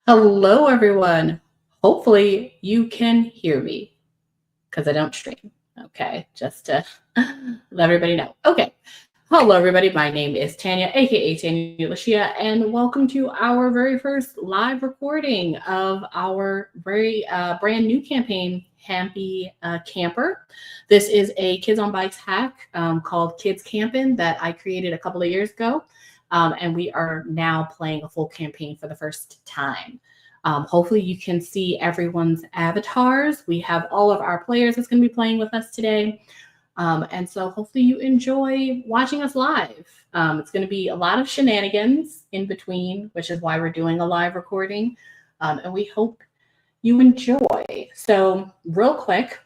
Hello, everyone. Hopefully you can hear me because I don't stream. Okay, just to let everybody know. Okay. Hello, everybody. My name is Tanya, aka TanyaLashea, and welcome to our very first live recording of our very brand new campaign, Happy Camper. This is a Kids on Bikes hack called Kids Campin that I created a couple of years ago. And we are now playing a full campaign for the first time. Hopefully you can see everyone's avatars. We have all of our players that's going to be playing with us today. And so hopefully you enjoy watching us live. It's going to be a lot of shenanigans in between, which is why we're doing a live recording. And we hope you enjoy. So real quick,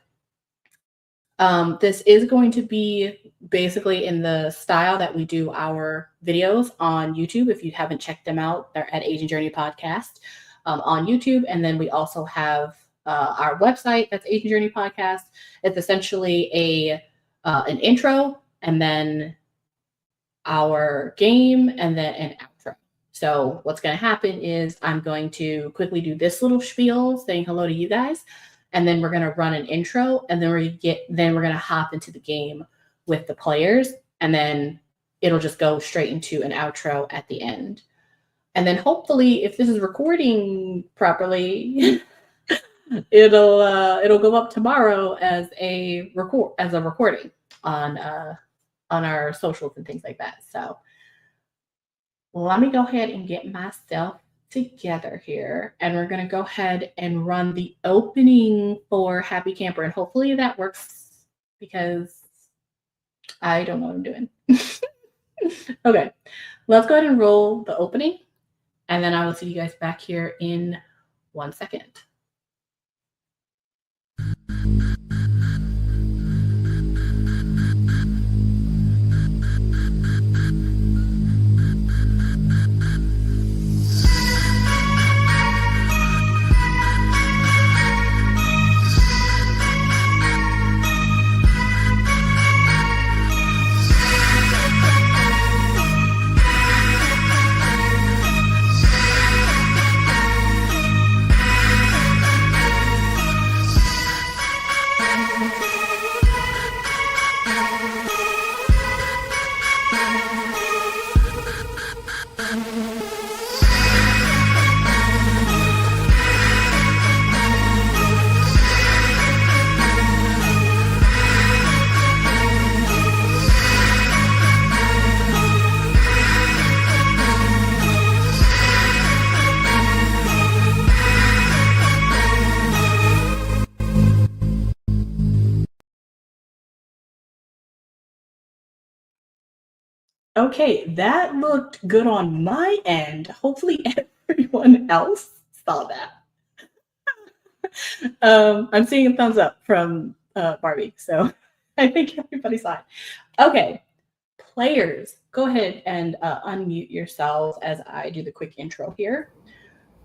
this is going to be basically in the style that we do our videos on YouTube. If you haven't checked them out, they're at Agent Journey Podcast on YouTube. And then we also have our website, that's Agent Journey Podcast. It's essentially an intro and then our game and then an outro. So what's going to happen is I'm going to quickly do this little spiel saying hello to you guys. And then we're going to run an intro, and then we're going to hop into the game with the players, and then it'll just go straight into an outro at the end. And then hopefully, if this is recording properly, it'll go up tomorrow as a recording on our socials and things like that. So let me go ahead and get myself together here, and we're going to go ahead and run the opening for Happy Camper, and hopefully that works because I don't know what I'm doing. Okay, let's go ahead and roll the opening, and then I will see you guys back here in 1 second. Okay, that looked good on my end. Hopefully everyone else saw that. I'm seeing a thumbs up from Barbie, so I think everybody saw it. Okay, players, go ahead and unmute yourselves as I do the quick intro here.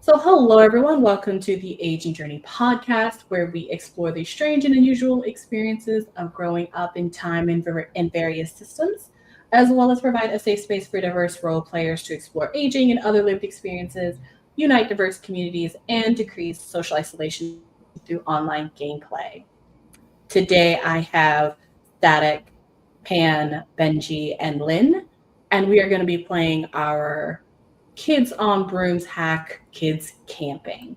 So hello, everyone. Welcome to the Aging Journey podcast, where we explore the strange and unusual experiences of growing up in time in various systems, as well as provide a safe space for diverse role players to explore aging and other lived experiences, unite diverse communities, and decrease social isolation through online gameplay. Today, I have Static, Pan, Benji, and Lynn, and we are going to be playing our Kids on Brooms hack, Kids Camping.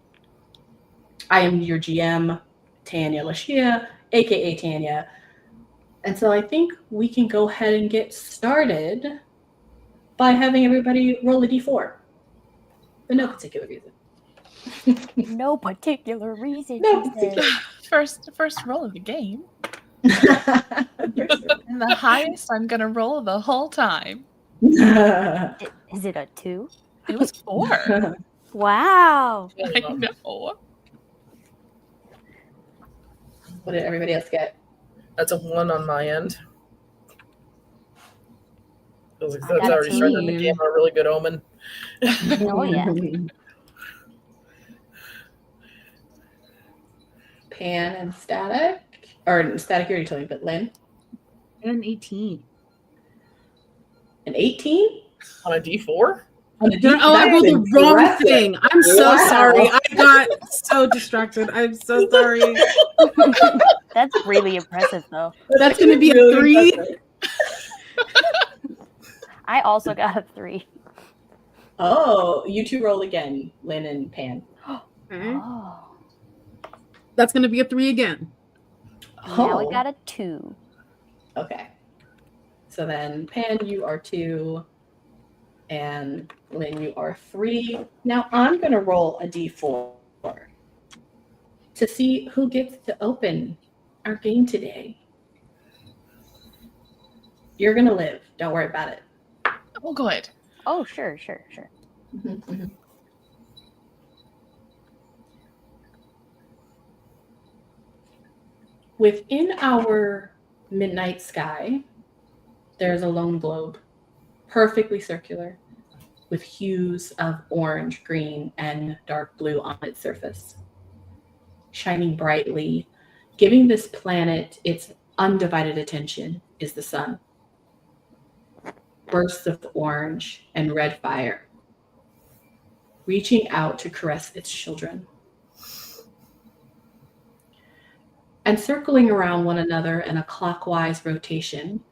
I am your GM, TanyaLashea, aka Tanya. And so I think we can go ahead and get started by having everybody roll a d4 for no particular reason. No particular reason. No particular. First roll of the game. And the highest I'm gonna roll the whole time. Is it a 2? It was 4. Wow. I know. What did everybody else get? That's a 1 on my end. Feels like I that's got a already starting the 2. game on a really good omen. Oh, yeah. Pan and Static. Or Static, you already told me, but Lynn? An 18. An 18? On a D4? On a deep, I rolled the that's wrong impressive. thing. I'm so Wow. sorry. I got so distracted. I'm so sorry. That's really impressive, though. That's going to be Really a 3. impressive. I also got a 3. Oh, you two roll again, Lynn and Pan. Okay. Oh. That's going to be a 3 again. Now we Oh. got a 2. Okay. So then, Pan, you are 2, and Lynn, you are 3. Now I'm going to roll a d4 to see who gets to open our game today. You're going to live. Don't worry about it. Oh, good. Oh, sure. Within our midnight sky, there's a lone globe, perfectly circular, with hues of orange, green, and dark blue on its surface. Shining brightly, giving this planet its undivided attention, is the sun. Bursts of orange and red fire, reaching out to caress its children. And circling around one another in a clockwise rotation,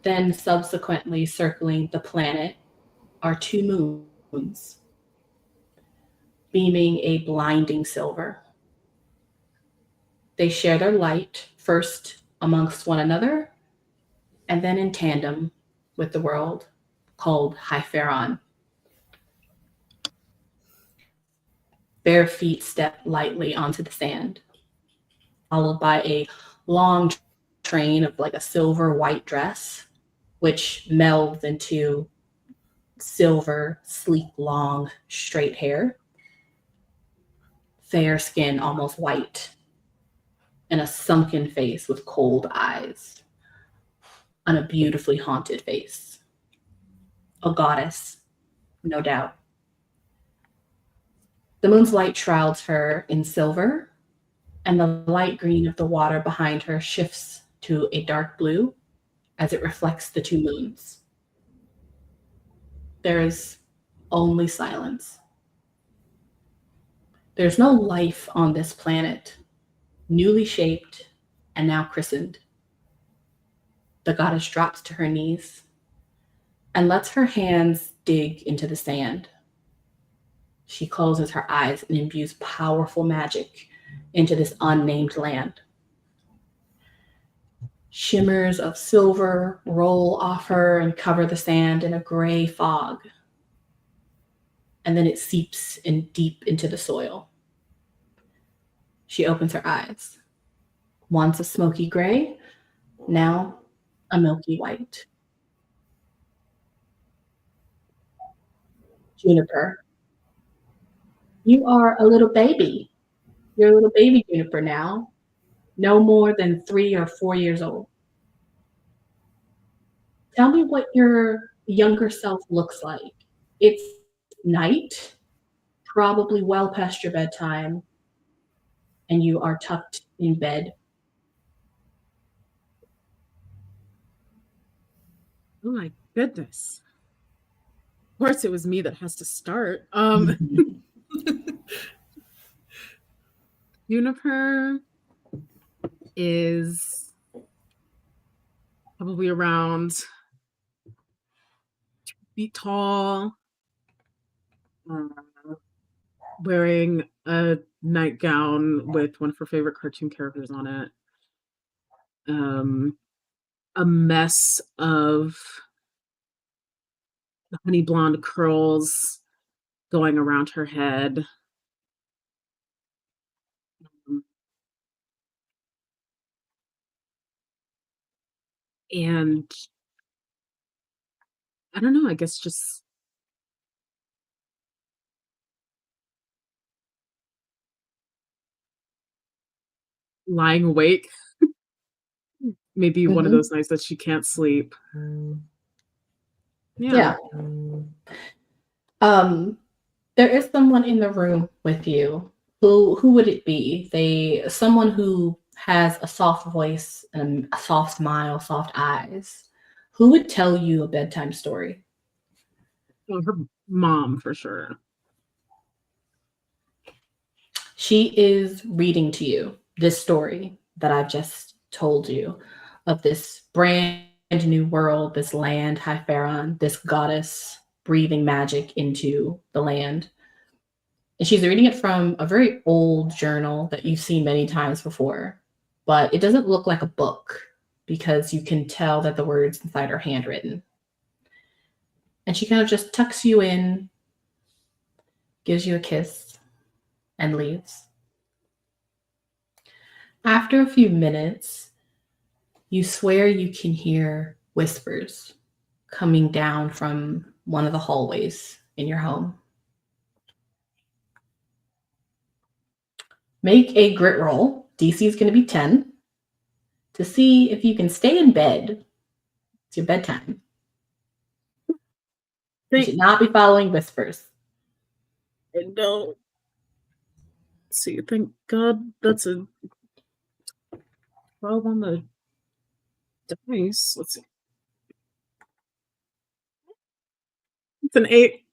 then subsequently circling the planet, are 2 moons, beaming a blinding silver. They share their light first amongst one another, and then in tandem with the world, called Hypharon. Bare feet step lightly onto the sand, followed by a long train of like a silver white dress, which melds into silver, sleek, long, straight hair, fair skin, almost white, and a sunken face with cold eyes, on a beautifully haunted face. A goddess, no doubt. The moon's light shrouds her in silver, and the light green of the water behind her shifts to a dark blue as it reflects the 2 moons. There is only silence. There's no life on this planet, newly shaped and now christened. The goddess drops to her knees and lets her hands dig into the sand. She closes her eyes and imbues powerful magic into this unnamed land. Shimmers of silver roll off her and cover the sand in a gray fog. And then it seeps in deep into the soil. She opens her eyes. Once a smoky gray, now a milky white. Juniper, you are a little baby. You're a little baby Juniper now, no more than 3 or 4 years old. Tell me what your younger self looks like. It's night, probably well past your bedtime, and you are tucked in bed. Oh my goodness. Of course it was me that has to start. Juniper is probably around 2 feet tall, wearing a nightgown with one of her favorite cartoon characters on it. A mess of honey blonde curls going around her head. And I don't know, I guess just lying awake. Maybe one of those nights that she can't sleep. Yeah. There is someone in the room with you. Who would it be? Someone who has a soft voice and a soft smile, soft eyes. Who would tell you a bedtime story? Oh, her mom for sure. She is reading to you this story that I've just told you of this brand new world, this land, Hypharon, this goddess breathing magic into the land. And she's reading it from a very old journal that you've seen many times before, but it doesn't look like a book because you can tell that the words inside are handwritten. And she kind of just tucks you in, gives you a kiss, and leaves. After a few minutes, you swear you can hear whispers coming down from one of the hallways in your home. Make a grit roll. DC is going to be 10 to see if you can stay in bed. It's your bedtime. You should not be following whispers. I don't. See, thank God that's a 12 on the dice. Let's see. It's an 8.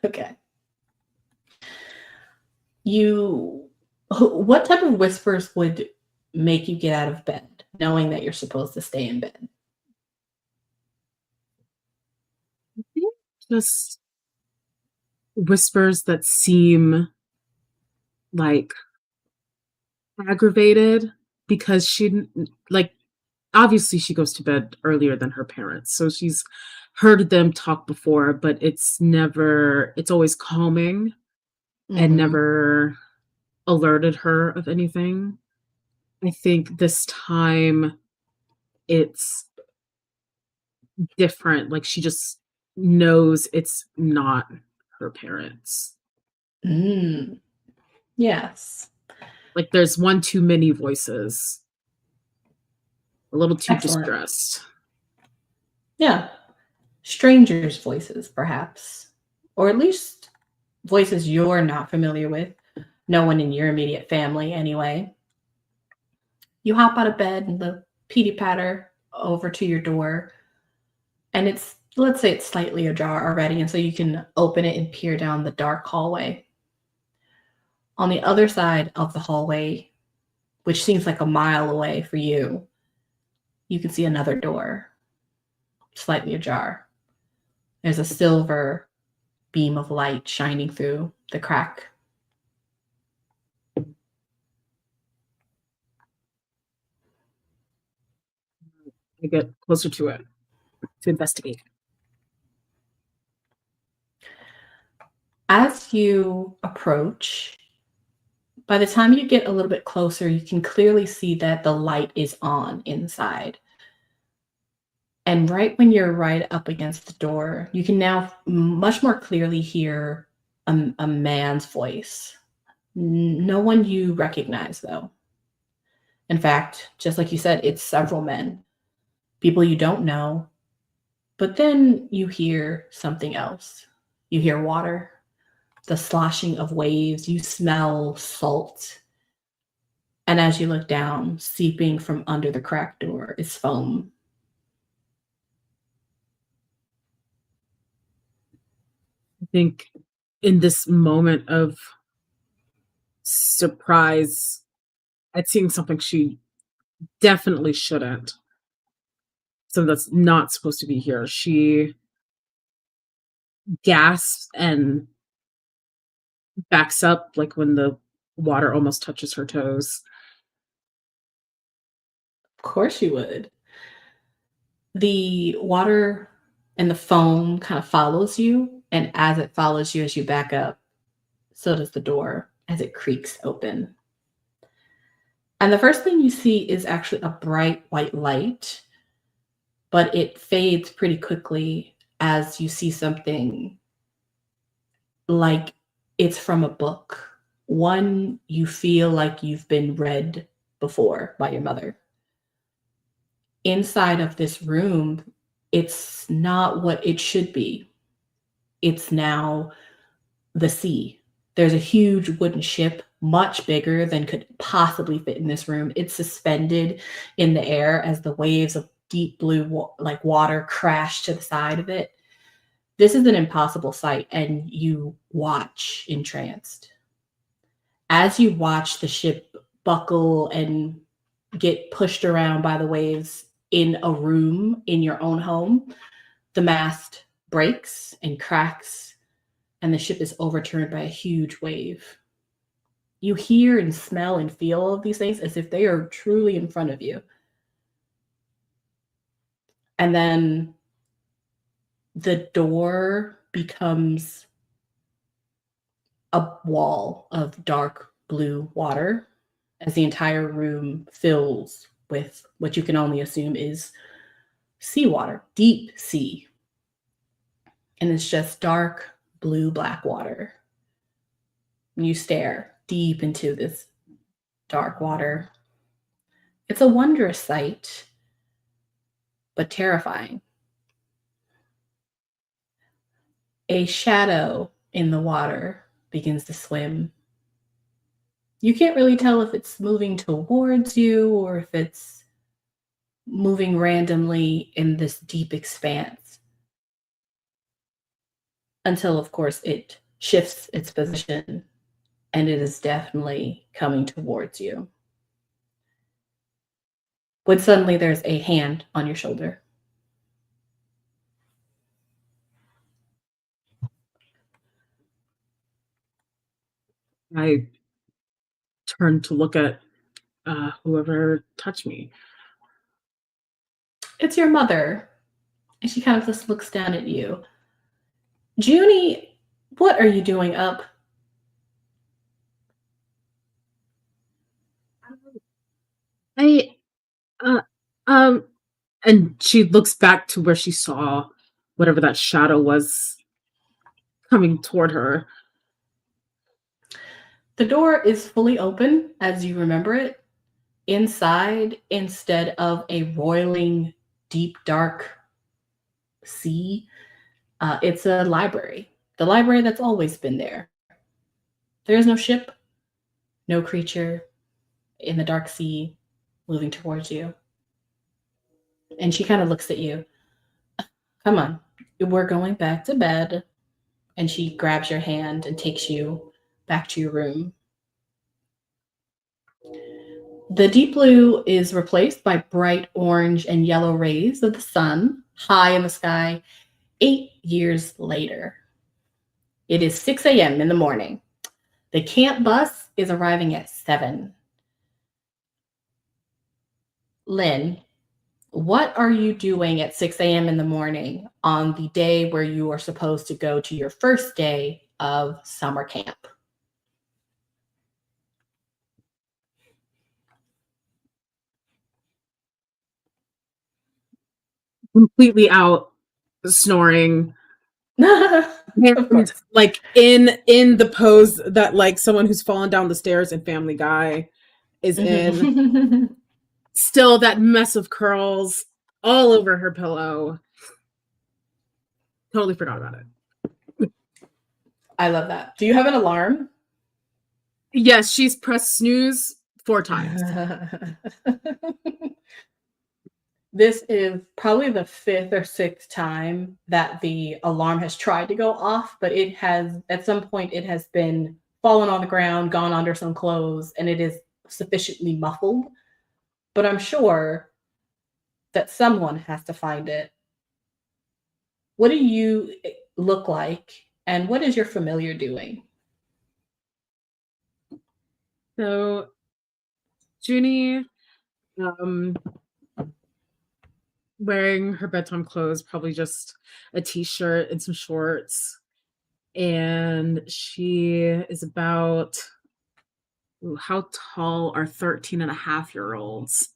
Okay. What type of whispers would make you get out of bed, knowing that you're supposed to stay in bed? Just whispers that seem like aggravated because she, like, obviously she goes to bed earlier than her parents, so she's heard them talk before, but it's always calming and never alerted her of anything. I think this time it's different. Like, she just knows it's not her parents. Yes. Like, there's one too many voices. A little too Excellent. distressed. Yeah. Strangers' voices, perhaps. Or at least voices you're not familiar with. No one in your immediate family, anyway. You hop out of bed and the pitty patter over to your door. And let's say it's slightly ajar already, and so you can open it and peer down the dark hallway. On the other side of the hallway, which seems like a mile away for you, you can see another door, slightly ajar. There's a silver beam of light shining through the crack. I get closer to it to investigate. As you approach, by the time you get a little bit closer, you can clearly see that the light is on inside. And right when you're right up against the door, you can now much more clearly hear a man's voice. No one you recognize, though. In fact, just like you said, it's several men, people you don't know. But then you hear something else. You hear water, the sloshing of waves. You smell salt. And as you look down, seeping from under the cracked door is foam. I think in this moment of surprise at seeing something she definitely shouldn't, so that's not supposed to be here, she gasps and backs up, like when the water almost touches her toes. Of course you would. The water and the foam kind of follows you, and as it follows you as you back up, so does the door as it creaks open. And the first thing you see is actually a bright white light, but it fades pretty quickly as you see something like it's from a book, one you feel like you've been read before by your mother. Inside of this room, it's not what it should be. It's now the sea. There's a huge wooden ship, much bigger than could possibly fit in this room. It's suspended in the air as the waves of deep blue water crash to the side of it. This is an impossible sight, and you watch entranced. As you watch the ship buckle and get pushed around by the waves in a room in your own home, the mast breaks and cracks, and the ship is overturned by a huge wave. You hear and smell and feel all of these things as if they are truly in front of you. And then the door becomes a wall of dark blue water as the entire room fills with what you can only assume is seawater, deep sea. And it's just dark blue black water. You stare deep into this dark water. It's a wondrous sight, but terrifying. A shadow in the water begins to swim. You can't really tell if it's moving towards you or if it's moving randomly in this deep expanse. Until, of course, it shifts its position and it is definitely coming towards you. When suddenly there's a hand on your shoulder. I turn to look at whoever touched me. It's your mother. And she kind of just looks down at you. Juni, what are you doing up? And she looks back to where she saw whatever that shadow was coming toward her. The door is fully open as you remember it. Inside, instead of a roiling, deep, dark sea, it's a library. The library that's always been there. There is no ship, no creature in the dark sea moving towards you. And she kind of looks at you. Come on, we're going back to bed. And she grabs your hand and takes you back to your room. The deep blue is replaced by bright orange and yellow rays of the sun high in the sky 8 years later. It is 6 a.m. in the morning. The camp bus is arriving at 7. Lynn, what are you doing at 6 a.m. in the morning on the day where you are supposed to go to your first day of summer camp? Completely out, snoring. Of course. Like in the pose that like someone who's fallen down the stairs in Family Guy is in. Still that mess of curls all over her pillow. Totally forgot about it. I love that. Do you have an alarm? Yes, she's pressed snooze 4 times. This is probably the 5th or 6th time that the alarm has tried to go off, but it has, at some point, it has been fallen on the ground, gone under some clothes, and it is sufficiently muffled. But I'm sure that someone has to find it. What do you look like, and what is your familiar doing? So, Juni, wearing her bedtime clothes, probably just a t-shirt and some shorts. And she is about, how tall are 13-and-a-half-year-olds?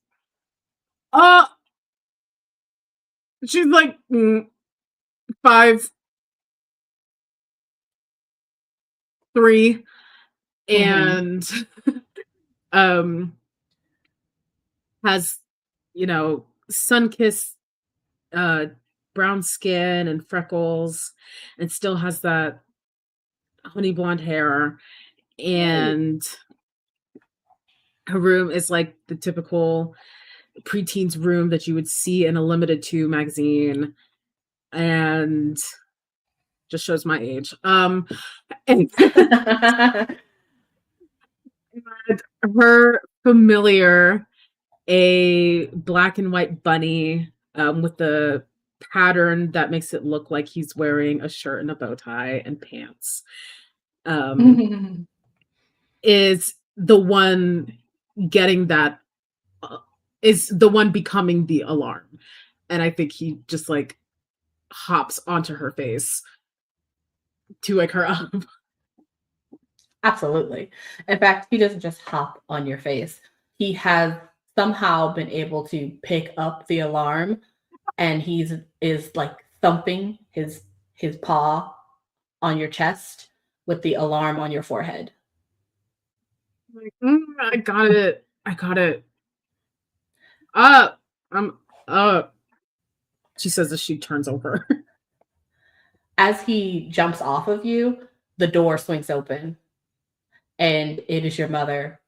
She's like 5'3", and has, sun-kissed brown skin and freckles, and still has that honey blonde hair. And her room is like the typical preteen's room that you would see in a Limited 2 magazine. And just shows my age. And her familiar, a black and white bunny with the pattern that makes it look like he's wearing a shirt and a bow tie and pants, is the one getting that, is the one becoming the alarm. And I think he just like hops onto her face to wake her up. Absolutely. In fact, he doesn't just hop on your face. He has somehow been able to pick up the alarm, and is like thumping his paw on your chest with the alarm on your forehead. Like, I got it. I got it. Up. I'm up. She says as she turns over. As he jumps off of you, the door swings open, and it is your mother.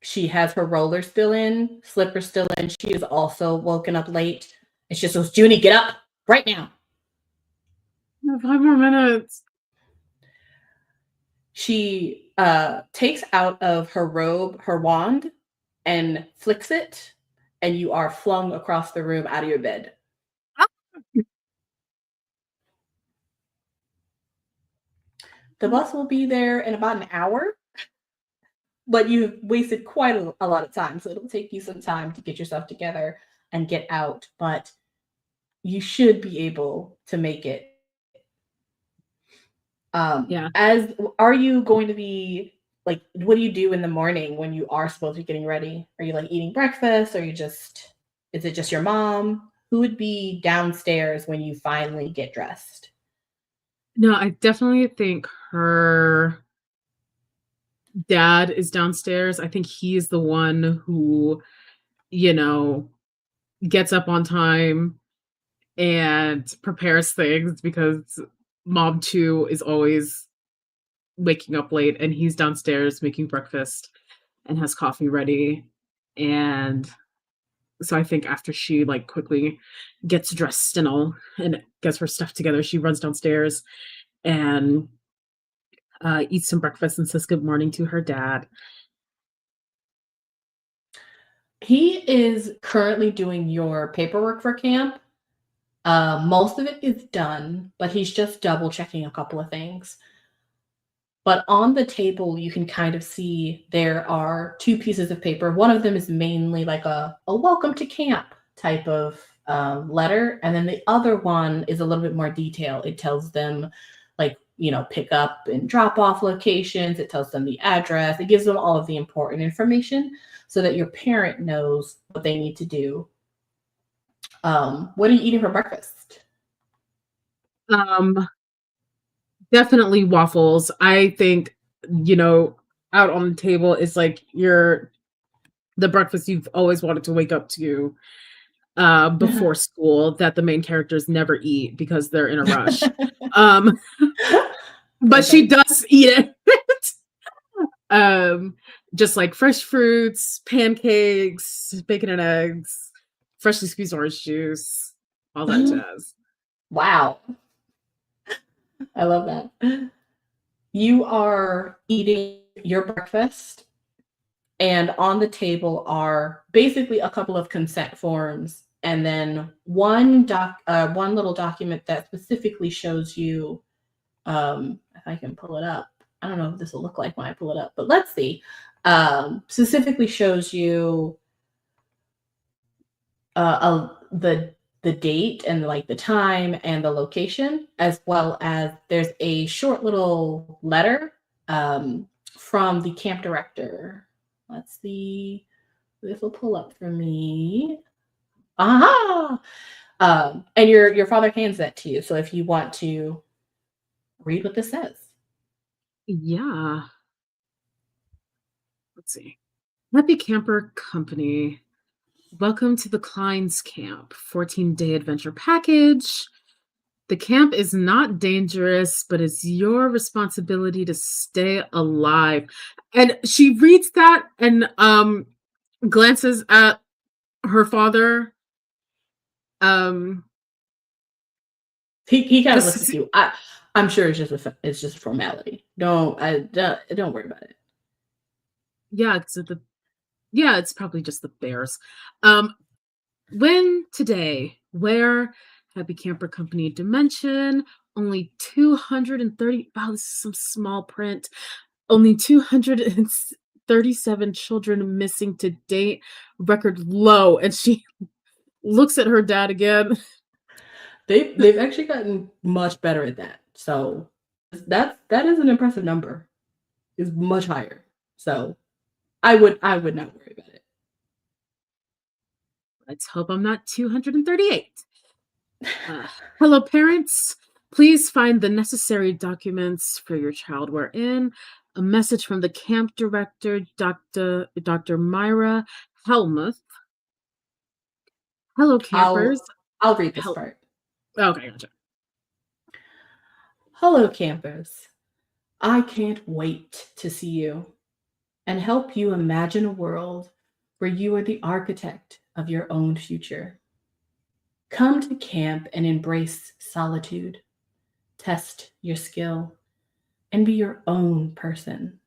She has her rollers still in, slippers still in. She is also woken up late. And she just goes, Junie, get up right now. 5 more minutes. She takes out of her robe her wand and flicks it, and you are flung across the room out of your bed. The bus will be there in about an hour, but you've wasted quite a lot of time, so it'll take you some time to get yourself together and get out, but you should be able to make it. Yeah. Are you going to be like, what do you do in the morning when you are supposed to be getting ready? Are you like eating breakfast? Or is it just your mom? Who would be downstairs when you finally get dressed? No, I definitely think her dad is downstairs. I think he's the one who, gets up on time and prepares things, because mom too is always waking up late, and he's downstairs making breakfast and has coffee ready. And so I think after she like quickly gets dressed and all and gets her stuff together, she runs downstairs and eats some breakfast and says good morning to her dad. He is currently doing your paperwork for camp. Most of it is done, but he's just double checking a couple of things. But on the table, you can kind of see there are 2 pieces of paper. One of them is mainly like a welcome to camp type of letter. And then the other one is a little bit more detailed. It tells them like, pick up and drop off locations. It tells them the address. It gives them all of the important information so that your parent knows what they need to do. What are you eating for breakfast? Definitely waffles. I think, out on the table is like the breakfast you've always wanted to wake up to before school, that the main characters never eat because they're in a rush. But she does eat it. Just like fresh fruits, pancakes, bacon and eggs, freshly squeezed orange juice, all that jazz. Wow. I love that. You are eating your breakfast, and on the table are basically a couple of consent forms, and then one little document that specifically shows you, if I can pull it up. I don't know if this will look like when I pull it up, but let's see. Specifically shows you the date and like the time and the location, as well as there's a short little letter from the camp director. Let's see. This will pull up for me. Aha! And your father hands that to you. So if you want to read what this says. Yeah. Let's see. Happy Camper Company. Welcome to the Klein's Camp 14-day adventure package. The camp is not dangerous, but it's your responsibility to stay alive. And she reads that and glances at her father. He kind of looks at you. I'm sure it's just a formality. Don't worry about it. Yeah, it's probably just the bears. When, today, where, Happy Camper Company dimension, only 230, wow, this is some small print. Only 237 children missing to date, record low. And she looks at her dad again. They've actually gotten much better at that. So that is an impressive number. It's much higher. So I would not worry about it. Let's hope I'm not 238. Hello, parents. Please find the necessary documents for your child. We're in. A message from the camp director, Dr. Myra Helmuth. Hello, campers. I'll read this part. Okay, gotcha. Hello, campers. I can't wait to see you and help you imagine a world where you are the architect of your own future. Come to camp and embrace solitude, test your skill, and be your own person.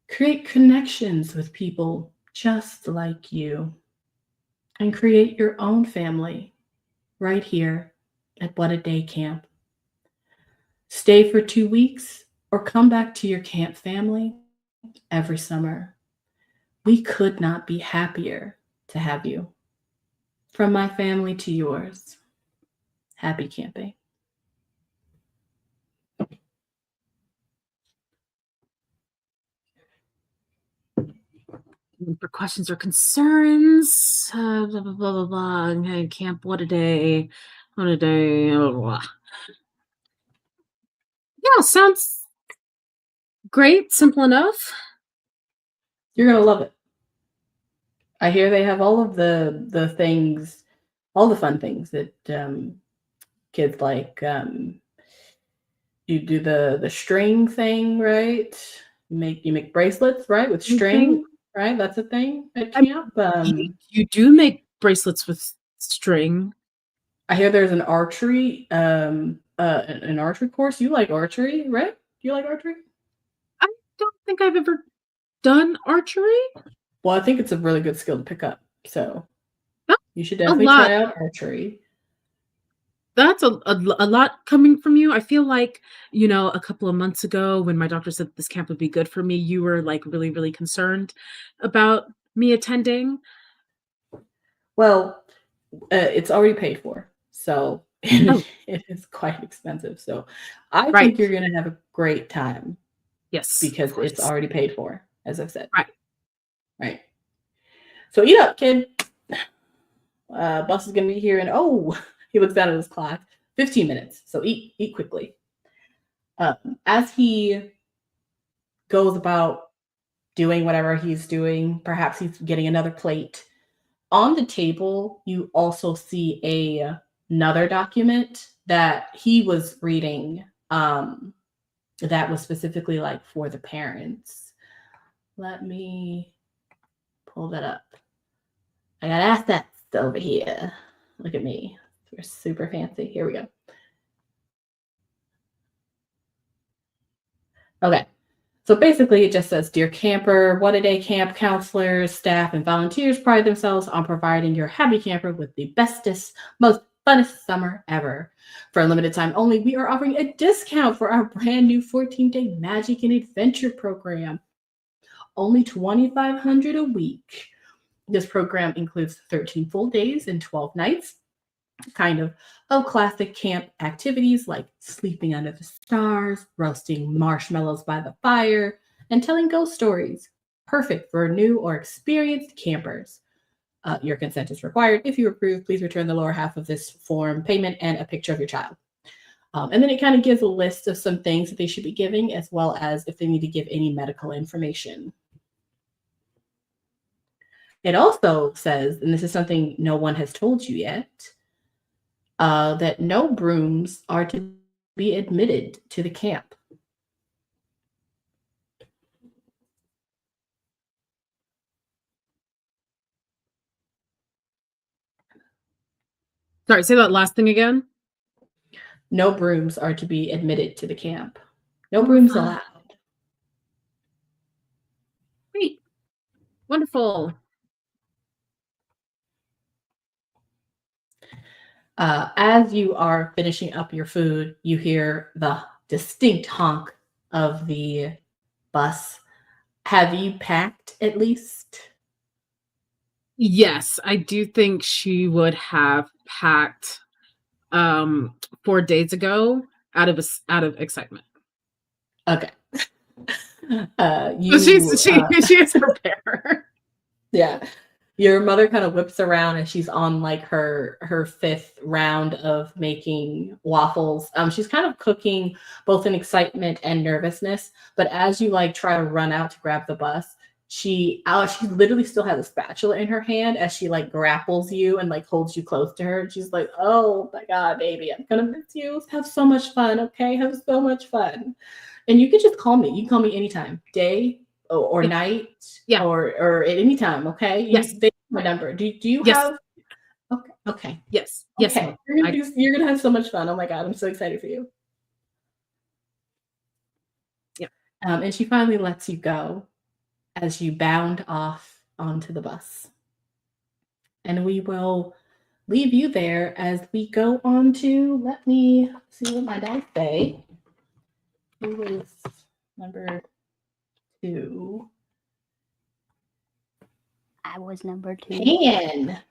Create connections with people just like you, and create your own family right here at What a Day Camp. Stay for 2 weeks or come back to your camp family every summer. We could not be happier to have you. From my family to yours, happy camping. For questions or concerns, blah, blah, blah, blah, blah. Okay, camp, what a day, blah, blah. Yeah, sounds great, simple enough. You're going to love it. I hear they have all of the things, all the fun things that kids like. You do the string thing, right? You make bracelets, right? With string, right? That's a thing at camp. You do make bracelets with string. I hear there's an archery course. You like archery, right? You like archery? I don't think I've ever done archery. Well, I think it's a really good skill to pick up. So you should a definitely lot. try out archery. That's a lot coming from you. I feel like, a couple of months ago when my doctor said this camp would be good for me, you were like really, really concerned about me attending. Well, it's already paid for. So it is quite expensive. So I think you're going to have a great time. Yes. Because it's already paid for, as I've said. Right. So eat up, kid. Bus is going to be here in, he looks down at his clock, 15 minutes. So eat quickly. As he goes about doing whatever he's doing, perhaps he's getting another plate. On the table, you also see another document that he was reading that was specifically like for the parents. Let me pull that up. I got assets over here. Look at me. We're super fancy. Here we go. Okay. So basically it just says, Dear camper, What a Day Camp counselors, staff, and volunteers pride themselves on providing your happy camper with the bestest, most funnest summer ever. For a limited time only, we are offering a discount for our brand new 14-day Magic and Adventure program. Only $2,500 a week. This program includes 13 full days and 12 nights, kind of classic camp activities like sleeping under the stars, roasting marshmallows by the fire, and telling ghost stories. Perfect for new or experienced campers. Your consent is required. If you approve, please return the lower half of this form payment and a picture of your child. And then it kind of gives a list of some things that they should be giving, as well as if they need to give any medical information. It also says, and this is something no one has told you yet, that no brooms are to be admitted to the camp. Sorry, say that last thing again. no brooms are to be admitted to the camp. No Oh, brooms fun. allowed. Great. Wonderful. As you are finishing up your food, you hear the distinct honk of the bus. Have you packed at least? Yes, I do think she would have packed 4 days ago out of excitement. Okay. So You, she is prepared. yeah. Your mother kind of whips around and she's on like her fifth round of making waffles. She's kind of cooking both in excitement and nervousness. But as you like try to run out to grab the bus, she literally still has a spatula in her hand as she like grapples you and like holds you close to her. And she's like, "Oh my God, baby, I'm gonna miss you. Have so much fun, okay? Have so much fun." And you can just call me. You can call me anytime, day or Yeah. night, Yeah. or at any time. Okay. Yes. They have my number. Do you Yes. have? Okay. Okay. Yes. Yes. Okay. Mom. You're gonna have so much fun. Oh my God, I'm so excited for you. Yeah. And she finally lets you go as you bound off onto the bus, and we will leave you there as we go on to. Let me see what my dice say. Who was number 2? I was number 2. And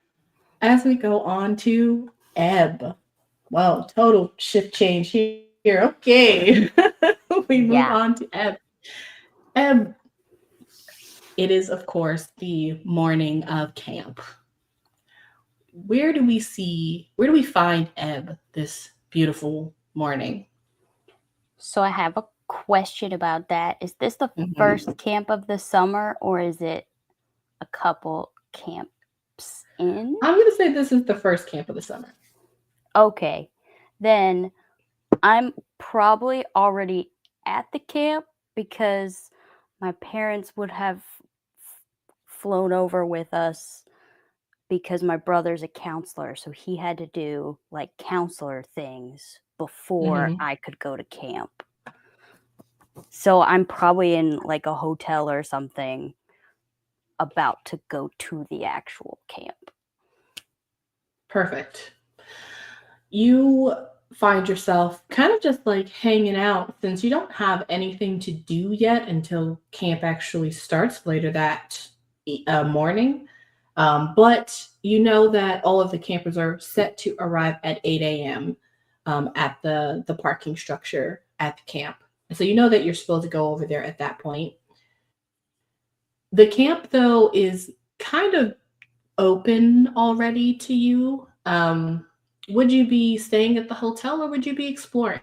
as we go on to Ebb. Wow, total shift change here. Okay. We move Yeah. on to Ebb. Ebb, it is, of course, the morning of camp. Where do we find Ebb this beautiful morning? So I have a question about that. Is this the Mhm. first camp of the summer, or is it a couple camps in? I'm going to say this is the first camp of the summer. Okay. Then I'm probably already at the camp because my parents would have flown over with us because my brother's a counselor, so he had to do like counselor things before Mhm. I could go to camp. So I'm probably in like a hotel or something about to go to the actual camp. Perfect. You find yourself kind of just like hanging out since you don't have anything to do yet until camp actually starts later that morning. But you know that all of the campers are set to arrive at 8 a.m. At the parking structure at the camp. And so you know that you're supposed to go over there at that point. The camp, though, is kind of open already to you. Would you be staying at the hotel or would you be exploring?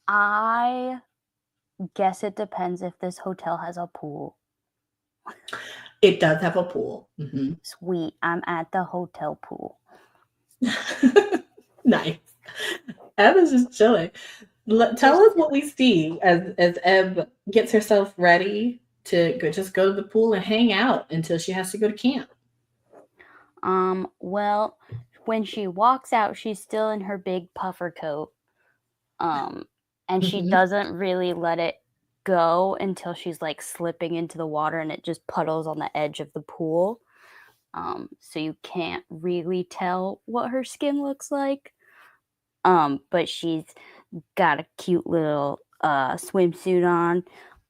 I guess it depends if this hotel has a pool. It does have a pool. Mhm. Sweet, I'm at the hotel pool. Nice. Ebb is just chilling. Tell us what we see as Ebb gets herself ready to go to the pool and hang out until she has to go to camp. Well, when she walks out, she's still in her big puffer coat. And she doesn't really let it go until she's like slipping into the water and it just puddles on the edge of the pool. So you can't really tell what her skin looks like. But she's got a cute little swimsuit on,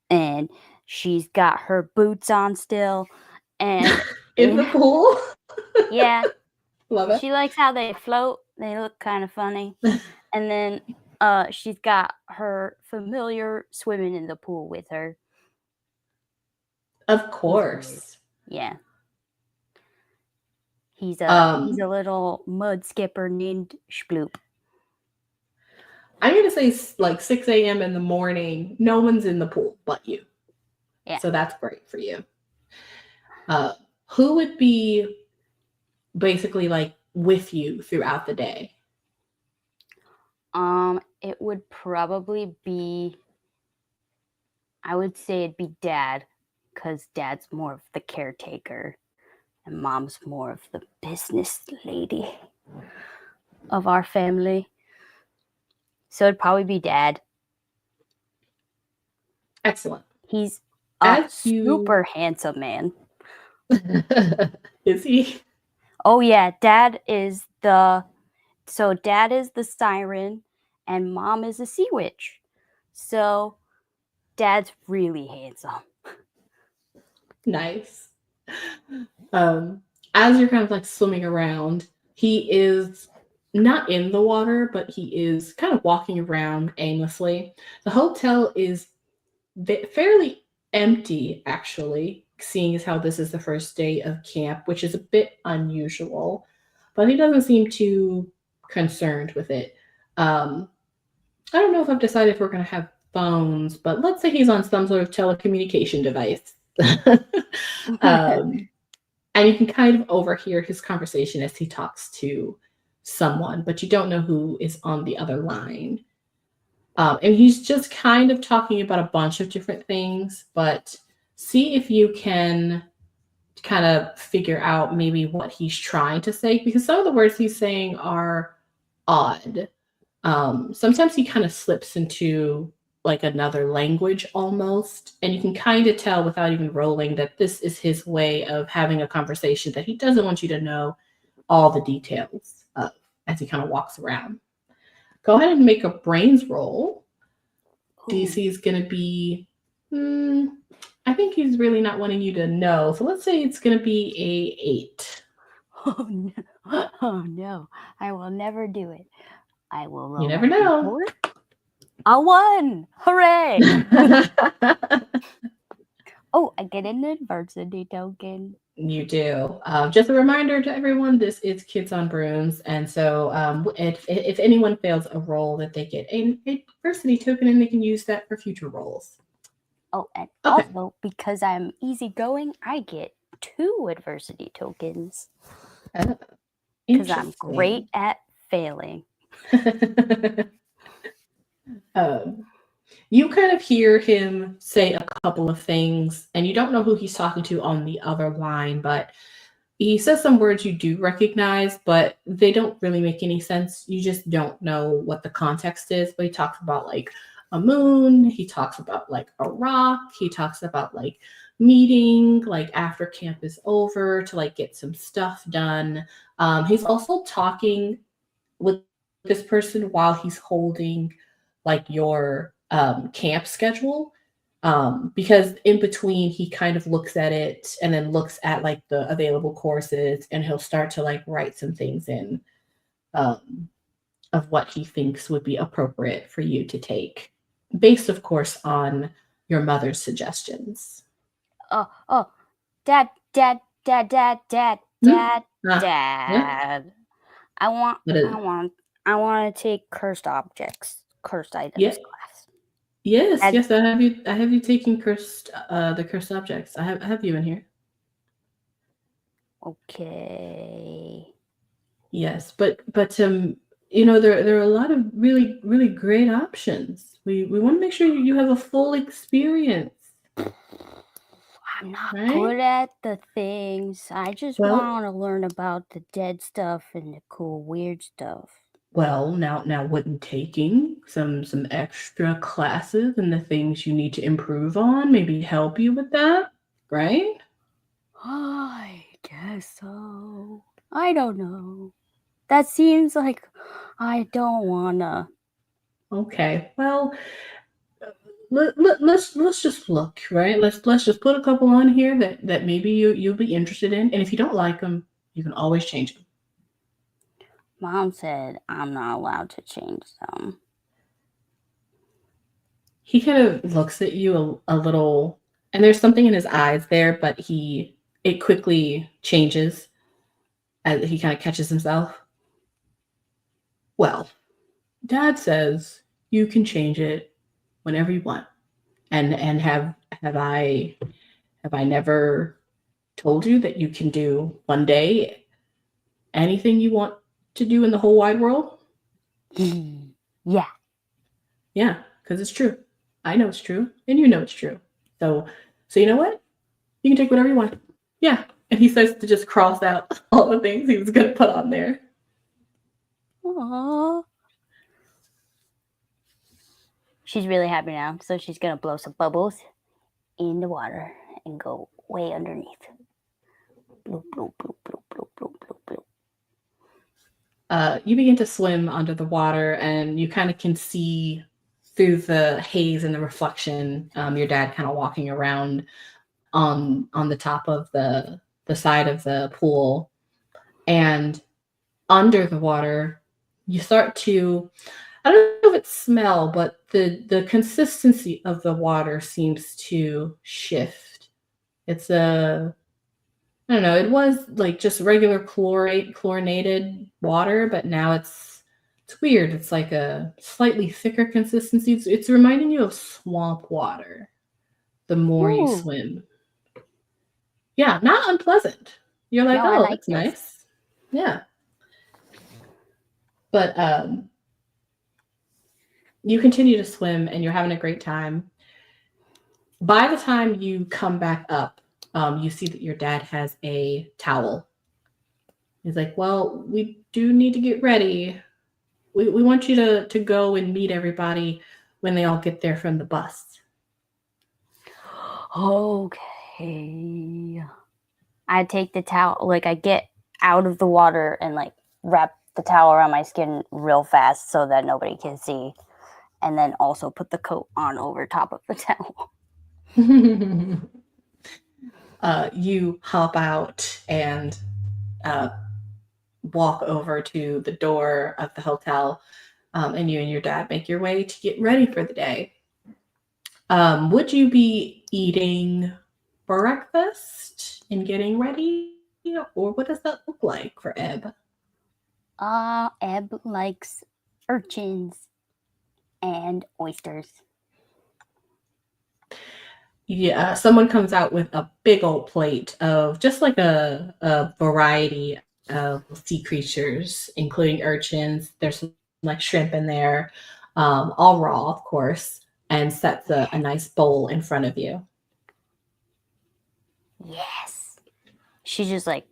and she's got her boots on still. And In the pool? yeah, Love it. she likes how they float. They look kind of funny. And then she's got her familiar swimming in the pool with her. Of course. Yeah. He's a little mud skipper named Sploop. I'm going to say like 6 a.m. in the morning. No one's in the pool but you. Yeah. So that's great for you. Who would be basically like with you throughout the day? It would probably be, I would say it'd be Dad, because Dad's more of the caretaker and Mom's more of the business lady. of our family. So it'd probably be Dad. Excellent. He's a As you- super handsome man. Is he? Oh yeah, Dad is the siren and Mom is a sea witch. So Dad's really handsome. Nice. As you're kind of like swimming around, he is not in the water, but he is kind of walking around aimlessly. The hotel is fairly empty, actually, seeing as how this is the first day of camp, which is a bit unusual, but he doesn't seem too concerned with it. I don't know if I've decided if we're going to have phones, but let's say he's on some sort of telecommunication device. And you can kind of overhear his conversation as he talks to someone, but you don't know who is on the other line. And he's just kind of talking about a bunch of different things, but see if you can kind of figure out maybe what he's trying to say, because some of the words he's saying are odd. Sometimes he kind of slips into like another language almost, and you can kind of tell without even rolling that this is his way of having a conversation that he doesn't want you to know all the details of as he kind of walks around. Go ahead and make a brains roll. DC is going to be, I think he's really not wanting you to know. So let's say it's going to be a 8. Oh no. Oh no. I will never do it. I will roll. You never know. A 1. Hooray. Oh, I get an adversity token. You do. Just a reminder to everyone, this is Kids on Brooms. And so if anyone fails a roll, that they get an adversity token and they can use that for future rolls. Oh, and Okay. also, because I'm easygoing, I get 2 adversity tokens. Because I'm great at failing. You kind of hear him say a couple of things, and you don't know who he's talking to on the other line, but he says some words you do recognize, but they don't really make any sense. You just don't know what the context is. But he talks about like a moon, he talks about like a rock, he talks about like meeting like after camp is over to like get some stuff done. He's also talking with this person while he's holding like your camp schedule, because in between he kind of looks at it and then looks at like the available courses, and he'll start to like write some things in of what he thinks would be appropriate for you to take, based of course on your mother's suggestions. Dad. Yeah. I want to take cursed items Yeah. class. Yes, I have you taking the cursed objects. I have you in here. Okay. Yes, but you know, there are a lot of really, really great options. We want to make sure you have a full experience. I'm not Right? good at the things. I just want to learn about the dead stuff and the cool, weird stuff. Well, now wouldn't taking some extra classes and the things you need to improve on maybe help you with that, right? I guess so. I don't know. That seems like I don't wanna. Okay. Well, let's just look, right? Let's just put a couple on here that maybe you'll be interested in, and if you don't like them, you can always change them. Mom said I'm not allowed to change them. He kind of looks at you a little, and there's something in his eyes there, but it quickly changes as he kind of catches himself. Well, Dad says you can change it whenever you want. And have I never told you that you can do one day anything you want to do in the whole wide world? Yeah. Yeah, because it's true. I know it's true, and you know it's true. So you know what? You can take whatever you want. Yeah. And he starts to just cross out all the things he was going to put on there. Aww. She's really happy now, so she's gonna blow some bubbles in the water and go way underneath. Bloop, bloop, bloop, bloop, bloop, bloop, bloop, bloop. You begin to swim under the water, and you kind of can see through the haze and the reflection, your dad kind of walking around on the top of the side of the pool. And under the water, you start to, I don't know if it's smell, but the consistency of the water seems to shift. It's I don't know, it was like just regular chlorinated water, but now it's weird. It's like a slightly thicker consistency. It's reminding you of swamp water the more you Ooh. swim. Yeah, not unpleasant. You're like, No, I oh, like that's this. nice. Yeah. But you continue to swim and you're having a great time. By the time you come back up, you see that your dad has a towel. He's like, well, we do need to get ready. We want you to go and meet everybody when they all get there from the bus. Okay. I take the towel, like I get out of the water and like wrap the towel around my skin real fast so that nobody can see. And then also put the coat on over top of the towel. You hop out and walk over to the door of the hotel, and you and your dad make your way to get ready for the day. Would you be eating breakfast and getting ready, or what does that look like for Ebb? Ebb likes urchins and oysters. Yeah, someone comes out with a big old plate of just like a variety of sea creatures, including urchins. There's some, like shrimp in there, all raw, of course, and sets a nice bowl in front of you. Yes. She just like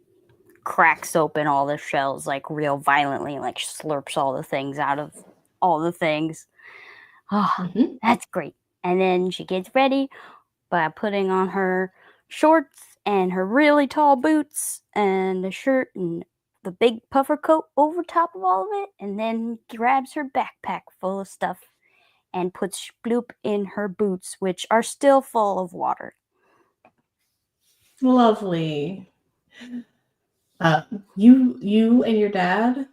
cracks open all the shells like real violently and like slurps all the things out of all the things. Oh, Mhm. that's great. And then she gets ready by putting on her shorts and her really tall boots and a shirt and the big puffer coat over top of all of it, and then grabs her backpack full of stuff and puts Bloop in her boots, which are still full of water. Lovely. You and your dad,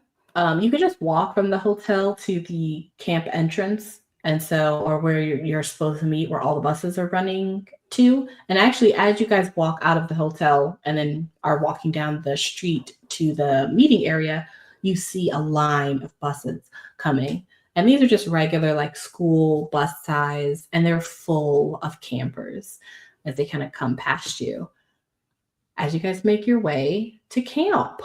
you could just walk from the hotel to the camp entrance, and so, or where you're supposed to meet, where all the buses are running to. And actually, as you guys walk out of the hotel and then are walking down the street to the meeting area, you see a line of buses coming. And these are just regular, like school bus size, and they're full of campers as they kind of come past you. As you guys make your way to camp.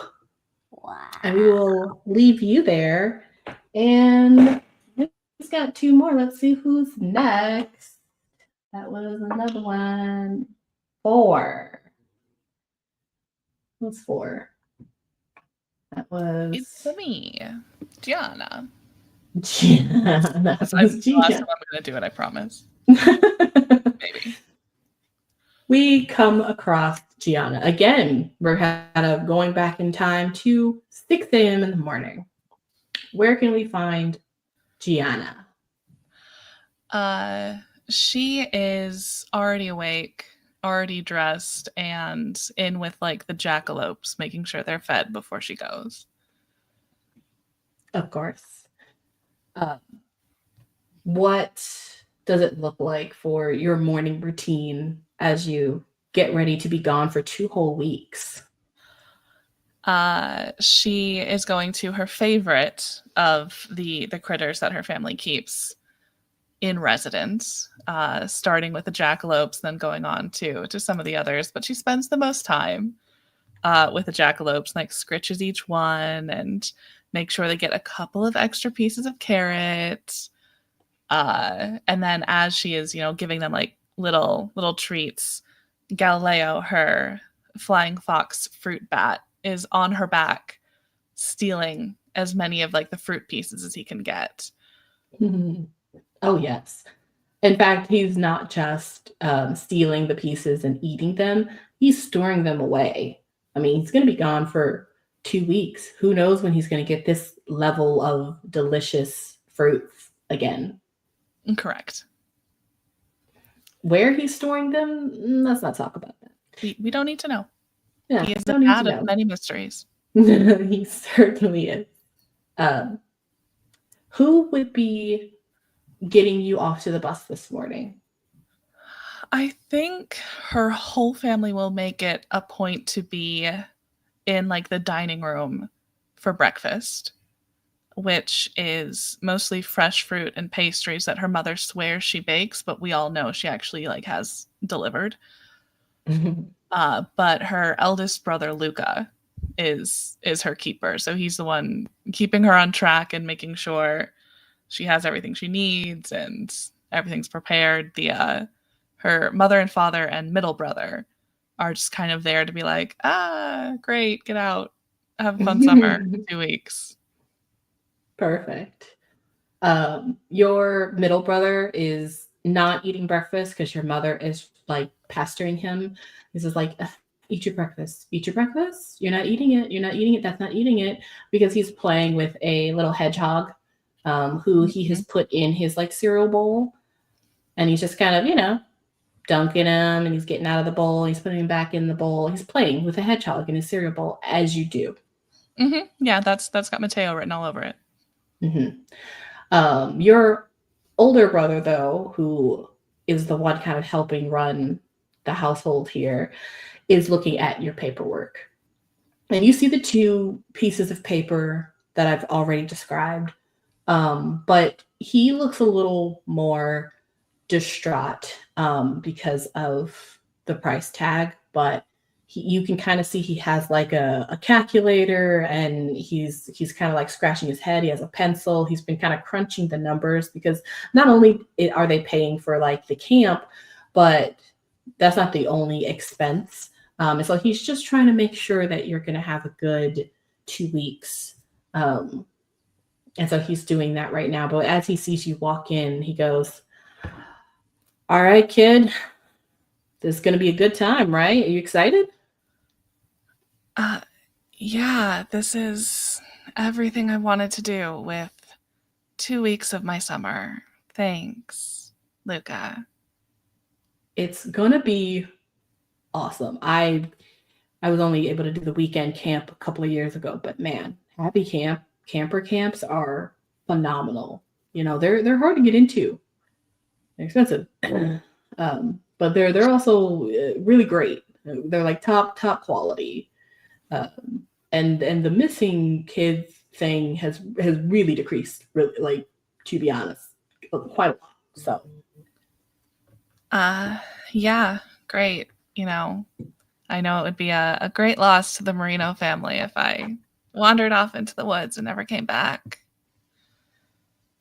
Wow. And we will leave you there. And he's got two more. Let's see who's next. That was another one. 4. Who's 4? That was It's me, Gianna. Gianna. That That's was the last time Gianna. I'm going to do it, I promise. Maybe. We come across Gianna. Again, we're kind of going back in time to 6 a.m. in the morning. Where can we find Gianna? She is already awake, already dressed, and in with like the jackalopes, making sure they're fed before she goes. Of course. What does it look like for your morning routine as you get ready to be gone for 2 whole weeks? She is going to her favorite of the critters that her family keeps in residence, starting with the jackalopes, then going on to some of the others. But she spends the most time with the jackalopes, like scritches each one and make sure they get a couple of extra pieces of carrot. And then as she is, giving them like little treats, Galileo, her flying fox fruit bat, is on her back, stealing as many of like the fruit pieces as he can get. Oh, yes. In fact, he's not just stealing the pieces and eating them, he's storing them away. I mean, he's going to be gone for 2 weeks. Who knows when he's going to get this level of delicious fruits again. Correct. Where he's storing them, let's not talk about that. We don't need to know. Yeah, He is don't the need dad to of know. many mysteries. He certainly is. Who would be getting you off to the bus this morning? I think her whole family will make it a point to be in like the dining room for breakfast, which is mostly fresh fruit and pastries that her mother swears she bakes, but we all know she actually like has delivered. But her eldest brother Luca is her keeper, so he's the one keeping her on track and making sure she has everything she needs and everything's prepared. Her mother and father and middle brother are just kind of there to be like, great, get out, have a fun summer, 2 weeks. Perfect. Your middle brother is not eating breakfast because your mother is like pestering him. He's just like, eat your breakfast. Eat your breakfast. You're not eating it. You're not eating it. That's not eating it. Because he's playing with a little hedgehog who he has put in his like cereal bowl. And he's just kind of, dunking him, and he's getting out of the bowl. And he's putting him back in the bowl. He's playing with a hedgehog in his cereal bowl, as you do. Yeah, that's got Mateo written all over it. Your older brother, though, who is the one kind of helping run the household here, is looking at your paperwork. And you see the 2 pieces of paper that I've already described. But he looks a little more distraught because of the price tag. But you can kind of see he has like a calculator, and he's kind of like scratching his head. He has a pencil. He's been kind of crunching the numbers because not only are they paying for like the camp, but that's not the only expense. And so he's just trying to make sure that you're going to have a good 2 weeks. And so he's doing that right now. But as he sees you walk in, he goes, "All right, kid, this is going to be a good time, right? Are you excited?" Yeah, this is everything I wanted to do with 2 weeks of my summer. Thanks, Luca. It's going to be awesome. I was only able to do the weekend camp a couple of years ago, but man, happy camper camps are phenomenal. They're hard to get into. They're expensive. But they're also really great. They're like top quality. And the missing kids thing has really decreased, really, like, to be honest, quite a lot. So yeah, great. I know it would be a great loss to the Marino family if I wandered off into the woods and never came back.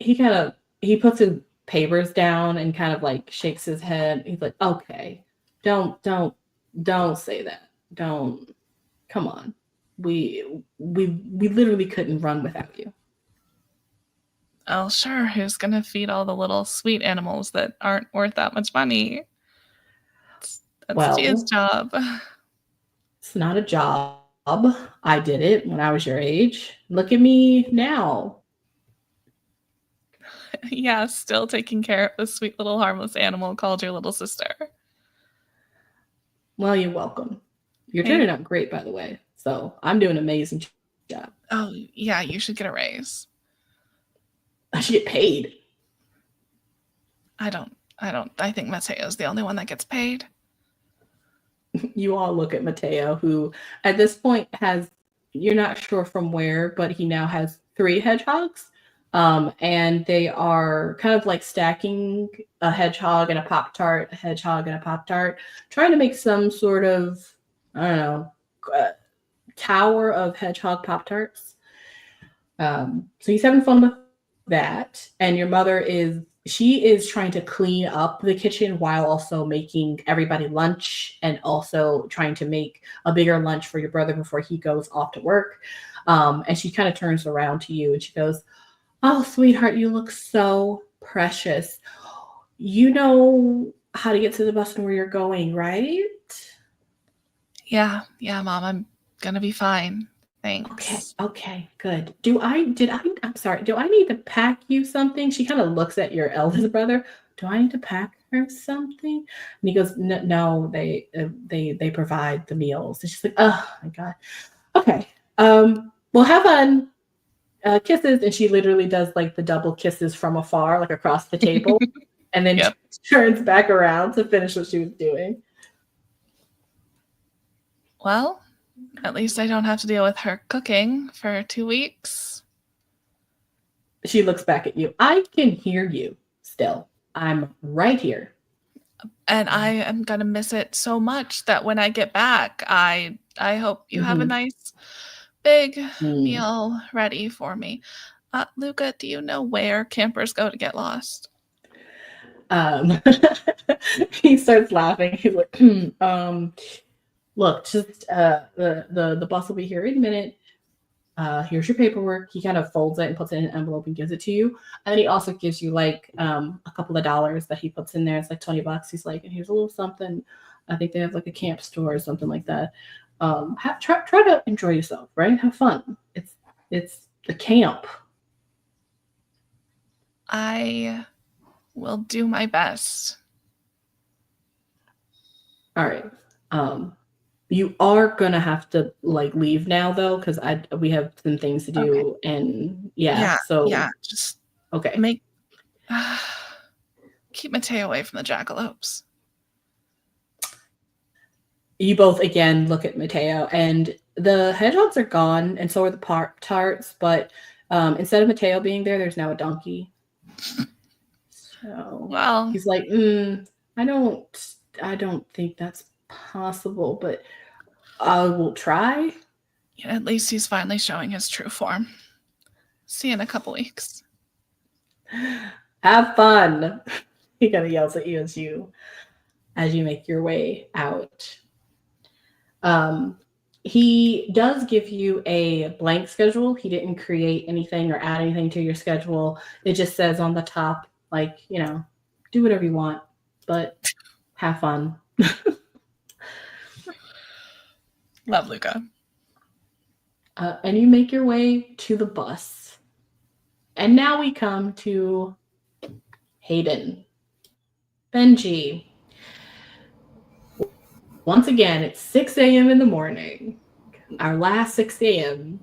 he puts his papers down and kind of like shakes his head. He's like, "Okay, don't say that. Don't. Come on. We literally couldn't run without you." Oh, sure. Who's going to feed all the little sweet animals that aren't worth that much money? That's Gia's job. It's not a job. I did it when I was your age. Look at me now. Yeah, still taking care of the sweet little harmless animal called your little sister. Well, you're welcome. You're turning out great, by the way. So I'm doing an amazing job. Oh, yeah, you should get a raise. I should get paid. I think Mateo's the only one that gets paid. You all look at Mateo, who at this point you're not sure from where, but he now has 3 hedgehogs. And they are kind of like stacking a hedgehog and a Pop-Tart, a hedgehog and a Pop-Tart, trying to make some sort of, I don't know, tower of hedgehog Pop-Tarts. So he's having fun with that. And your mother is she is trying to clean up the kitchen while also making everybody lunch and also trying to make a bigger lunch for your brother before he goes off to work. And she kind of turns around to you and she goes, "Oh, sweetheart, you look so precious. You know how to get to the bus and where you're going, right?" Yeah, Mom, I'm gonna be fine. Thanks. Okay, good. I'm sorry, do I need to pack you something? She kind of looks at your eldest brother. Do I need to pack her something? And he goes, No, they provide the meals. And she's like, "Oh my God. Okay. Well, have fun. Kisses." And she literally does like the double kisses from afar, like across the table, and then Yep. turns back around to finish what she was doing. Well, at least I don't have to deal with her cooking for 2 weeks. She looks back at you. I can hear you still. I'm right here. And I am gonna miss it so much that when I get back, I hope you have a nice big meal ready for me. Luca, do you know where campers go to get lost? He starts laughing. He's like, "Look, just the bus will be here in a minute. Here's your paperwork." He kind of folds it and puts it in an envelope and gives it to you. And then he also gives you like a couple of dollars that he puts in there. It's like $20. He's like, "And here's a little something. I think they have like a camp store or something like that. Try to enjoy yourself, right? Have fun. It's the camp." I will do my best. All right. You are gonna have to like leave now though, because we have some things to do, and Just okay. Keep Mateo away from the jackalopes. You both again look at Mateo, and the hedgehogs are gone, and so are the tarts. But instead of Mateo being there, there's now a donkey. So Well, he's like, I don't think that's possible, but I will try. yeah, at least he's finally showing his true form. See you in a couple weeks. Have fun. He kind of yells at you as you make your way out. He does give you a blank schedule. He didn't create anything or add anything to your schedule. It just says on the top, like, do whatever you want, but have fun. Love, Luca. And you make your way to the bus. And now we come to Hayden. Benji. Once again, it's 6 a.m. in the morning. Our last 6 a.m.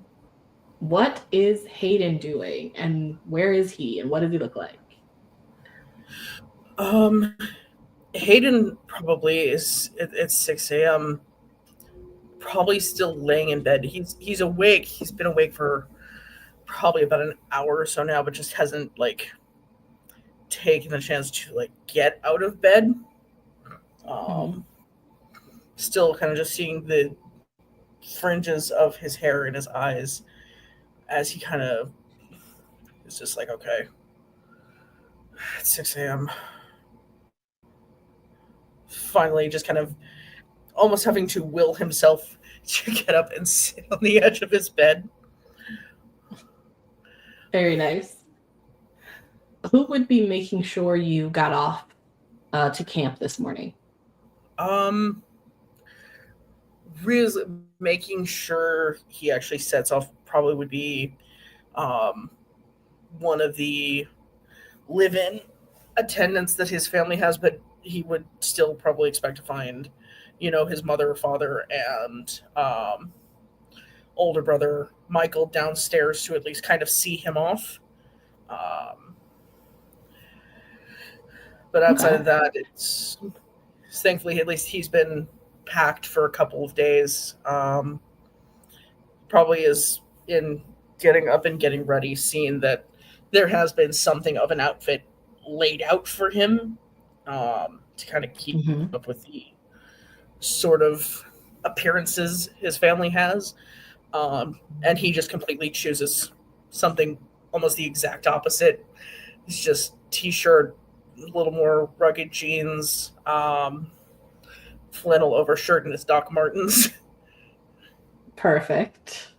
What is Hayden doing? And where is he? And what does he look like? Hayden probably is at 6 a.m. probably still laying in bed. He's awake. He's been awake for probably about an hour or so now, but just hasn't like taken the chance to like get out of bed. Still kind of just seeing the fringes of his hair in his eyes as he kind of is just like, okay, it's 6 a.m. Finally, just kind of almost having to will himself to get up and sit on the edge of his bed. Very nice. Who would be making sure you got off to camp this morning? Really making sure he actually sets off probably would be one of the live-in attendants that his family has, but he would still probably expect to find, his mother, father, and older brother Michael downstairs to at least kind of see him off. But outside of that, it's thankfully at least he's been packed for a couple of days. Probably is in getting up and getting ready, seeing that there has been something of an outfit laid out for him to kind of keep up with the sort of appearances his family has. And he just completely chooses something almost the exact opposite. He's just t-shirt, a little more rugged jeans, flannel overshirt, and his Doc Martens. Perfect.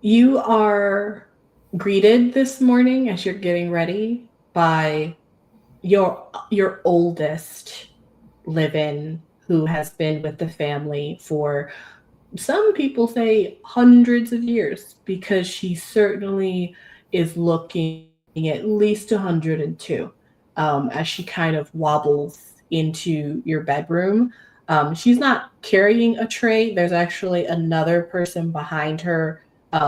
You are greeted this morning as you're getting ready by your oldest live-in, who has been with the family for, some people say, hundreds of years, because she certainly is looking at least 102 as she kind of wobbles into your bedroom. She's not carrying a tray. There's actually another person behind her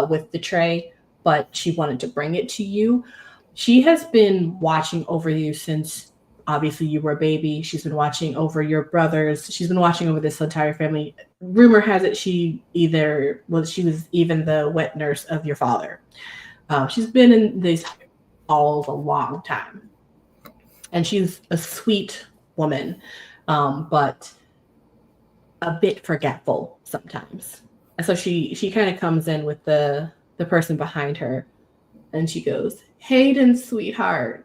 with the tray, but she wanted to bring it to you. She has been watching over you since obviously you were a baby. She's been watching over your brothers. She's been watching over this entire family. Rumor has it she was even the wet nurse of your father. She's been in these halls a long time. And she's a sweet woman, but a bit forgetful sometimes. And so she kind of comes in with the person behind her, and she goes, "Hayden, sweetheart,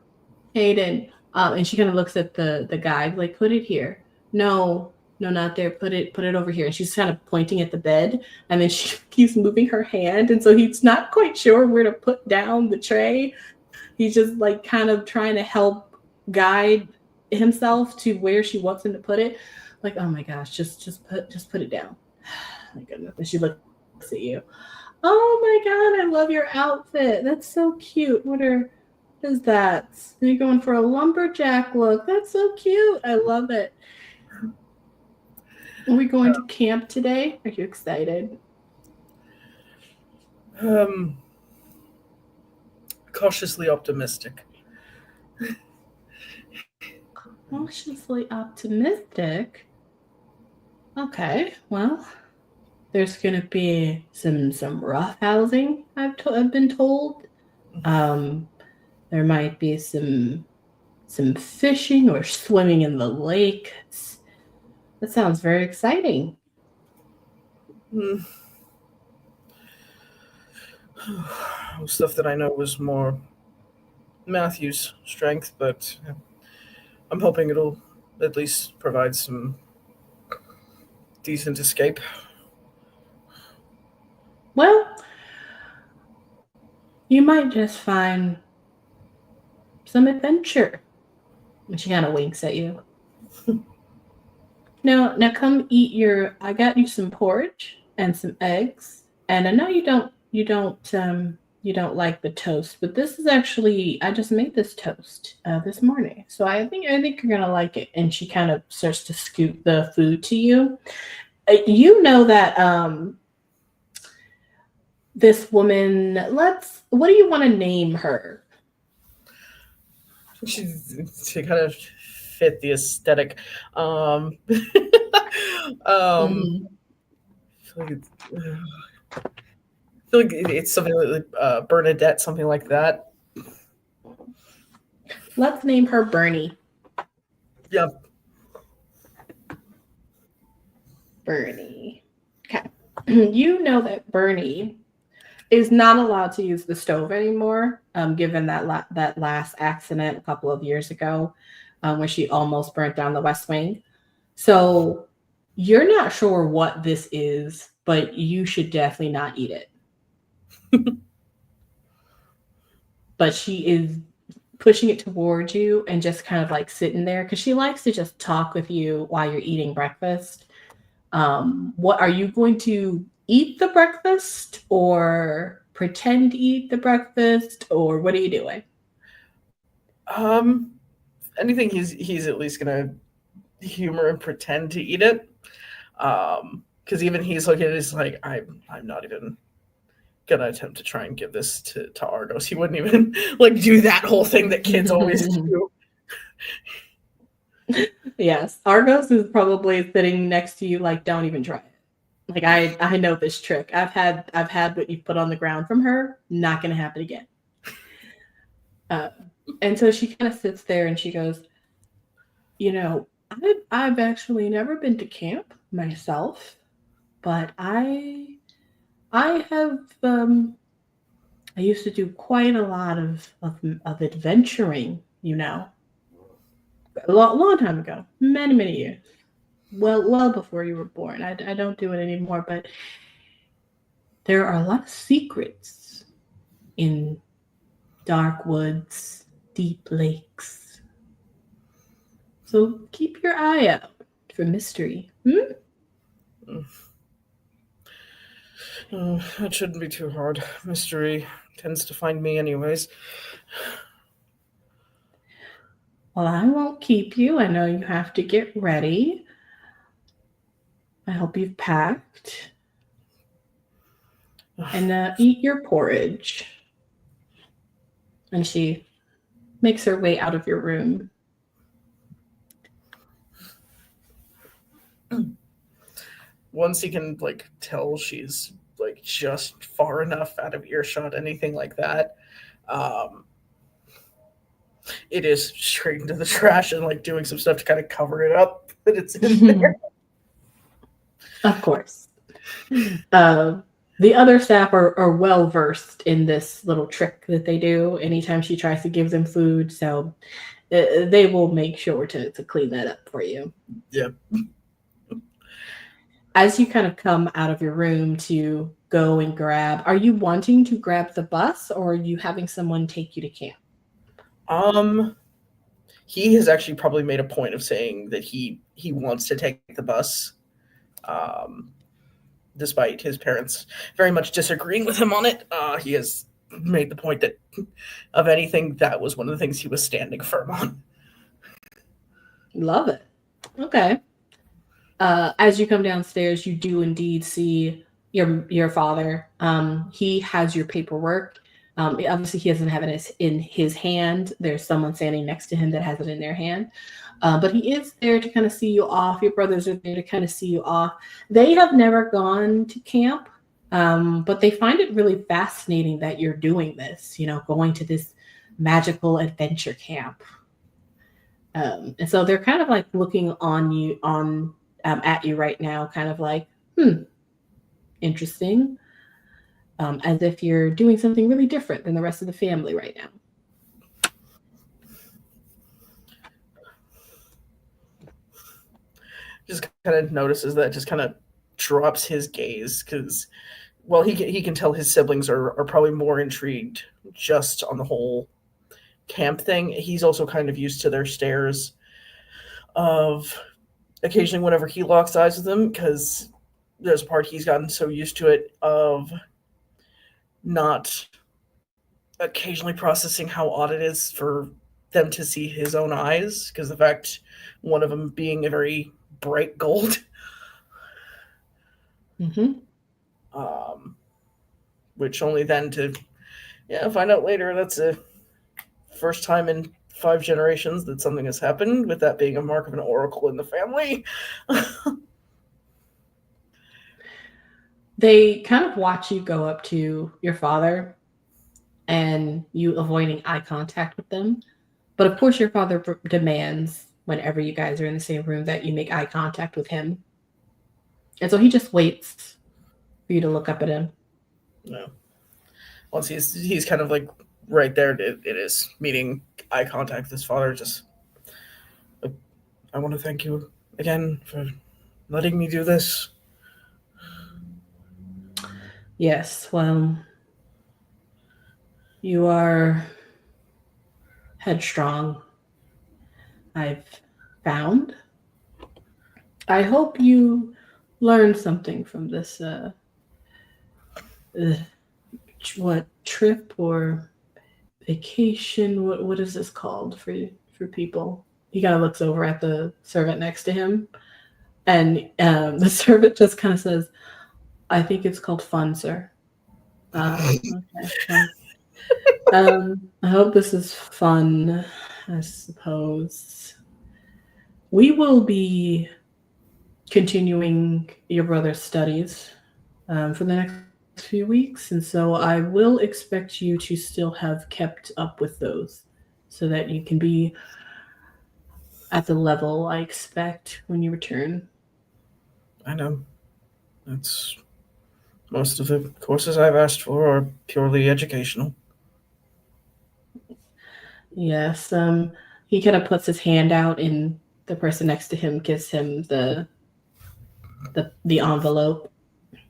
Hayden." And she kind of looks at the guy, like, "Put it here." No, not there. Put it over here. And she's kind of pointing at the bed, and then she keeps moving her hand, and so he's not quite sure where to put down the tray. He's just like kind of trying to help guide himself to where she wants him to put it. Like, oh my gosh, just put it down. My goodness. And she looks at you. "Oh my God, I love your outfit. That's so cute. What is that? You're going for a lumberjack look. That's so cute. I love it. Are we going to camp today? Are you excited?" Cautiously optimistic. Cautiously optimistic? Okay, well, there's going to be some rough housing, I've been told. There might be some fishing or swimming in the lake. That sounds very exciting. Stuff that I know was more Matthew's strength, but I'm hoping it'll at least provide some decent escape. Well, you might just find some adventure. And she kind of winks at you. Now come eat I got you some porridge and some eggs. And I know you don't like the toast, but this is actually, I just made this toast this morning. So I think you're going to like it. And she kind of starts to scoop the food to you. You know that this woman, what do you want to name her? She kind of fit the aesthetic. I feel like it's something like Bernadette, something like that. Let's name her Bernie. Yep. Bernie. Okay. You know that Bernie is not allowed to use the stove anymore, given that last accident a couple of years ago, when she almost burnt down the West Wing. So you're not sure what this is, but you should definitely not eat it. But she is pushing it towards you and just kind of like sitting there because she likes to just talk with you while you're eating breakfast. What are you going to eat the breakfast or pretend to eat the breakfast, or what are you doing? Anything he's at least gonna humor and pretend to eat it. Because even he's looking at it, he's like, I'm not even gonna attempt to try and give this to Argos. He wouldn't even like do that whole thing that kids always do. Yes, Argos is probably sitting next to you like, don't even try it. Like, I know this trick. I've had what you put on the ground from her. Not gonna happen again. And so she kind of sits there and she goes, I've actually never been to camp myself, but I have I used to do quite a lot of adventuring you know. A long time ago, many years. Well before you were born. I don't do it anymore, but there are a lot of secrets in dark woods, deep lakes. So keep your eye out for mystery. It shouldn't be too hard. Mystery tends to find me anyways. Well, I won't keep you. I know you have to get ready. I hope you've packed. And eat your porridge. And she makes her way out of your room. Once you can tell she's just far enough out of earshot, anything like that, it is straight into the trash and doing some stuff to kind of cover it up that it's in there. Of course. The other staff are well versed in this little trick that they do anytime she tries to give them food, so they will make sure to clean that up for you. Yep. As you kind of come out of your room to go and grab, are you wanting to grab the bus, or are you having someone take you to camp? He has actually probably made a point of saying that he wants to take the bus, despite his parents very much disagreeing with him on it. He has made the point that, of anything, that was one of the things he was standing firm on. Love it. Okay. As you come downstairs, you do indeed see your father. He has your paperwork. Obviously, he doesn't have it in his hand. There's someone standing next to him that has it in their hand. But he is there to kind of see you off. Your brothers are there to kind of see you off. They have never gone to camp, but they find it really fascinating that you're doing this, going to this magical adventure camp. And so they're kind of looking at you right now, kind of interesting. As if you're doing something really different than the rest of the family right now. Just kind of notices that, just kind of drops his gaze, because, he can tell his siblings are probably more intrigued just on the whole camp thing. He's also kind of used to their stares of occasionally whenever he locks eyes with them, because there's a part he's gotten so used to it of not occasionally processing how odd it is for them to see his own eyes, because the fact one of them being a very bright gold, which only then to find out later that's a first time in 5 generations that something has happened, with that being a mark of an oracle in the family. They kind of watch you go up to your father and you avoiding eye contact with them. But of course, your father demands, whenever you guys are in the same room, that you make eye contact with him. And so he just waits for you to look up at him. No. Once he's kind of right there, it is meeting eye contact with his father. Just, I want to thank you again for letting me do this. Yes, well, you are headstrong, I've found. I hope you learned something from this, trip or vacation? What is this called for people? He kind of looks over at the servant next to him, and the servant just kind of says, I think it's called fun, sir. Okay. I hope this is fun, I suppose. We will be continuing your brother's studies for the next few weeks, and so I will expect you to still have kept up with those so that you can be at the level I expect when you return. I know. That's most of the courses I've asked for are purely educational. Yes. He kind of puts his hand out, and the person next to him gives him the envelope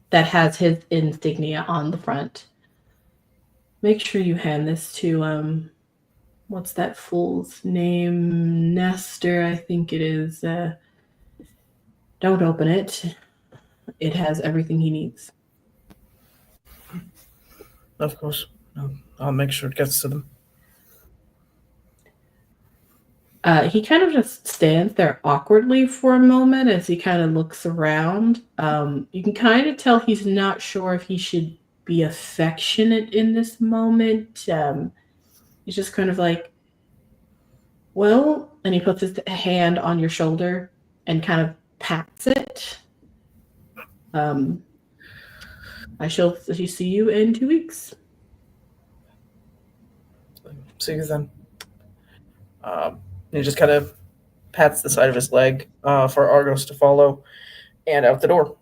that has his insignia on the front. Make sure you hand this to what's that fool's name? Nestor, I think it is. Don't open it. It has everything he needs. Of course. I'll make sure it gets to them. He kind of just stands there awkwardly for a moment as he kind of looks around. You can kind of tell he's not sure if he should be affectionate in this moment. He's just kind of like, well, and he puts his hand on your shoulder and kind of pats it. I shall see you in 2 weeks. See you then. He just kind of pats the side of his leg for Argos to follow and out the door.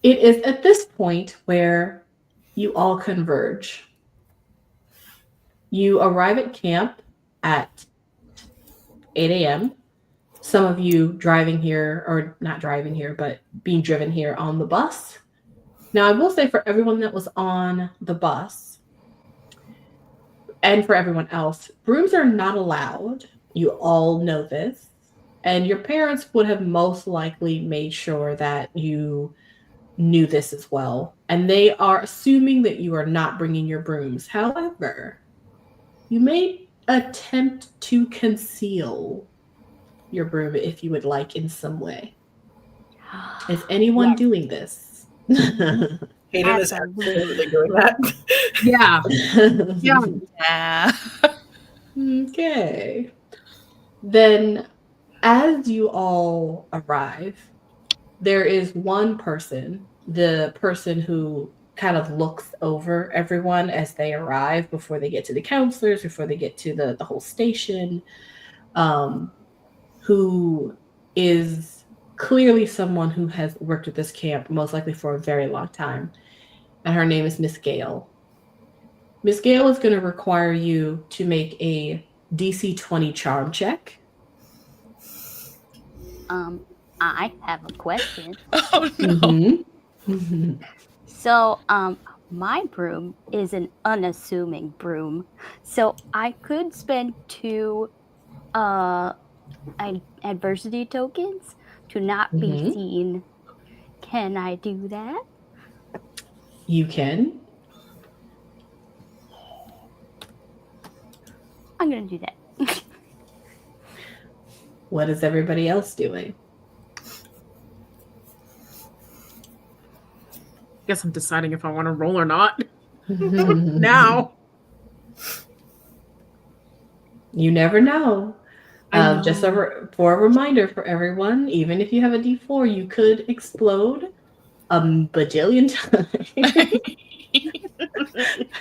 It is at this point where you all converge. You arrive at camp at 8 a.m. Some of you driving here, or not driving here, but being driven here on the bus. Now, I will say for everyone that was on the bus and for everyone else, brooms are not allowed. You all know this. And your parents would have most likely made sure that you knew this as well. And they are assuming that you are not bringing your brooms. However, you may attempt to conceal your broom if you would like in some way. Is anyone doing this? Hayden is absolutely doing that. Yeah. Yeah. Yeah. Okay. Then, as you all arrive, there is one person, the person who kind of looks over everyone as they arrive before they get to the counselors, before they get to the whole station, who is clearly someone who has worked at this camp most likely for a very long time. And her name is Miss Gale. Miss Gale is going to require you to make a DC 20 charm check. I have a question. Oh no. Mm-hmm. So, my broom is an unassuming broom, so I could spend 2 adversity tokens to not be Mhm. seen. Can I do that? You can. I'm gonna do that. What is everybody else doing? Guess I'm deciding if I want to roll or not. Now. You never know. I know. Just for a reminder for everyone, even if you have a D4, you could explode a bajillion times.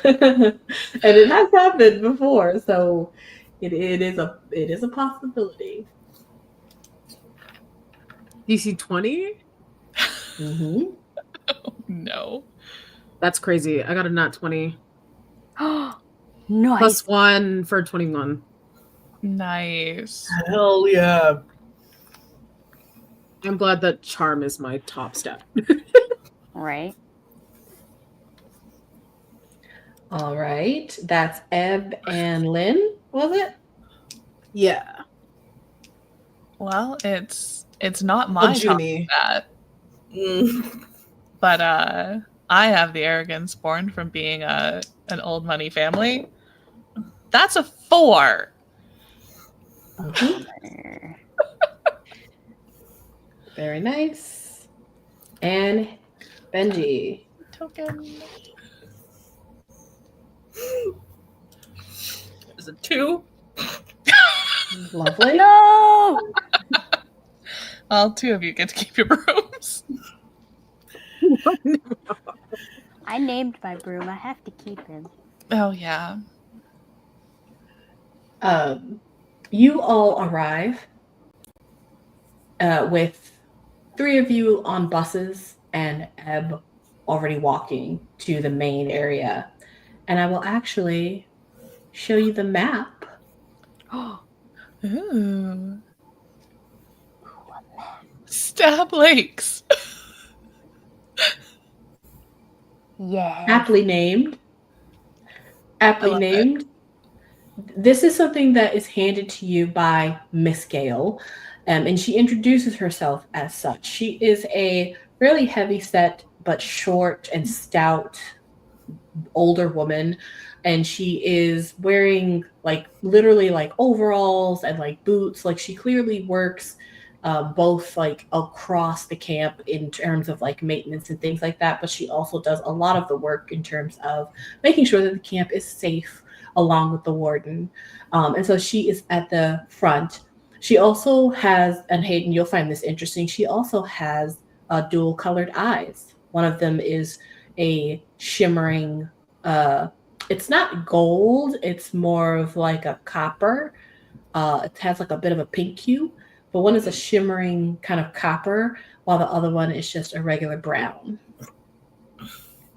And it has happened before, so it is a possibility. DC 20? Mm-hmm. Oh, no. That's crazy. I got a nat 20. Nice. +1 for 21. Nice. Hell yeah. I'm glad that charm is my top step. Right. All right. That's Ebb and Lynn, was it? Yeah. Well, it's not my top Junie. stat, but I have the arrogance born from being an old money family. That's a 4. Mm-hmm. Very nice. And Benji. Token. Is it 2? Lovely. No! Well, 2 of you get to keep your brooms. I named my broom. I have to keep him. Oh yeah. You all arrive with 3 of you on buses and Ebb already walking to the main area. and I will actually show you the map. Ooh. Stab Lakes. Yes. Aptly named. Aptly love it. named. This is something that is handed to you by Miss Gale, and she introduces herself as such. She is a really heavy-set but short and stout older woman, and she is wearing like literally like overalls and like boots. Like she clearly works both like across the camp in terms of like maintenance and things like that, but she also does a lot of the work in terms of making sure that the camp is safe along with the warden. And so she is at the front. She also has, and Hayden, you'll find this interesting, she also has dual colored eyes. One of them is a shimmering, it's not gold, it's more of like a copper. It has like a bit of a pink hue, but one is a shimmering kind of copper, while the other one is just a regular brown.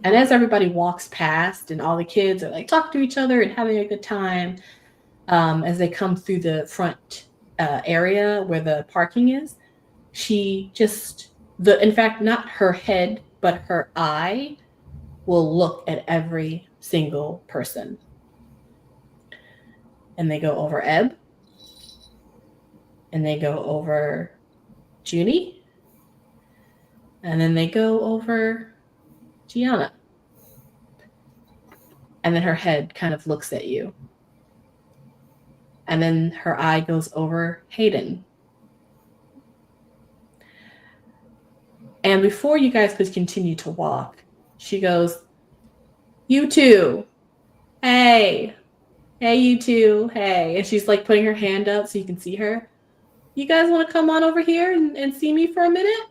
And as everybody walks past and all the kids are like talking to each other and having a good time, as they come through the front area where the parking is, she just, in fact, not her head, but her eye will look at every single person. And they go over Ebb. And they go over Juni. And then they go over Gianna. And then her head kind of looks at you. And then her eye goes over Hayden. And before you guys could continue to walk, she goes, "You two, hey, you two, hey." And she's like putting her hand up so you can see her. "You guys want to come on over here and see me for a minute?"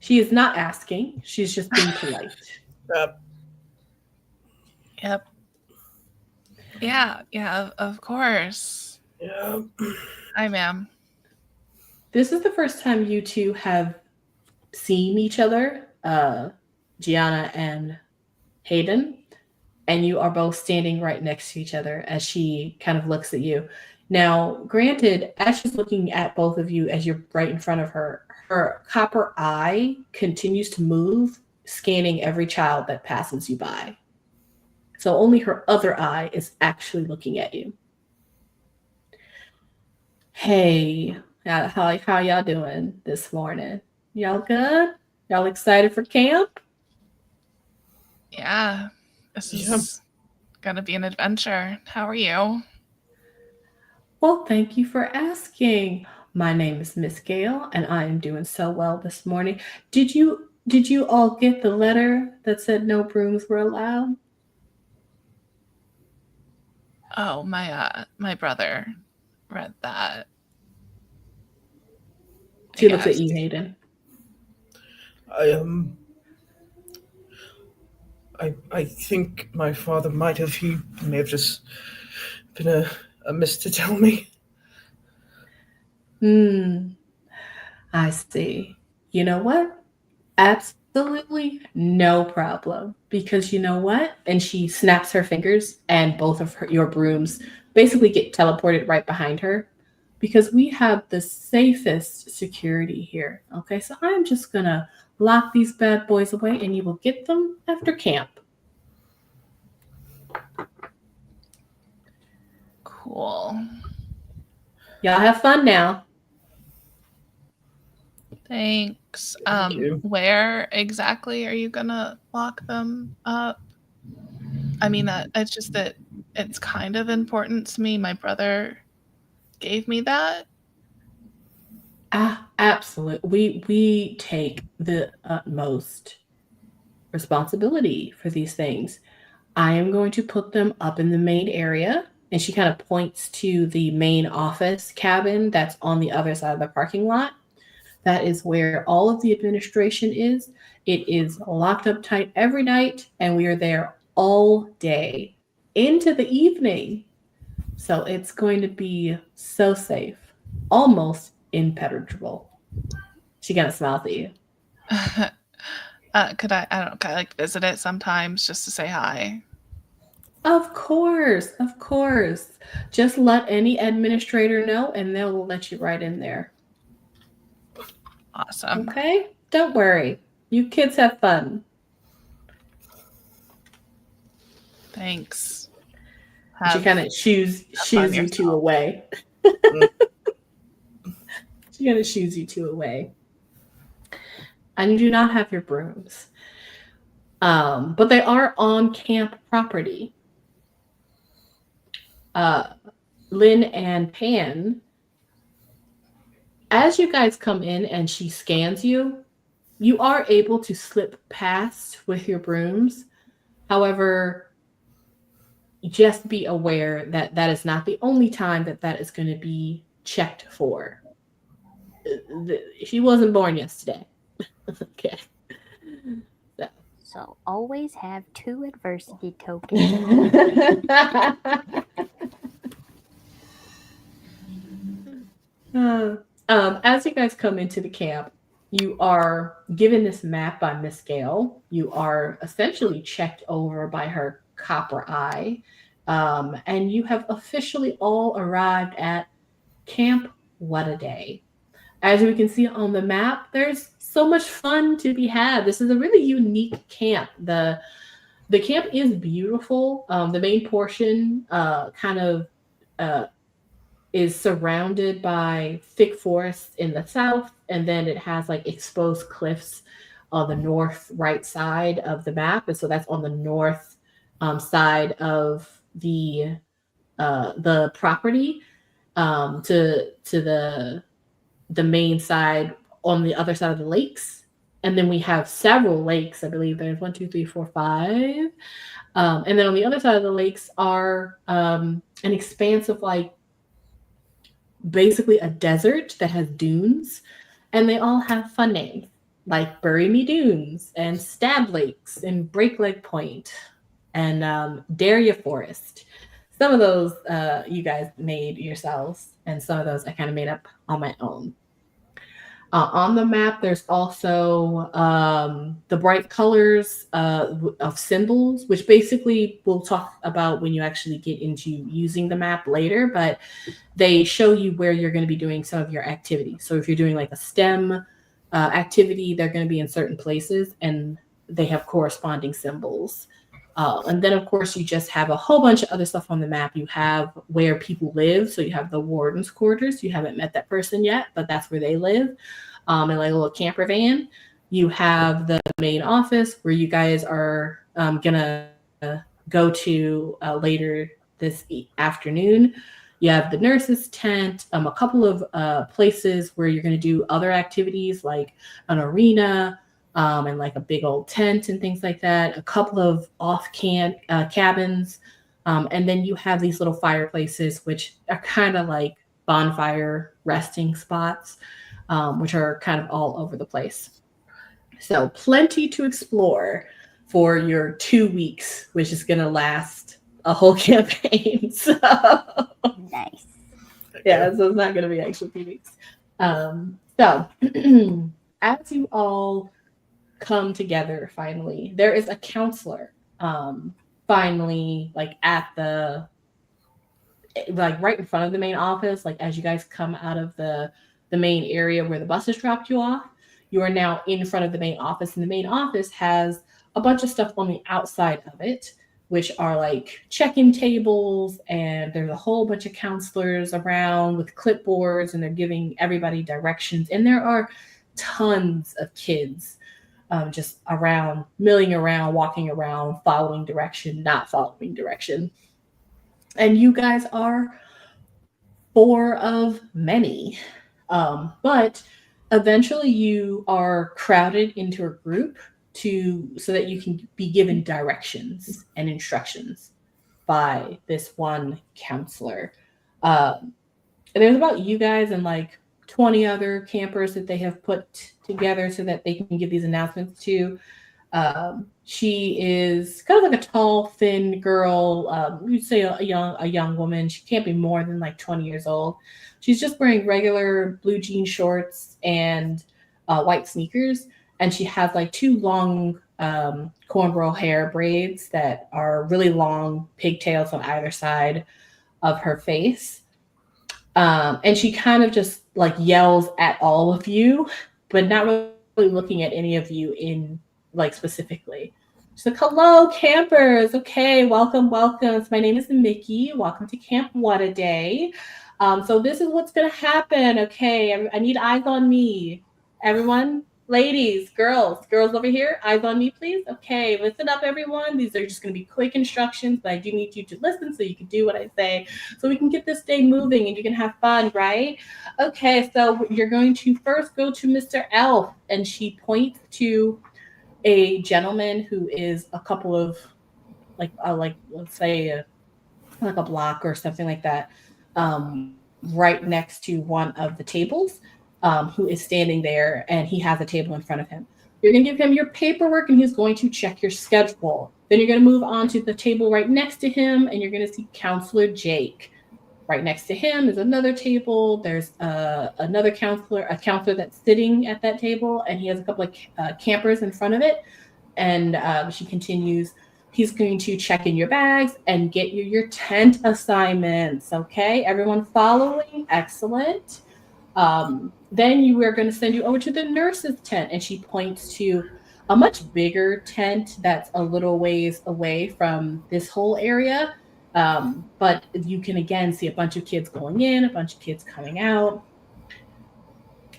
She is not asking. She's just being polite. Yep. Yeah, of course. Yeah. Hi, ma'am. This is the first time you two have seen each other, Gianna and Hayden, and you are both standing right next to each other as she kind of looks at you. Now, granted, as she's looking at both of you as you're right in front of her, her copper eye continues to move, scanning every child that passes you by. So only her other eye is actually looking at you. "Hey, how y'all doing this morning? Y'all good? Y'all excited for camp?" Yeah, this is gonna be an adventure. How are you? "Well, thank you for asking. My name is Miss Gale, and I am doing so well this morning. Did you all get the letter that said no brooms were allowed?" Oh, my brother read that. She looks at you, Hayden. I think my father might have. He may have just been a miss to tell me. I see. You know what? Absolutely no problem. Because you know what? And she snaps her fingers, and both of your brooms basically get teleported right behind her. Because we have the safest security here. Okay, so I'm just gonna lock these bad boys away, and you will get them after camp. Cool. Y'all have fun now. Thanks. Thank you. Where exactly are you gonna lock them up? I mean, it's just that it's kind of important to me. My brother gave me that. Absolutely. We take the utmost responsibility for these things. I am going to put them up in the main area. And she kind of points to the main office cabin that's on the other side of the parking lot. That is where all of the administration is. It is locked up tight every night, and we are there all day into the evening. So it's going to be so safe, almost impenetrable. She kind of smiles at you. Could I like visit it sometimes just to say hi? Of course, of course. Just let any administrator know and they'll let you right in there. Awesome. Okay? Don't worry. You kids have fun. Thanks. She kind of shoos fun you two yourself. away. She kind of shoos you two away. And you do not have your brooms. But they are on camp property. Lynn and Pan, as you guys come in and she scans you, you are able to slip past with your brooms. However, just be aware that that is not the only time that that is going to be checked for. She wasn't born yesterday. Okay. So always have 2 adversity tokens. As you guys come into the camp, you are given this map by Miss Gale. You are essentially checked over by her copper eye. And you have officially all arrived at Camp What a Day. As we can see on the map, there's so much fun to be had. This is a really unique camp. The camp is beautiful. The main portion is surrounded by thick forests in the south, and then it has like exposed cliffs on the north right side of the map. And so that's on the north side of the property to the main side on the other side of the lakes. And then we have several lakes. I believe there's 1, 2, 3, 4, 5. And then on the other side of the lakes are an expanse of like basically a desert that has dunes, and they all have fun names like Bury Me Dunes and Stab Lakes and Break Leg Point and Daria Forest. Some of those you guys made yourselves, and some of those I kind of made up on my own. On the map, there's also the bright colors of symbols, which basically we'll talk about when you actually get into using the map later, but they show you where you're going to be doing some of your activities. So if you're doing like a STEM activity, they're going to be in certain places, and they have corresponding symbols. And then, of course, you just have a whole bunch of other stuff on the map. You have where people live. So you have the warden's quarters. You haven't met that person yet, but that's where they live. In like a little camper van. You have the main office where you guys are going to go to later this afternoon. You have the nurse's tent, a couple of places where you're going to do other activities like an arena, and like a big old tent and things like that, a couple of cabins, and then you have these little fireplaces, which are kind of like bonfire resting spots, which are kind of all over the place. So plenty to explore for your 2 weeks, which is going to last a whole campaign. So Nice. yeah, so it's not going to be actually 2 weeks. So as you all come together finally, there is a counselor finally like at the like right in front of the main office. Like as you guys come out of the main area where the buses dropped you off, you are now in front of the main office, and the main office has a bunch of stuff on the outside of it, which are like check-in tables, and there's a whole bunch of counselors around with clipboards, and they're giving everybody directions, and there are tons of kids just around, milling around, walking around, following direction, not following direction. And you guys are 4 of many. But eventually you are crowded into a group so that you can be given directions and instructions by this one counselor. There's about you guys and like 20 other campers that they have put together so that they can give these announcements to. She is kind of like a tall, thin girl. You'd say a young woman. She can't be more than like 20 years old. She's just wearing regular blue jean shorts and white sneakers. and she has like two long cornrow hair braids that are really long pigtails on either side of her face. And she kind of just like yells at all of you, but not really looking at any of you in like specifically. She's like, hello, campers. Okay, welcome, welcome. So my name is Mickey. Welcome to Camp What a Day. So this is what's going to happen. Okay, I need eyes on me. Everyone, ladies, girls over here, eyes on me, please. Okay, listen up, everyone. These are just going to be quick instructions, but I do need you to listen so you can do what I say so we can get this day moving and you can have fun, right? Okay, so you're going to first go to Mr. Elf, and she points to a gentleman who is a couple of like let's say like a block or something like that, right next to one of the tables, who is standing there, and he has a table in front of him. You're going to give him your paperwork, and he's going to check your schedule. Then you're going to move on to the table right next to him, and you're going to see Counselor Jake. Right next to him is another table. There's another counselor, a counselor that's sitting at that table, and he has a couple of campers in front of it. And she continues, he's going to check in your bags and get you your tent assignments. Okay, everyone following? Excellent. Then we're going to send you over to the nurse's tent, and she points to a much bigger tent that's a little ways away from this whole area. But you can again see a bunch of kids going in, a bunch of kids coming out.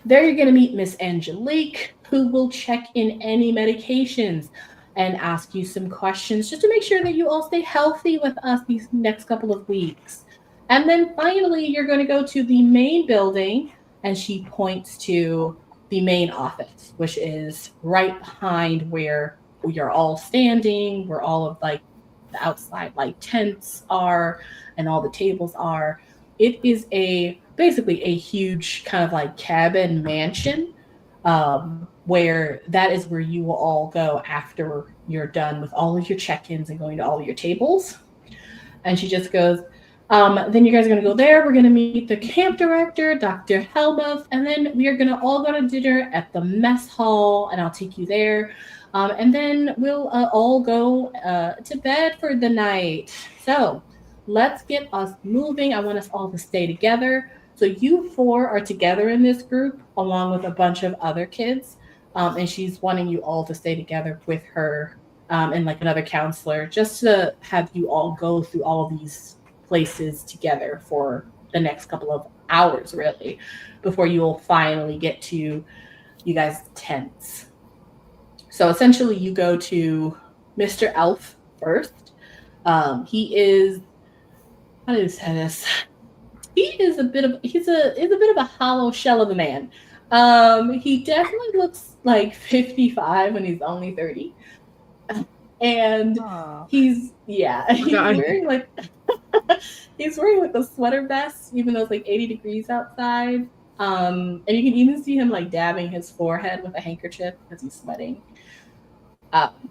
There you're going to meet Miss Angelique, who will check in any medications and ask you some questions just to make sure that you all stay healthy with us these next couple of weeks. And then finally, you're going to go to the main building, and she points to the main office, which is right behind where you're all standing, where all of like the outside like tents are and all the tables are. It is basically a huge kind of like cabin mansion, where that is where you will all go after you're done with all of your check-ins and going to all of your tables. And she just goes, then you guys are going to go there. We're going to meet the camp director, Dr. Helmuth, and then we are going to all go to dinner at the mess hall, and I'll take you there. And then we'll all go to bed for the night. So let's get us moving. I want us all to stay together. So you four are together in this group along with a bunch of other kids. And she's wanting you all to stay together with her and like another counselor, just to have you all go through all of these places together for the next couple of hours, really, before you will finally get to you guys' tents. So essentially you go to Mr. Elf first. He is, how do I say this? He is a bit of a hollow shell of a man. He definitely looks like 55 when he's only 30. And he's wearing like he's wearing like a sweater vest, even though it's like 80 degrees outside. And you can even see him like dabbing his forehead with a handkerchief because he's sweating.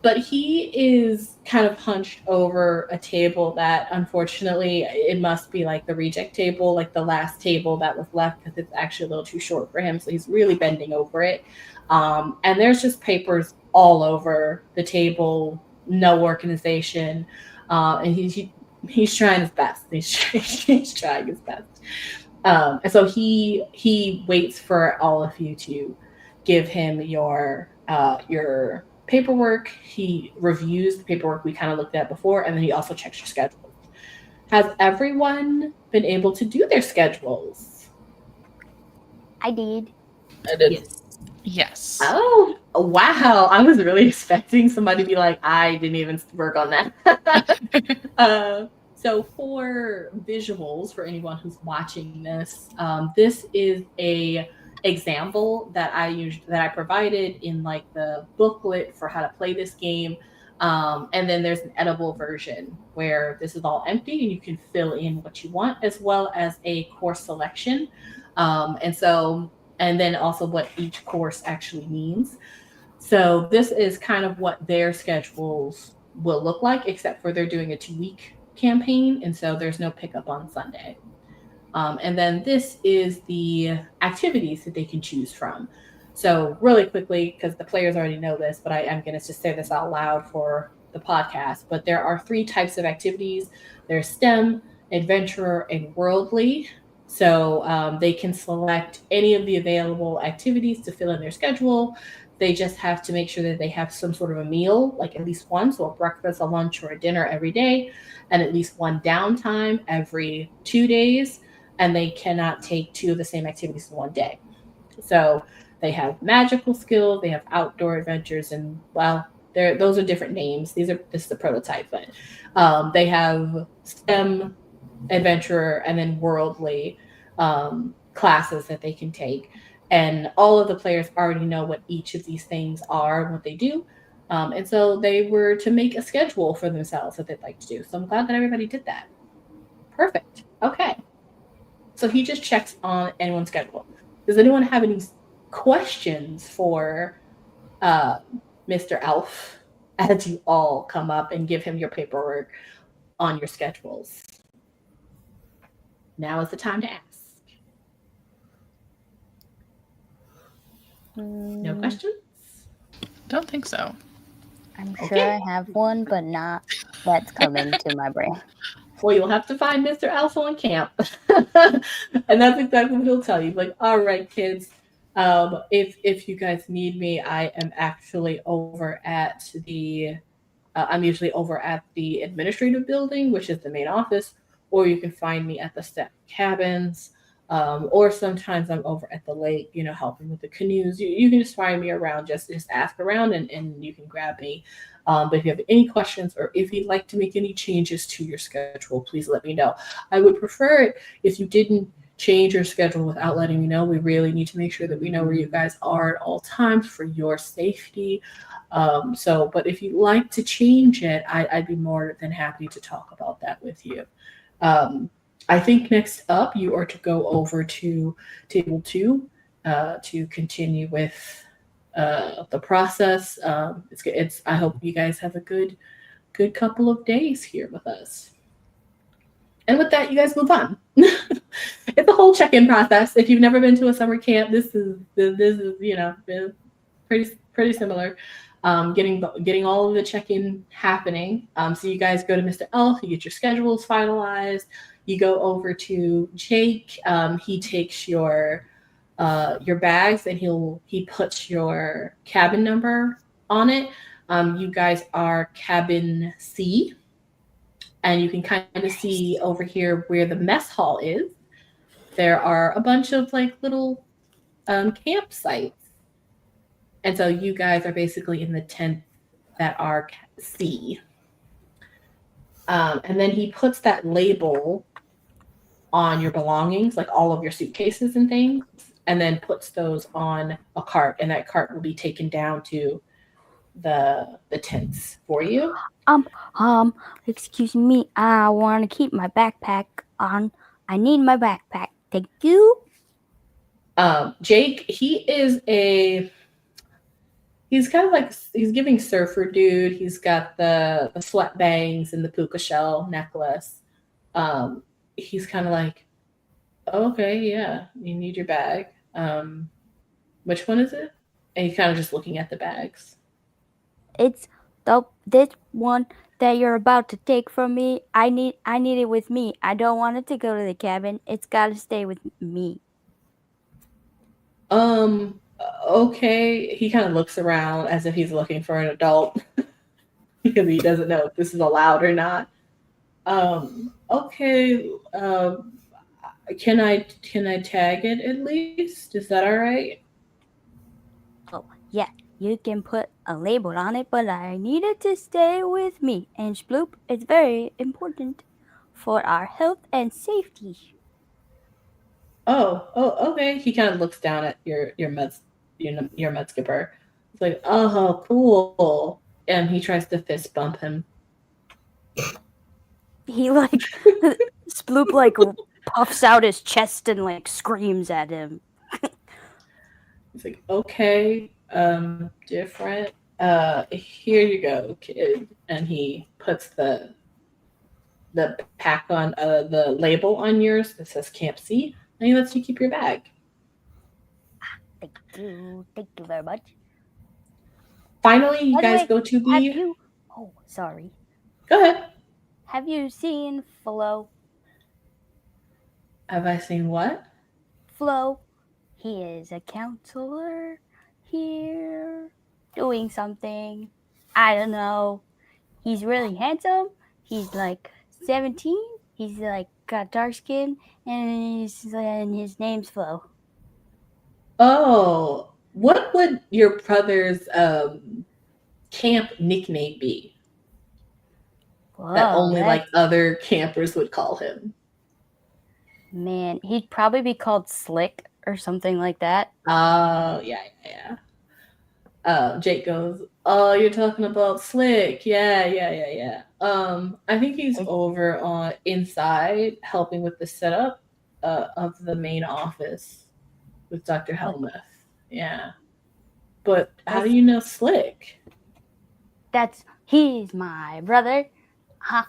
But he is kind of hunched over a table that, unfortunately, it must be like the reject table, like the last table that was left, because it's actually a little too short for him. So he's really bending over it. And there's just papers all over the table, no organization. And he's trying his best. He's trying his best. And so he waits for all of you to give him your paperwork. He reviews the paperwork we kind of looked at before, and then he also checks your schedule. Has everyone been able to do their schedules? I did. Yes. Oh, wow. I was really expecting somebody to be like, I didn't even work on that. So for visuals, for anyone who's watching this, this is a example that I provided in like the booklet for how to play this game. And then there's an edible version where this is all empty and you can fill in what you want, as well as a course selection. And then also what each course actually means. So this is kind of what their schedules will look like, except for they're doing a 2-week campaign. And so there's no pickup on Sunday. And then this is the activities that they can choose from. So really quickly, because the players already know this, but I am going to just say this out loud for the podcast. But there are 3 types of activities. There's STEM, adventurer, and worldly. So they can select any of the available activities to fill in their schedule. They just have to make sure that they have some sort of a meal, like at least one, so a breakfast, a lunch, or a dinner every day, and at least one downtime every 2 days. And they cannot take 2 of the same activities in one day. So they have magical skills, they have outdoor adventures, and well, those are different names. This is the prototype, but they have STEM, adventurer, and then worldly classes that they can take. And all of the players already know what each of these things are and what they do. And so they were to make a schedule for themselves that they'd like to do. So I'm glad that everybody did that. Perfect. Okay. So he just checks on anyone's schedule. Does anyone have any questions for Mr. Elf as you all come up and give him your paperwork on your schedules? Now is the time to ask. No questions? Don't think so. I'm sure Okay. I have one, but not that's coming to my brain. Well, you'll have to find Mr. Elf on camp. And that's exactly what he'll tell you. Like, all right, kids, if you guys need me, I am actually over at the I'm usually over at the administrative building, which is the main office, or you can find me at the staff cabins, or sometimes I'm over at the lake, helping with the canoes. You can just find me around, just ask around and you can grab me. But if you have any questions or if you'd like to make any changes to your schedule, please let me know. I would prefer it if you didn't change your schedule without letting me know. We really need to make sure that we know where you guys are at all times for your safety. But if you'd like to change it, I'd be more than happy to talk about that with you. I think next up you are to go over to table 2 to continue with the process. I hope you guys have a good couple of days here with us. And with that, you guys move on. It's a whole check-in process. If you've never been to a summer camp, this is pretty similar. Getting all of the check-in happening. So you guys go to Mr. Elf, you get your schedules finalized. You go over to Jake. He takes your bags and he puts your cabin number on it. You guys are cabin C. And you can kind of see over here where the mess hall is. There are a bunch of like little campsites. And so you guys are basically in the tent that are C. And then he puts that label on your belongings, like all of your suitcases and things, and then puts those on a cart. And that cart will be taken down to the tents for you. Excuse me, I want to keep my backpack on. I need my backpack. Thank you. Jake, he's kind of like, he's giving surfer dude. He's got the sweat bangs and the puka shell necklace. He's kind of like, okay, yeah, you need your bag. Which one is it? And he's kind of just looking at the bags. It's this one that you're about to take from me. I need it with me. I don't want it to go to the cabin. It's got to stay with me. Okay. He kind of looks around as if he's looking for an adult because he doesn't know if this is allowed or not. Okay. Can I tag it at least? Is that all right? Oh, yeah. You can put a label on it, but I need it to stay with me. And Sploop, it's very important for our health and safety. Oh, okay. He kind of looks down at your med skipper. It's like, oh, cool. And he tries to fist bump him. He Sploop puffs out his chest and screams at him. He's like, okay, different. Here you go, kid. And he puts the pack on the label on yours that says Camp C, and he lets you keep your bag. Thank you very much. Finally, you By the guys way, go to Have the. you? Oh, sorry. Go ahead. Have you seen Flo? Have I seen what? Flo. He is a counselor here, doing something. I don't know. He's really handsome. He's like 17. He's like got dark skin, and his name's Flo. Oh, what would your brother's camp nickname be that Whoa, only like other campers would call him? man, he'd probably be called Slick or something like that. Oh, yeah. Jake goes, "Oh, you're talking about Slick. Yeah. I think he's over on inside helping with the setup of the main office with Dr. Helmuth. Yeah. But how do you know Slick? He's my brother. Huh.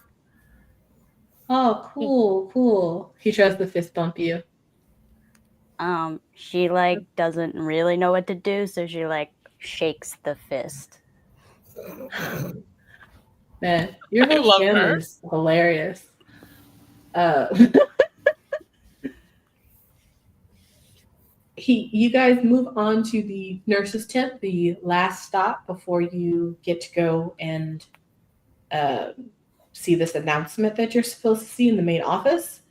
Oh, cool. He tries to fist bump you. She like doesn't really know what to do, so she like shakes the fist. Man, your I whole love her. family's hilarious. You guys move on to the nurse's tent, the last stop before you get to go and see this announcement that you're supposed to see in the main office.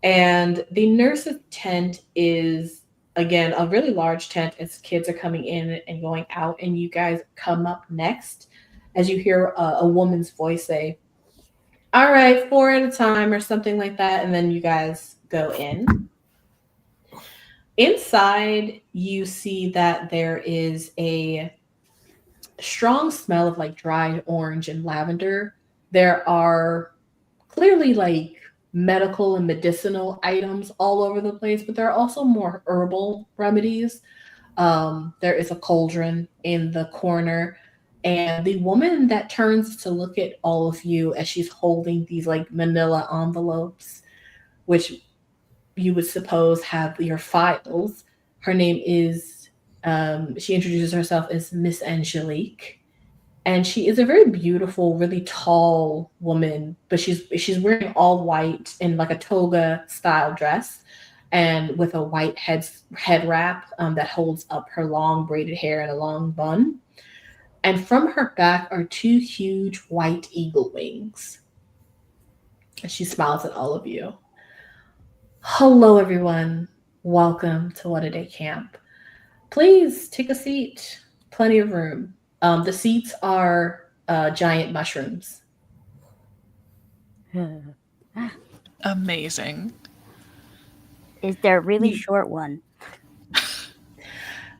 And the nurse's tent is, again, a really large tent as kids are coming in and going out, and you guys come up next as you hear a woman's voice say, "All right, 4 at a time," or something like that, and then you guys go in. Inside, you see that there is a strong smell of like dried orange and lavender. There are clearly like medical and medicinal items all over the place, but there are also more herbal remedies. There is a cauldron in the corner, and the woman that turns to look at all of you as she's holding these like manila envelopes, which you would suppose have your files. Her name is, she introduces herself as Miss Angelique. And she is a very beautiful, really tall woman, but she's wearing all white in like a toga style dress, and with a white head wrap that holds up her long braided hair in a long bun. And from her back are 2 huge white eagle wings. And she smiles at all of you. "Hello, everyone. Welcome to What a Day Camp. Please take a seat. Plenty of room. The seats are giant mushrooms." Amazing. Is there a really short one?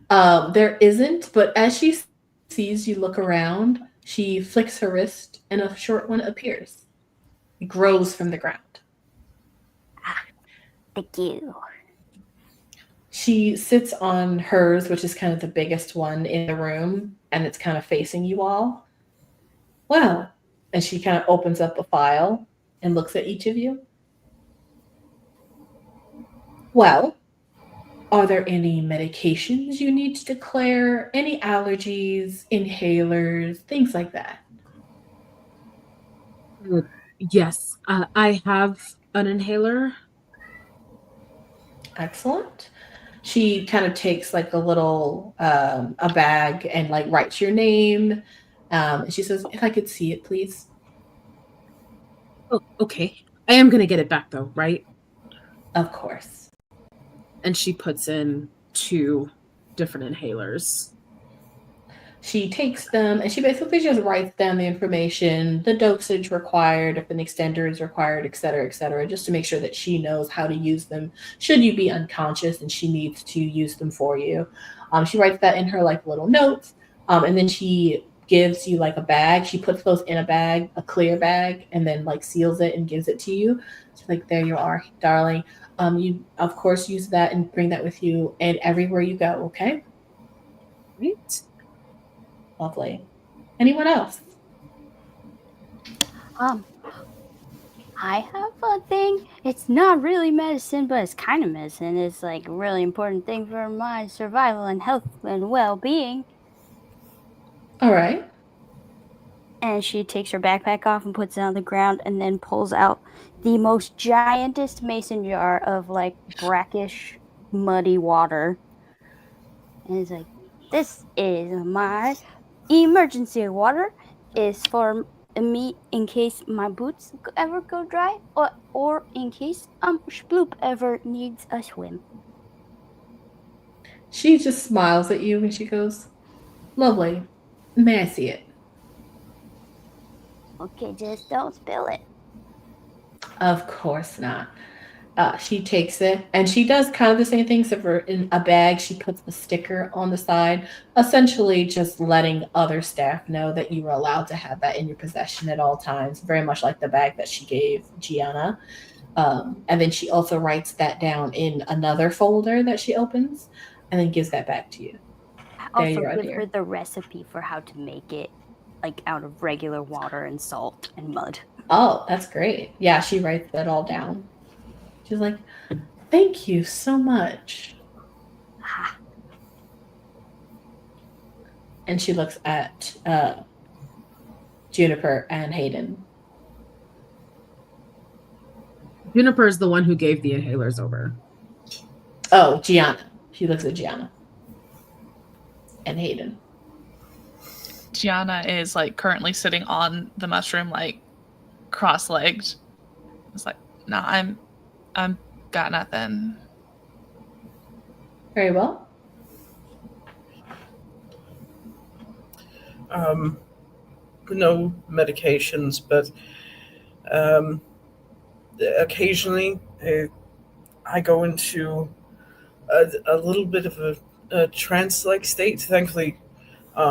There isn't, but as she sees you look around, she flicks her wrist and a short one appears. It grows from the ground. Thank you. She sits on hers, which is kind of the biggest one in the room, and it's kind of facing you all. "Well," and she kind of opens up a file and looks at each of you. "Well, are there any medications you need to declare? Any allergies, inhalers, things like that?" Yes, I have an inhaler. Excellent. She kind of takes like a little a bag and like writes your name. And she says, "If I could see it, please." Oh, okay. I am gonna get it back though, right? Of course. And she puts in 2 different inhalers. She takes them and she basically just writes down the information, the dosage required, if an extender is required, et cetera, just to make sure that she knows how to use them should you be unconscious and she needs to use them for you. She writes that in her like little notes, and then she gives you like a bag. She puts those in a bag, a clear bag, and then like seals it and gives it to you. She's like, "There you are, darling. You of course use that and bring that with you and everywhere you go, okay?" Right? Lovely. Anyone else? I have a thing. It's not really medicine, but it's kind of medicine. It's like a really important thing for my survival and health and well-being. All right. And she takes her backpack off and puts it on the ground and then pulls out the most giantest mason jar of like brackish, muddy water. And it's like, this is my emergency water. Is for me in case my boots ever go dry or in case Sploop ever needs a swim. She just smiles at you and she goes, "Lovely. May I see it?" Okay, just don't spill it. Of course not. She takes it and she does kind of the same thing, except for in a bag, she puts a sticker on the side, essentially just letting other staff know that you were allowed to have that in your possession at all times, very much like the bag that she gave Gianna. And then she also writes that down in another folder that she opens and then gives that back to you. I There also you are, give her dear. the recipe for how to make it, like out of regular water and salt and mud. Oh, that's great. Yeah, she writes that all down. She's like, "Thank you so much." Ah, And she looks at Juniper and Hayden. Juniper is the one who gave the inhalers over. Oh, Gianna. She looks at Gianna and Hayden. Gianna is like currently sitting on the mushroom, like cross-legged. It's like, nah, I'm got nothing. Very well. No medications, but occasionally I go into a little bit of a trance-like state. Thankfully,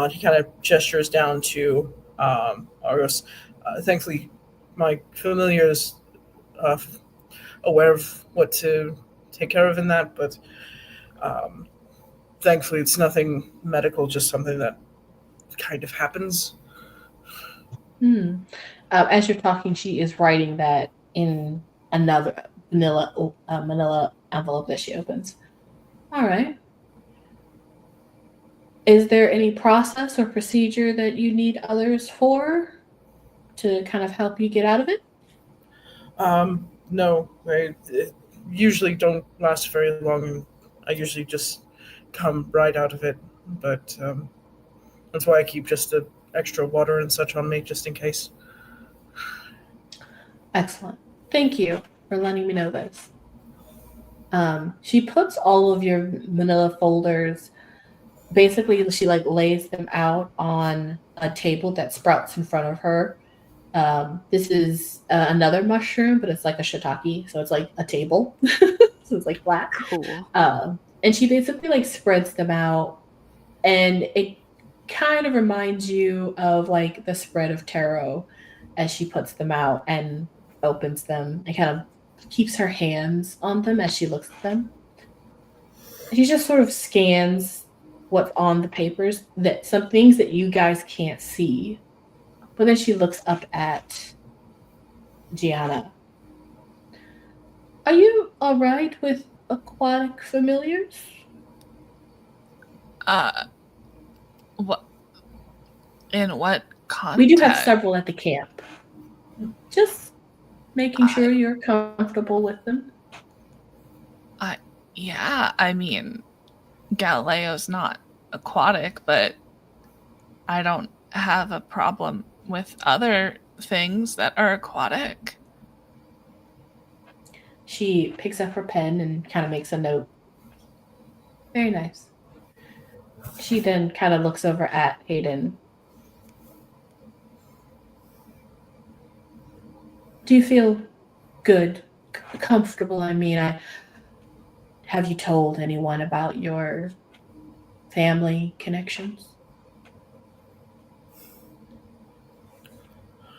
he kind of gestures down to Argos. Thankfully, my familiar is aware of what to take care of in that, but thankfully it's nothing medical, just something that kind of happens. As you're talking, she is writing that in another manila envelope that she opens. All right. Is there any process or procedure that you need others for to kind of help you get out of it? No, I usually don't last very long, and I usually just come right out of it. But that's why I keep just the extra water and such on me, just in case. Excellent. Thank you for letting me know this. She puts all of your manila folders, basically she like lays them out on a table that sprouts in front of her. This is another mushroom, but it's like a shiitake, so it's like a table. So it's like flat. cool. And she basically like spreads them out, and it kind of reminds you of like the spread of tarot as she puts them out and opens them and kind of keeps her hands on them as she looks at them. She just sort of scans what's on the papers, that some things that you guys can't see. But then she looks up at Gianna. Are you all right with aquatic familiars? What? In what context? We do have several at the camp. Just making sure you're comfortable with them. Yeah, I mean, Galileo's not aquatic, but I don't have a problem with other things that are aquatic. She picks up her pen and kind of makes a note. Very nice. She then kind of looks over at Hayden. Do you feel good, comfortable? I mean, have you told anyone about your family connections?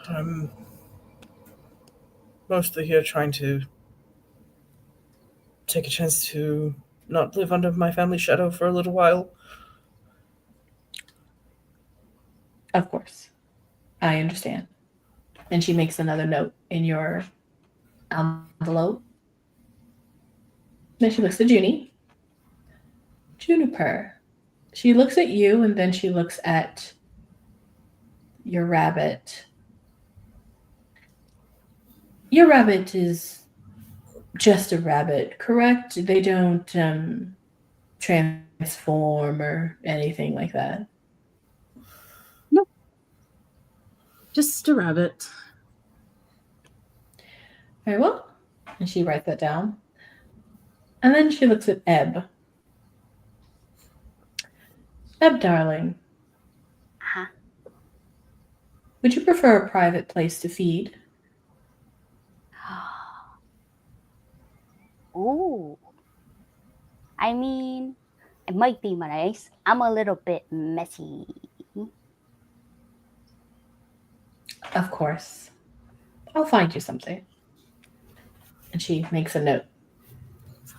I'm mostly here trying to take a chance to not live under my family shadow for a little while. Of course. I understand. And she makes another note in your envelope. Then she looks at Junie. Juniper. She looks at you and then she looks at your rabbit. Your rabbit is just a rabbit, correct? They don't transform or anything like that. No. Just a rabbit. Very well. And she writes that down. And then she looks at Ebb. Ebb, darling. Uh-huh. Would you prefer a private place to feed? Ooh. I mean, it might be nice. I'm a little bit messy. Of course. I'll find you something. And she makes a note.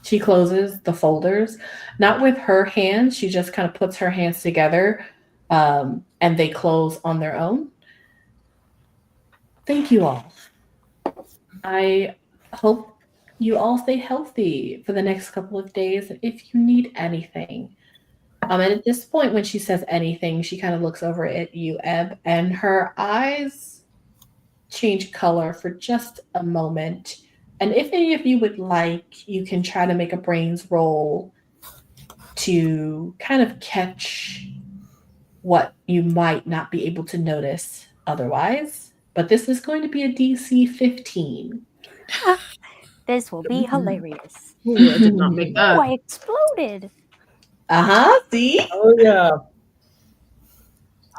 She closes the folders, not with her hands. She just kind of puts her hands together and they close on their own. Thank you all. I hope you all stay healthy for the next couple of days. If you need anything. And at this point, when she says anything, she kind of looks over at you, Ebb, and her eyes change color for just a moment. And if any of you would like, you can try to make a brains roll to kind of catch what you might not be able to notice otherwise. But this is going to be a DC 15. This will be hilarious. Ooh, I did not make Oh, that. I exploded. See? Oh yeah.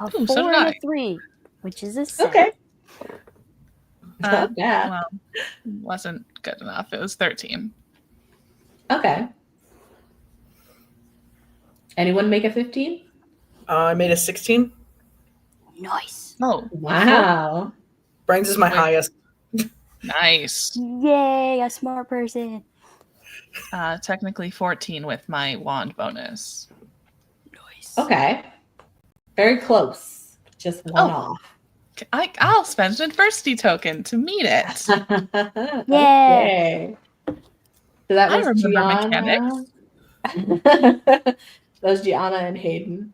A Ooh, so 4 did and I. a 3, which is a 7. Okay. Not bad. Well, wasn't good enough. It was 13. Okay. Anyone make a 15? I made a 16. Nice. Oh, Wow. Brains is my Wait. highest. nice. Yay, a smart person. Technically 14 with my wand bonus. Nice. Okay. Very close. Just one Oh. off. I'll spend an adversity token to meet it. Okay. So that I was remember Gianna. That was Gianna and Hayden.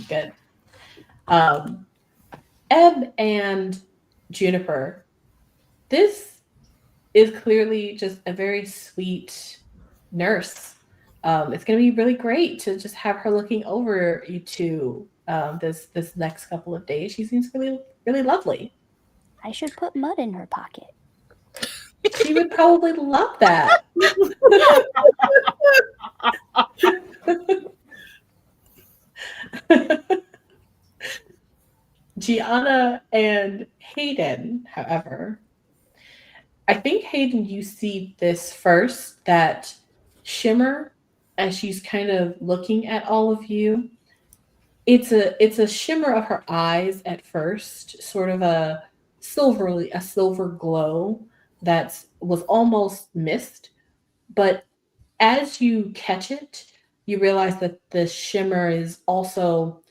Good. Ebb and Juniper. This is clearly just a very sweet nurse. It's going to be really great to just have her looking over you two this next couple of days. She seems really, really lovely. I should put mud in her pocket. She would probably love that. Gianna and Hayden, however, I think Hayden, you see this first, that shimmer as she's kind of looking at all of you. It's a shimmer of her eyes at first, sort of a silver glow that was almost mist, but as you catch it, you realize that the shimmer is also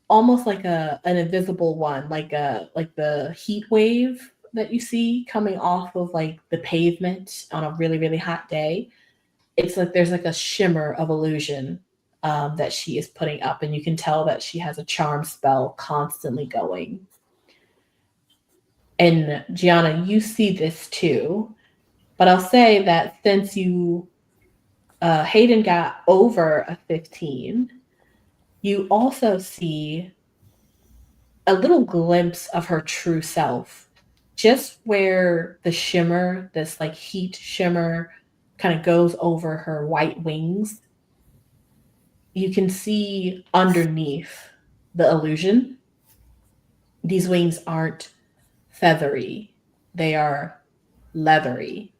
almost like an invisible one, like the heat wave that you see coming off of like the pavement on a really, really hot day. It's like there's like a shimmer of illusion that she is putting up, and you can tell that she has a charm spell constantly going. And Gianna, you see this too, but I'll say that since you Hayden got over a 15, you also see a little glimpse of her true self, just where the shimmer, this like heat shimmer, kind of goes over her white wings. You can see underneath the illusion. These wings aren't feathery, they are leathery.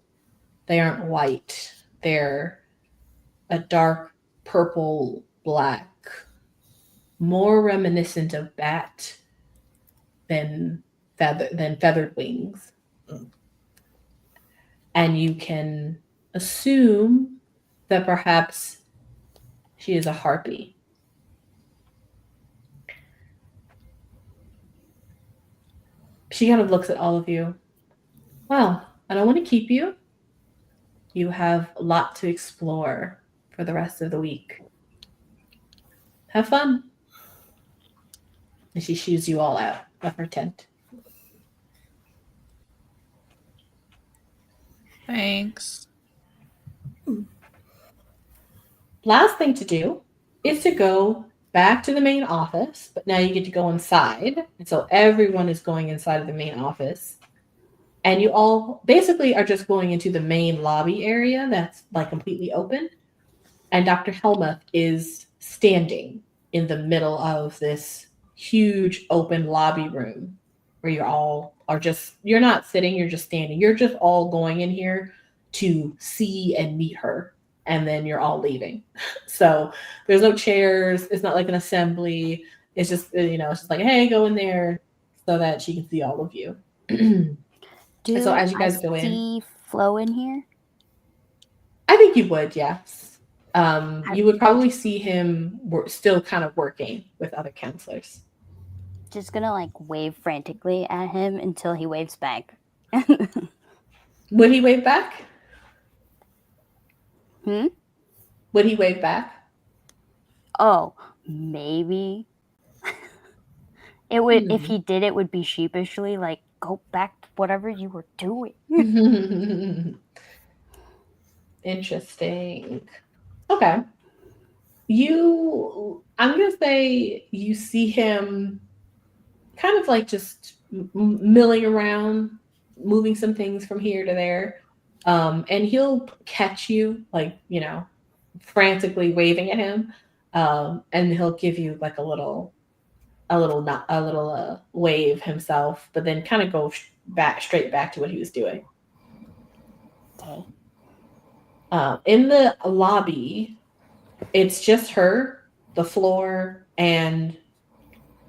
They aren't white, they're a dark purple black, more reminiscent of bat than feathered wings. And you can assume that perhaps she is a harpy. She kind of looks at all of you Well, I don't want to keep you. You have a lot to explore for the rest of the week. Have fun. And she shoos you all out of her tent. Thanks. Last thing to do is to go back to the main office, but now you get to go inside. And so everyone is going inside of the main office. And you all basically are just going into the main lobby area that's like completely open. And Dr. Helmuth is standing in the middle of this huge open lobby room where you're all are just, you're not sitting, you're just standing. You're just all going in here to see and meet her. And then you're all leaving. So there's no chairs. It's not like an assembly. It's just, it's just like, hey, go in there so that she can see all of you. Do so as you guys I go in, see Flo in here? I think you would, yes. You would probably see him still kind of working with other counselors. Just gonna like wave frantically at him until he waves back. Would he wave back? Would he wave back? Oh, maybe. It would if he did, it would be sheepishly like, go back to whatever you were doing. Interesting. Okay. I'm gonna say you see him kind of like just milling around, moving some things from here to there. And he'll catch you, like, frantically waving at him. And he'll give you like a little wave himself, but then kind of go straight back to what he was doing. Okay. In the lobby, it's just her, the floor, and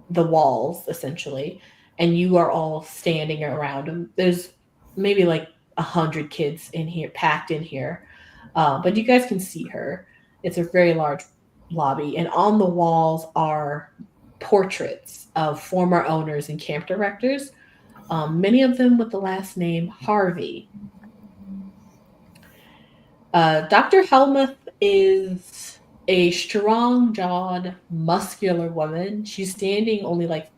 the walls, essentially. And you are all standing around him. There's maybe like 100 kids in here, packed in here. But you guys can see her. It's a very large lobby. And on the walls are portraits of former owners and camp directors, many of them with the last name Harvey. Dr. Helmuth is a strong-jawed, muscular woman. She's standing only like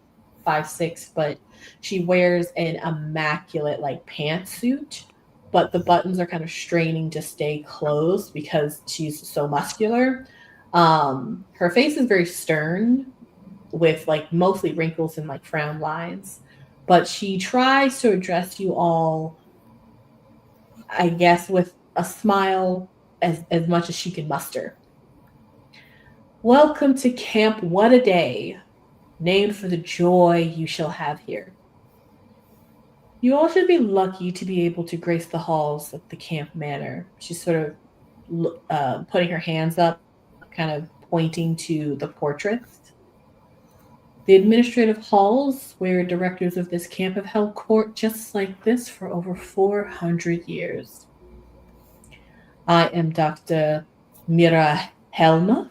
5'6", but she wears an immaculate like pantsuit, but the buttons are kind of straining to stay closed because she's so muscular. Her face is very stern with like mostly wrinkles and like frown lines, but she tries to address you all, I guess, with a smile as much as she can muster. Welcome to Camp What a Day, named for the joy you shall have here. You all should be lucky to be able to grace the halls of the camp manor. She's sort of putting her hands up, kind of pointing to the portraits. The administrative halls where directors of this camp have held court just like this for over 400 years. I am Dr. Mira Helmuth.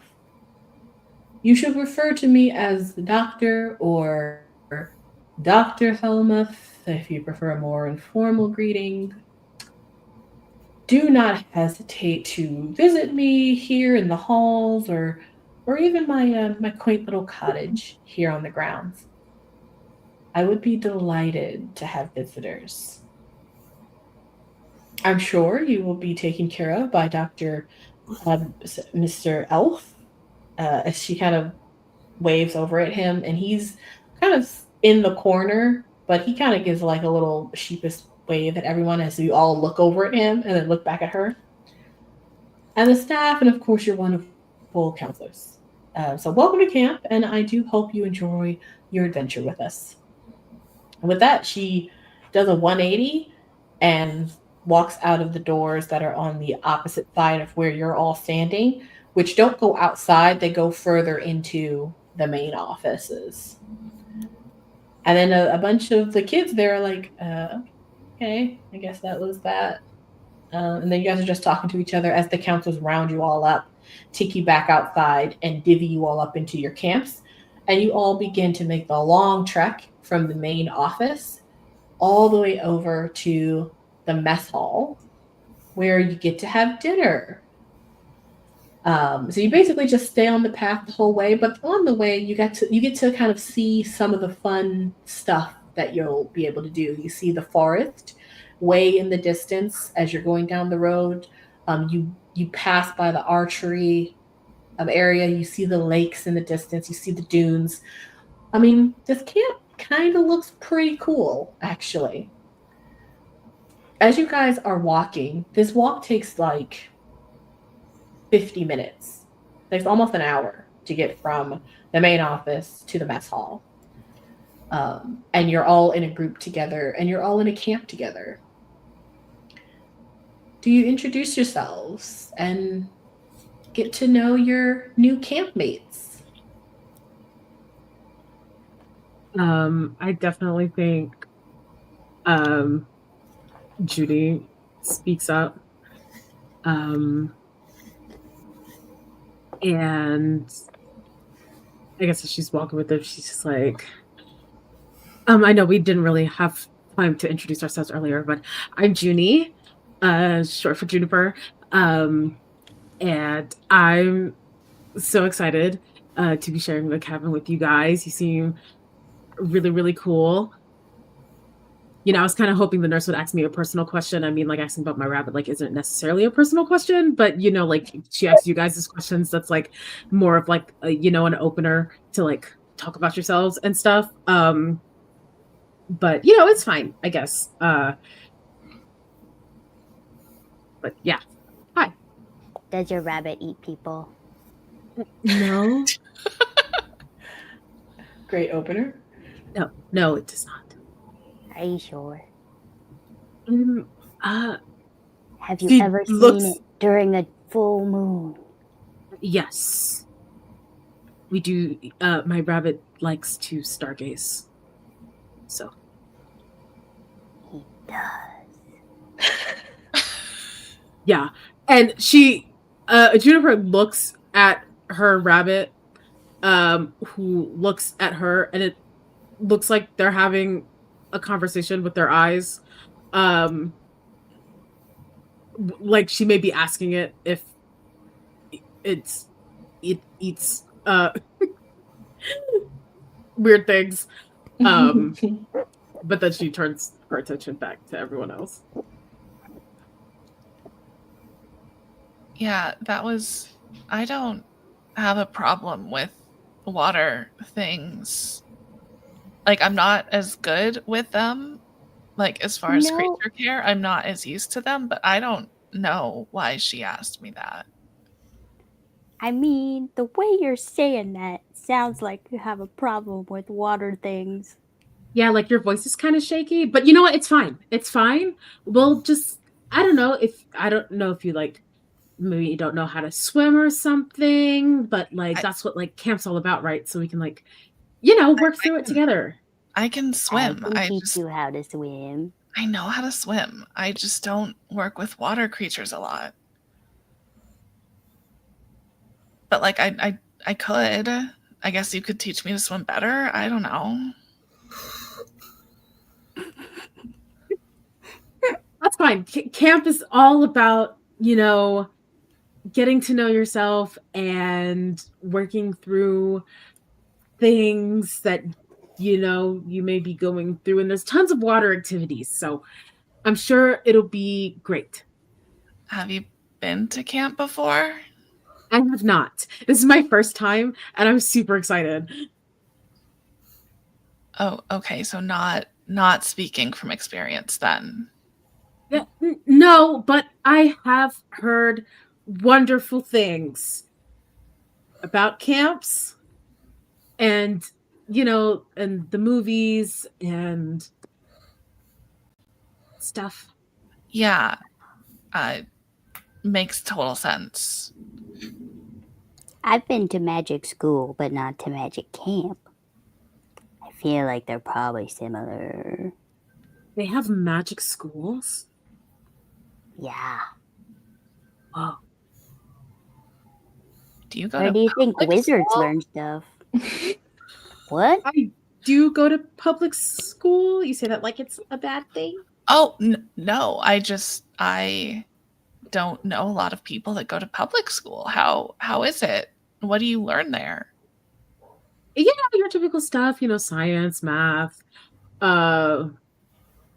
You should refer to me as the doctor or Dr. Helmuth if you prefer a more informal greeting. Do not hesitate to visit me here in the halls or even my quaint little cottage here on the grounds. I would be delighted to have visitors. I'm sure you will be taken care of by Mr. Elf, as she kind of waves over at him, and he's kind of in the corner, but he kind of gives like a little sheepish wave at everyone as you all look over at him and then look back at her. And the staff, and of course your wonderful counselors. So welcome to camp, and I do hope you enjoy your adventure with us. And with that, she does a 180 and walks out of the doors that are on the opposite side of where you're all standing, which don't go outside, they go further into the main offices. And then a bunch of the kids there are like, okay, I guess that was that. And then you guys are just talking to each other as the counselors round you all up, take you back outside, and divvy you all up into your camps. And you all begin to make the long trek from the main office all the way over to the mess hall, where you get to have dinner. So you basically just stay on the path the whole way, but on the way you get to kind of see some of the fun stuff that you'll be able to do. You see the forest way in the distance as you're going down the road. You pass by the archery area. You see the lakes in the distance. You see the dunes. I mean, this camp kind of looks pretty cool, actually. As you guys are walking, this walk takes like 50 minutes. There's almost an hour to get from the main office to the mess hall. And you're all in a group together, and you're all in a camp together. Do you introduce yourselves and get to know your new campmates? I definitely think Judy speaks up. And I guess as she's walking with them, she's just like, I know we didn't really have time to introduce ourselves earlier, but I'm Juni, short for Juniper. And I'm so excited to be sharing the cabin with you guys. You seem really, really cool. You know, I was kind of hoping the nurse would ask me a personal question. I mean, like asking about my rabbit, like, isn't necessarily a personal question, but you know, like she asks you guys these questions. That's like more of like, you know, an opener to like talk about yourselves and stuff. But you know, it's fine, I guess. But yeah, hi. Does your rabbit eat people? No, Great opener. no, it does not. Are you sure? Have Have you ever seen it during a full moon? Yes, we do. My rabbit likes to stargaze, so He does. yeah. And she, Juniper looks at her rabbit, who looks at her, and it looks like they're having a conversation with their eyes. Like she may be asking it if it eats weird things. But then she turns her attention back to everyone else. Yeah, I don't have a problem with water things. Like, I'm not as good with them. Like, as far as creature care, I'm not as used to them, but I don't know why she asked me that. I mean, the way you're saying that sounds like you have a problem with water things. Yeah, like your voice is kind of shaky, but you know what? It's fine. It's fine. We'll just, I don't know if you like, maybe you don't know how to swim or something, but like that's what like camp's all about, right? So we can like, you know, work through it together. I can swim. I can teach you how to swim. I know how to swim. I just don't work with water creatures a lot. But like I could. I guess you could teach me to swim better. I don't know. That's fine. Camp is all about, you know, getting to know yourself and working through things that, you know, you may be going through. And there's tons of water activities. So I'm sure it'll be great. Have you been to camp before? I have not. This is my first time and I'm super excited. Oh, okay. So not speaking from experience then. No, but I have heard wonderful things about camps and, you know, and the movies and stuff. Yeah. Makes total sense. I've been to magic school, but not to magic camp. I feel like they're probably similar. They have magic schools? Yeah. Wow. Do you go Or to do you think public wizards school? learn stuff? What? I do go to public school. You say that like it's a bad thing? Oh, no. I don't know a lot of people that go to public school. How is it? What do you learn there? Yeah, your typical stuff, science, math, uh,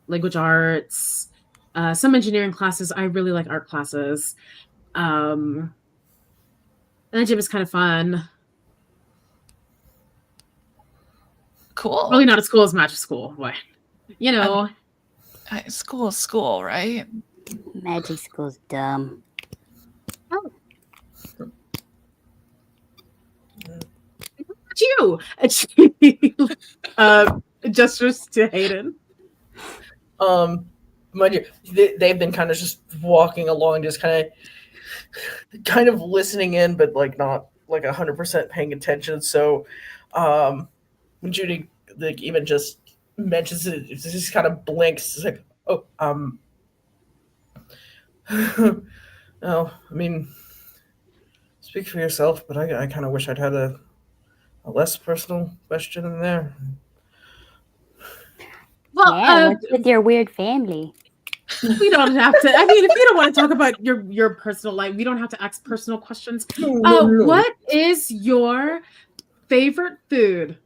language arts, some engineering classes. I really like art classes. And the gym is kind of fun. Cool. Probably not as cool as magic school, but School is school, right? Magic school's dumb. you. Gestures to Hayden. Mind you, they've been kind of just walking along, just kind of listening in, but like not like 100% paying attention. So, when Judy like even just mentions it, it just kind of blinks. It's like, oh, no, I mean, speak for yourself, but I kind of wish I'd had a less personal question in there. Well, Yeah, what's with your weird family? we don't have to. I mean, if you don't want to talk about your personal life, we don't have to ask personal questions. What is your favorite food?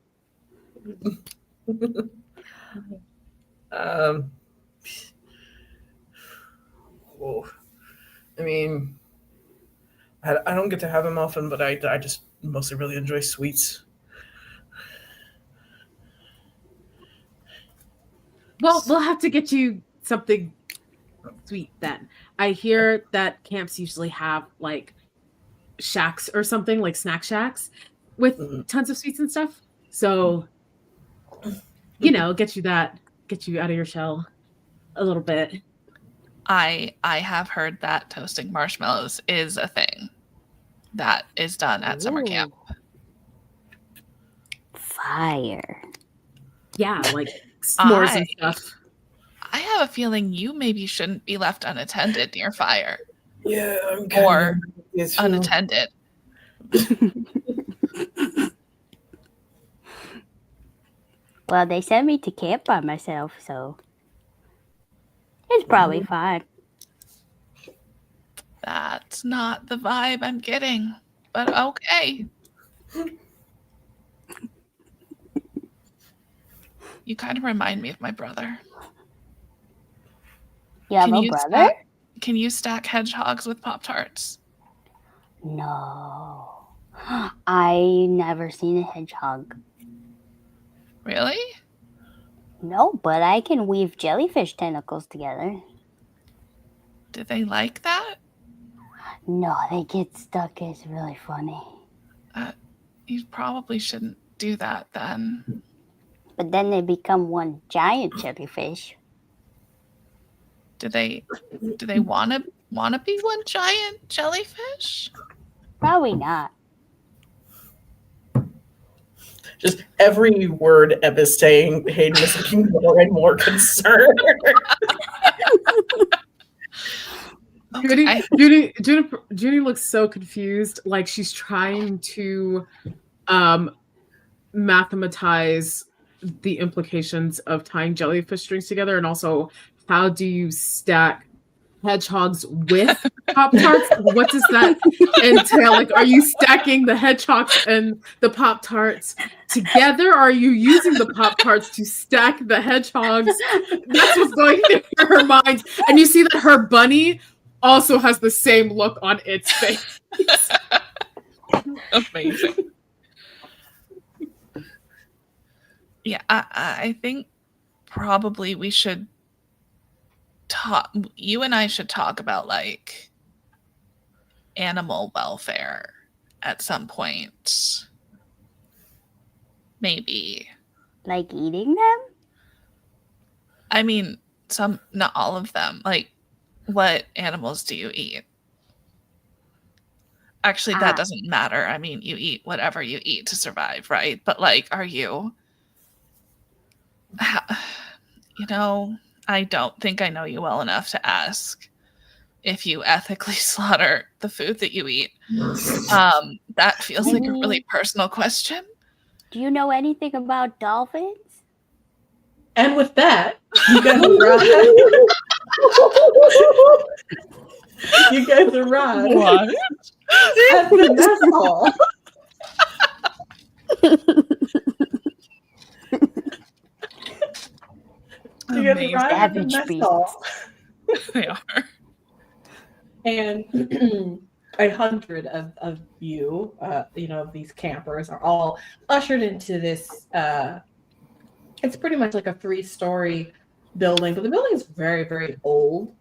Well, I mean, I don't get to have them often, but I just mostly really enjoy sweets. Well, we'll have to get you something sweet then. I hear that camps usually have like shacks or something, like snack shacks with tons of sweets and stuff. So, get you out of your shell a little bit. I have heard that toasting marshmallows is a thing that is done at summer camp. Fire. Yeah, like s'mores and stuff. I have a feeling you maybe shouldn't be left unattended near fire. Yeah, or unattended. Well, they sent me to camp by myself, so it's probably fine. That's not the vibe I'm getting, but okay. You kind of remind me of my brother. You have a brother? Can you stack hedgehogs with Pop-Tarts? No. I never seen a hedgehog. Really? No, but I can weave jellyfish tentacles together. Do they like that? No, they get stuck. It's really funny. You probably shouldn't do that then. But then they become one giant jellyfish. Do they wanna be one giant jellyfish? Probably not. Just every word Ebb is saying, Hayden is looking more and more concerned. Okay. Judy looks so confused, like she's trying to mathematize the implications of tying jellyfish strings together, and also how do you stack hedgehogs with Pop-Tarts? What does that entail? Like, are you stacking the hedgehogs and the Pop-Tarts together? Or are you using the Pop-Tarts to stack the hedgehogs? That's what's going through her mind. And you see that her bunny also has the same look on its face. Amazing. Yeah, I think probably we should talk. You and I should talk about like animal welfare at some point. Maybe. Like eating them? I mean, not all of them. Like, what animals do you eat? Actually, that doesn't matter. I mean, you eat whatever you eat to survive, right? But like, are you? I don't think I know you well enough to ask if you ethically slaughter the food that you eat. That feels like a really personal question. Do you know anything about dolphins? And with that, you guys arrive. You guys arrive What? at the mess hall. You guys Amazing. arrive at the Savage mess beasts. hall. They are. And 100 of you, these campers are all ushered into this. It's pretty much like a 3-story building, but the building is very, very old.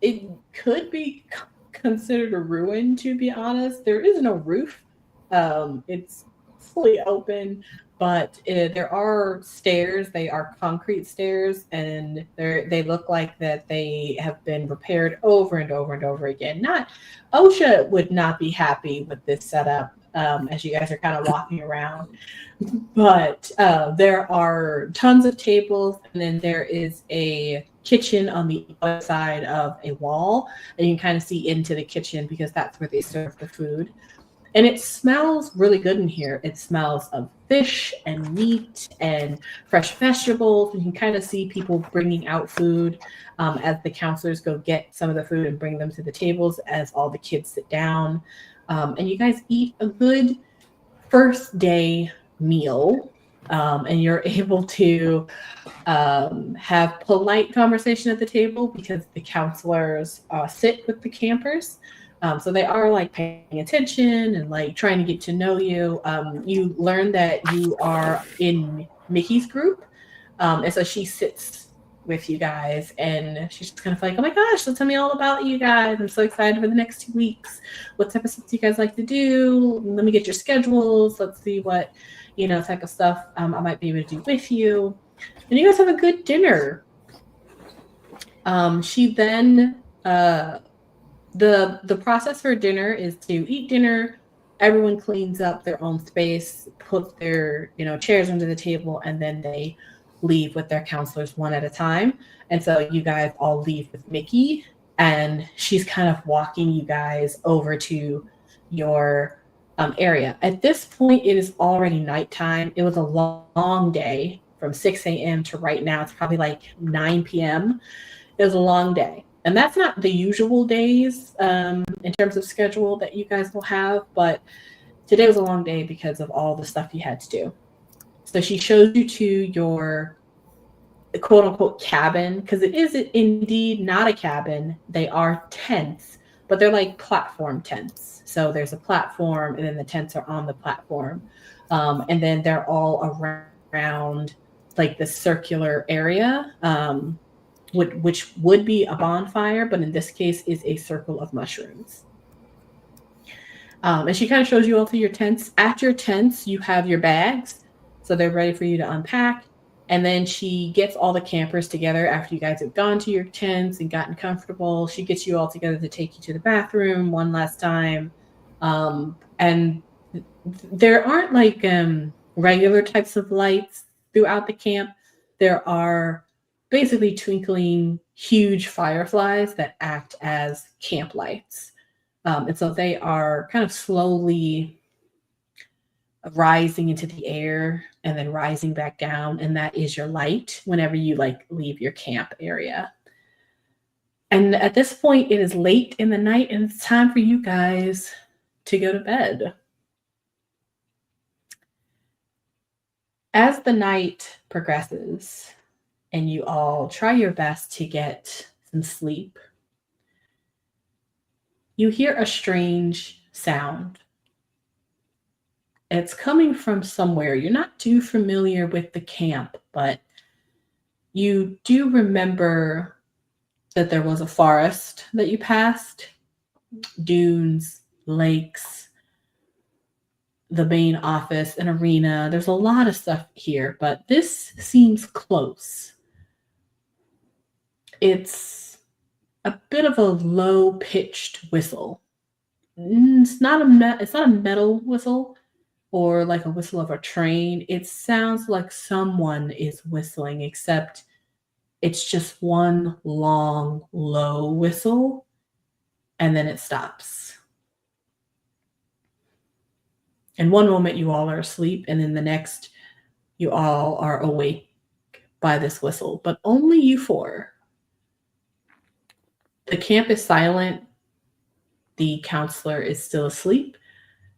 It could be considered a ruin, to be honest. There is no roof. It's fully open, but there are stairs. They are concrete stairs, and they look like that they have been repaired over and over and over again. OSHA would not be happy with this setup as you guys are kind of walking around. But there are tons of tables, and then there is a kitchen on the other side of a wall, and you can kind of see into the kitchen because that's where they serve the food. And it smells really good in here. It smells of fish and meat and fresh vegetables. You can kind of see people bringing out food as the counselors go get some of the food and bring them to the tables as all the kids sit down. And you guys eat a good first day meal, and you're able to have polite conversation at the table because the counselors sit with the campers. So they are like paying attention and like trying to get to know you. You learn that you are in Mickey's group. And so she sits with you guys and she's just kind of like, oh my gosh, so tell me all about you guys. I'm so excited for the next 2 weeks. What type of stuff do you guys like to do? Let me get your schedules. Let's see what, type of stuff I might be able to do with you. And you guys have a good dinner. She then, the process for dinner is to eat dinner. Everyone cleans up their own space, put their, chairs under the table, and then they leave with their counselors one at a time. And so you guys all leave with Mickey, and she's kind of walking you guys over to your area. At this point, it is already nighttime. It was a long day from 6 a.m. to right now. It's probably like 9 p.m. It was a long day. And that's not the usual days in terms of schedule that you guys will have, but today was a long day because of all the stuff you had to do. So she shows you to your quote unquote cabin, because it is indeed not a cabin. They are tents, but they're like platform tents. So there's a platform and then the tents are on the platform. And then they're all around like the circular area. Which would be a bonfire, but in this case is a circle of mushrooms. And she kind of shows you all to your tents. At your tents, you have your bags, so they're ready for you to unpack. And then she gets all the campers together after you guys have gone to your tents and gotten comfortable. She gets you all together to take you to the bathroom one last time. And there aren't like regular types of lights throughout the camp. There are basically twinkling huge fireflies that act as camp lights. And so they are kind of slowly rising into the air and then rising back down. And that is your light whenever you like leave your camp area. And at this point, it is late in the night and it's time for you guys to go to bed. As the night progresses, and you all try your best to get some sleep, you hear a strange sound. It's coming from somewhere. You're not too familiar with the camp, but you do remember that there was a forest that you passed, dunes, lakes, the main office, an arena. There's a lot of stuff here, but this seems close. It's a bit of a low-pitched whistle. It's not a metal whistle or like a whistle of a train. It sounds like someone is whistling, except it's just one long, low whistle, and then it stops. In one moment, you all are asleep, and in the next, you all are awake, by this whistle, but only you four. The camp is silent. The counselor is still asleep,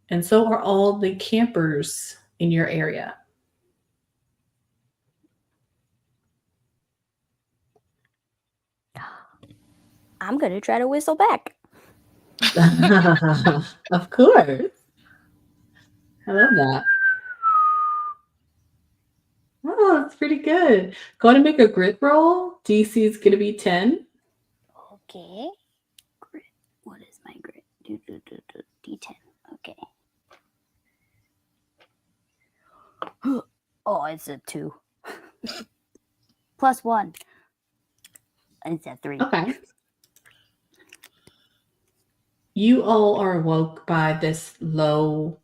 and so are all the campers in your area. I'm going to try to whistle back. Of course. I love that. Oh, that's pretty good. Go ahead and make a grit roll. DC is going to be 10. Okay. Grit. What is my grit? D10. Okay. Oh, it's a 2. Plus 1. It's a 3. Okay. You all are awoke by this low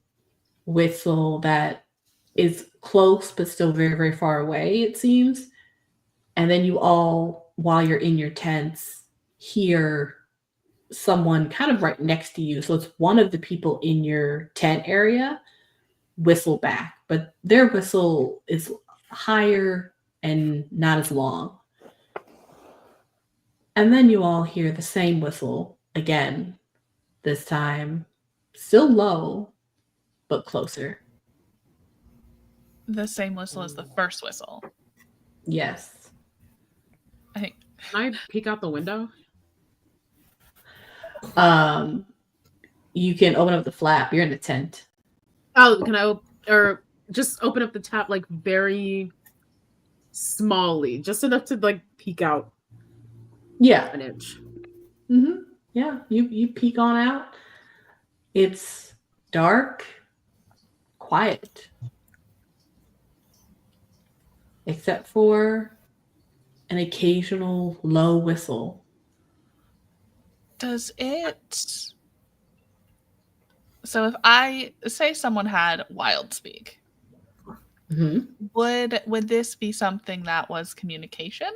whistle that is close but still very, very far away, it seems. And then you all, while you're in your tents, hear someone kind of right next to you. So it's one of the people in your tent area whistle back, but their whistle is higher and not as long. And then you all hear the same whistle again, this time still low, but closer. The same whistle as the first whistle. Yes. I think. Can I peek out the window? You can open up the flap. You're in a tent. Oh, can I or just open up the tap like very smallly, just enough to like peek out Yeah. an inch. Mm-hmm. Yeah. You peek on out. It's dark, quiet, except for an occasional low whistle. Does it... So if I say someone had wild speak, Mm-hmm. would this be something that was communication?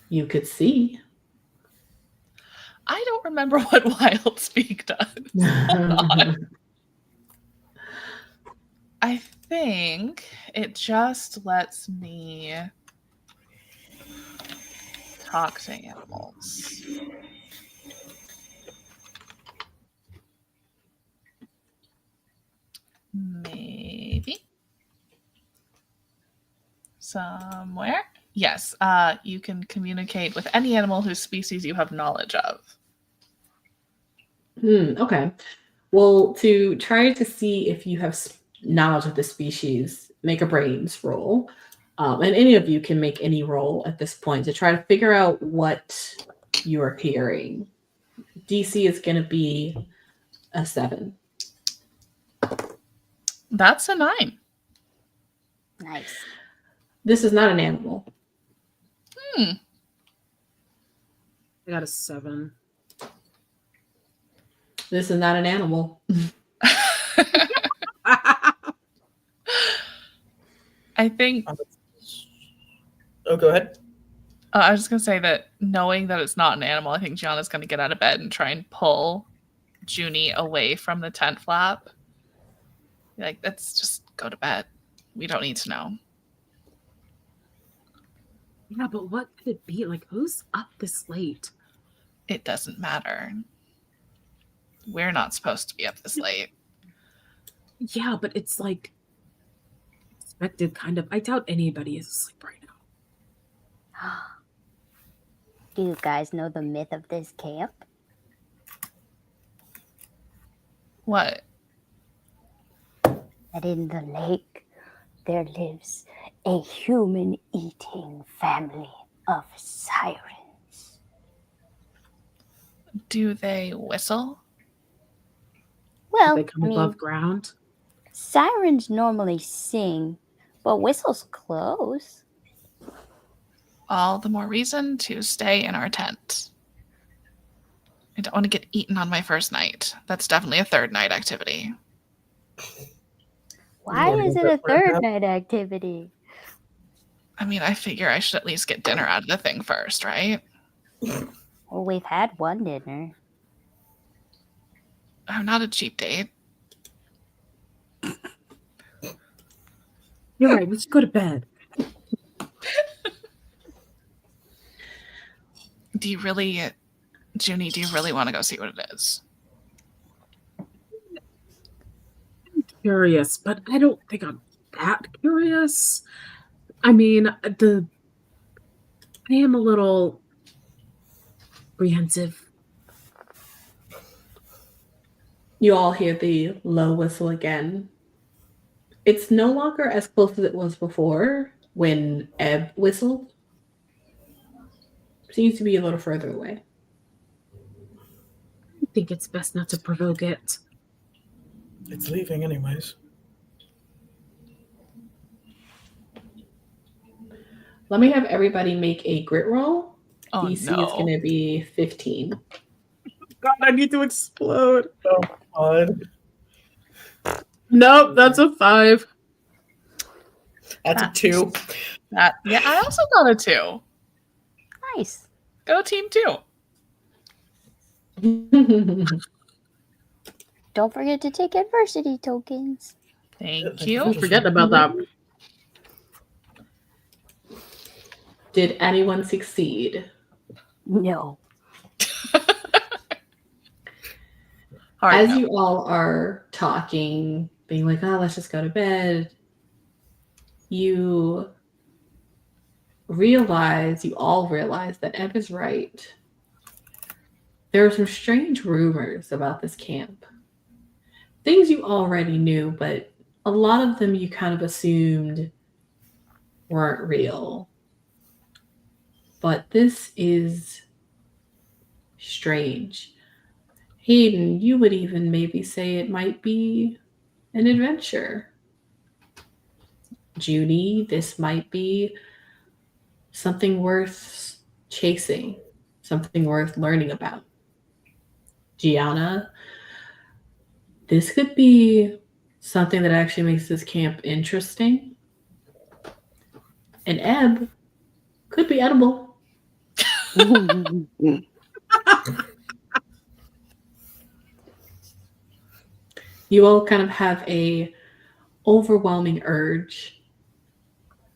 You could see. I don't remember what wild speak does. Hold on. I think it just lets me talk to animals. Maybe. Somewhere. Yes, you can communicate with any animal whose species you have knowledge of. Okay. Well, to try to see if you have knowledge of the species, make a brains roll. And any of you can make any roll at this point to try to figure out what you are hearing. DC is going to be a 7. That's a 9. Nice. This is not an animal. I got a 7. This is not an animal. I think... Oh, go ahead. I was just going to say that knowing that it's not an animal, I think Gianna's going to get out of bed and try and pull Juni away from the tent flap. Like, let's just go to bed. We don't need to know. Yeah, but what could it be? Like, who's up this late? It doesn't matter. We're not supposed to be up this late. Yeah, but it's like expected, kind of. I doubt anybody is asleep right now. Do you guys know the myth of this camp? What? That in the lake there lives a human-eating family of sirens. Do they whistle? Well, They come above ground. sirens normally sing, but whistles close. All the more reason to stay in our tent. I don't want to get eaten on my first night. That's definitely a third night activity. Why Yeah, is it a third night activity? I mean, I figure I should at least get dinner out of the thing first, right? Well, we've had one dinner. I'm not a cheap date. You're right. We should go to bed. Junie, do you really want to go see what it is? I'm curious, but I don't think I'm that curious. I mean, I am a little apprehensive. You all hear the low whistle again. It's no longer as close as it was before when Ebb whistled. Seems to be a little further away. I think it's best not to provoke it. It's leaving anyways. Let me have everybody make a grit roll. Oh, DC is no. going to be 15. God, I need to explode. Oh, God. Nope, that's a 5. That's a 2. Yeah, I also got a 2. Nice. Go team 2. Don't forget to take adversity tokens. Thank you. I'm forgetting about that. Did anyone succeed? No. As you all are talking, being like, oh, let's just go to bed, you all realize that Ebb is right. There are some strange rumors about this camp. Things you already knew, but a lot of them you kind of assumed weren't real. But this is strange. Hayden, you would even maybe say it might be an adventure. Junie, this might be something worth chasing, something worth learning about. Gianna, this could be something that actually makes this camp interesting. And Ebb could be edible. You all kind of have a overwhelming urge.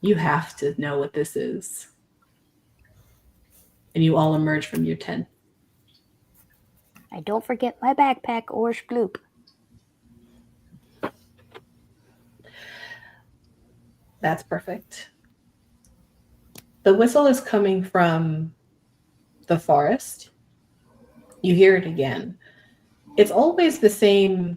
You have to know what this is. And you all emerge from your tent. I don't forget my backpack or sploop. That's perfect. The whistle is coming from the forest. You hear it again. It's always the same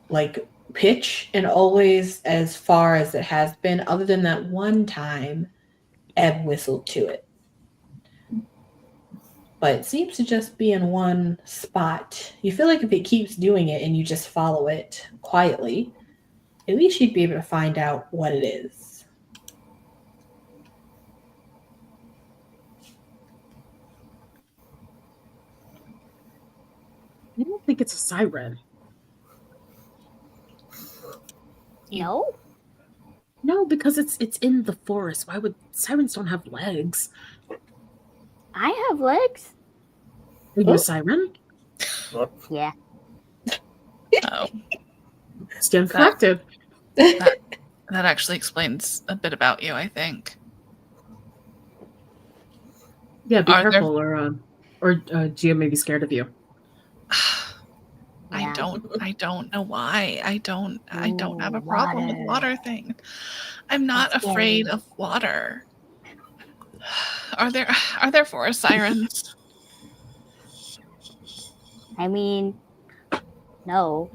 like pitch and always as far as it has been, other than that one time Ebb whistled to it. But it seems to just be in one spot. You feel like if it keeps doing it and you just follow it quietly, at least you'd be able to find out what it is. I don't think it's a siren. No? No, because it's in the forest. Why would sirens don't have legs? I have legs. Are you a siren? Yeah. Oh, Stand corrected. that actually explains a bit about you, I think. Yeah, be Are there- careful, or Gia may be scared of you. Yeah. I don't know why. I don't have a problem with water thing. I'm not That's afraid scary. of water. Are there forest sirens? I mean, no.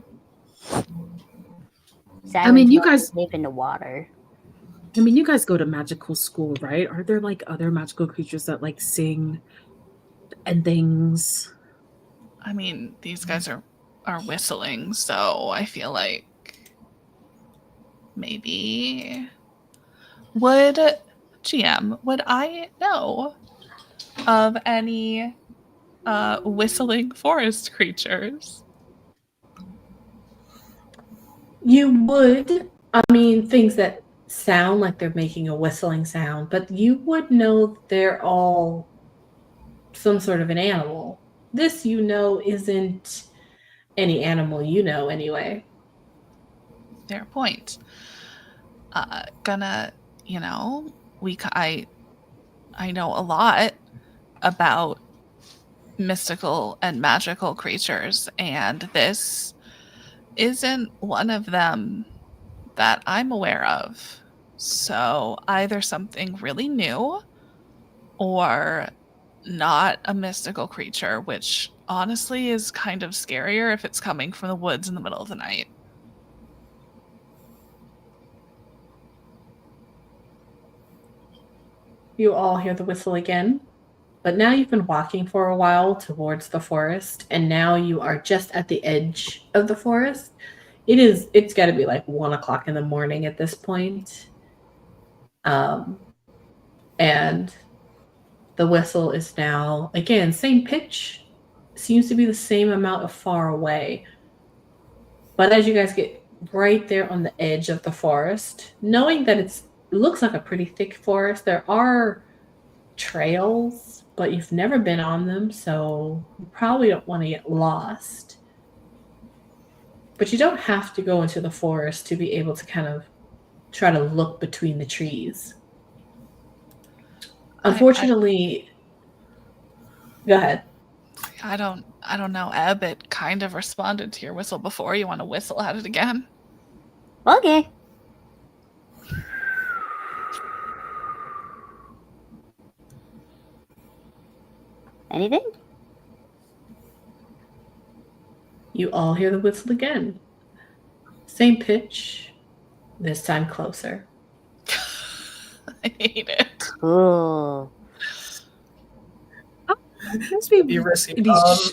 I mean, you Sirens guys- live in the water. I mean, you guys go to magical school, right? Are there like other magical creatures that like sing and things? I mean, these guys are whistling, so I feel like maybe would I know of any whistling forest creatures? You would, I mean, things that sound like they're making a whistling sound, but you would know they're all some sort of an animal. This, you know, isn't any animal you know anyway. Fair point. gonna, I know a lot about mystical and magical creatures, and this isn't one of them that I'm aware of. So either something really new or not a mystical creature, which honestly is kind of scarier if it's coming from the woods in the middle of the night. You all hear the whistle again, but now you've been walking for a while towards the forest, and now you are just at the edge of the forest. It's got to be like 1 o'clock in the morning at this point. And the whistle is now, again, same pitch, seems to be the same amount of far away. But as you guys get right there on the edge of the forest, knowing that it looks like a pretty thick forest, there are trails, but you've never been on them, so you probably don't want to get lost. But you don't have to go into the forest to be able to kind of try to look between the trees. Unfortunately, go ahead. I don't know, Ebb. It kind of responded to your whistle before. You want to whistle at it again? Okay. Anything? You all hear the whistle again. Same pitch, this time closer. I hate it. Cool. Maybe Be risky.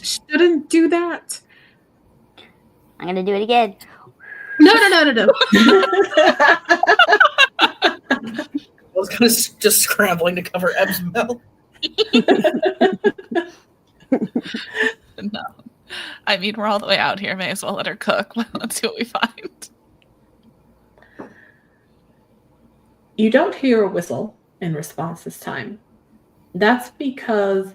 shouldn't do that. I'm gonna do it again. No. I was kind of just scrambling to cover Ebb's mouth. No. I mean, we're all the way out here. May as well let her cook. Let's see what we find. You don't hear a whistle in response this time. That's because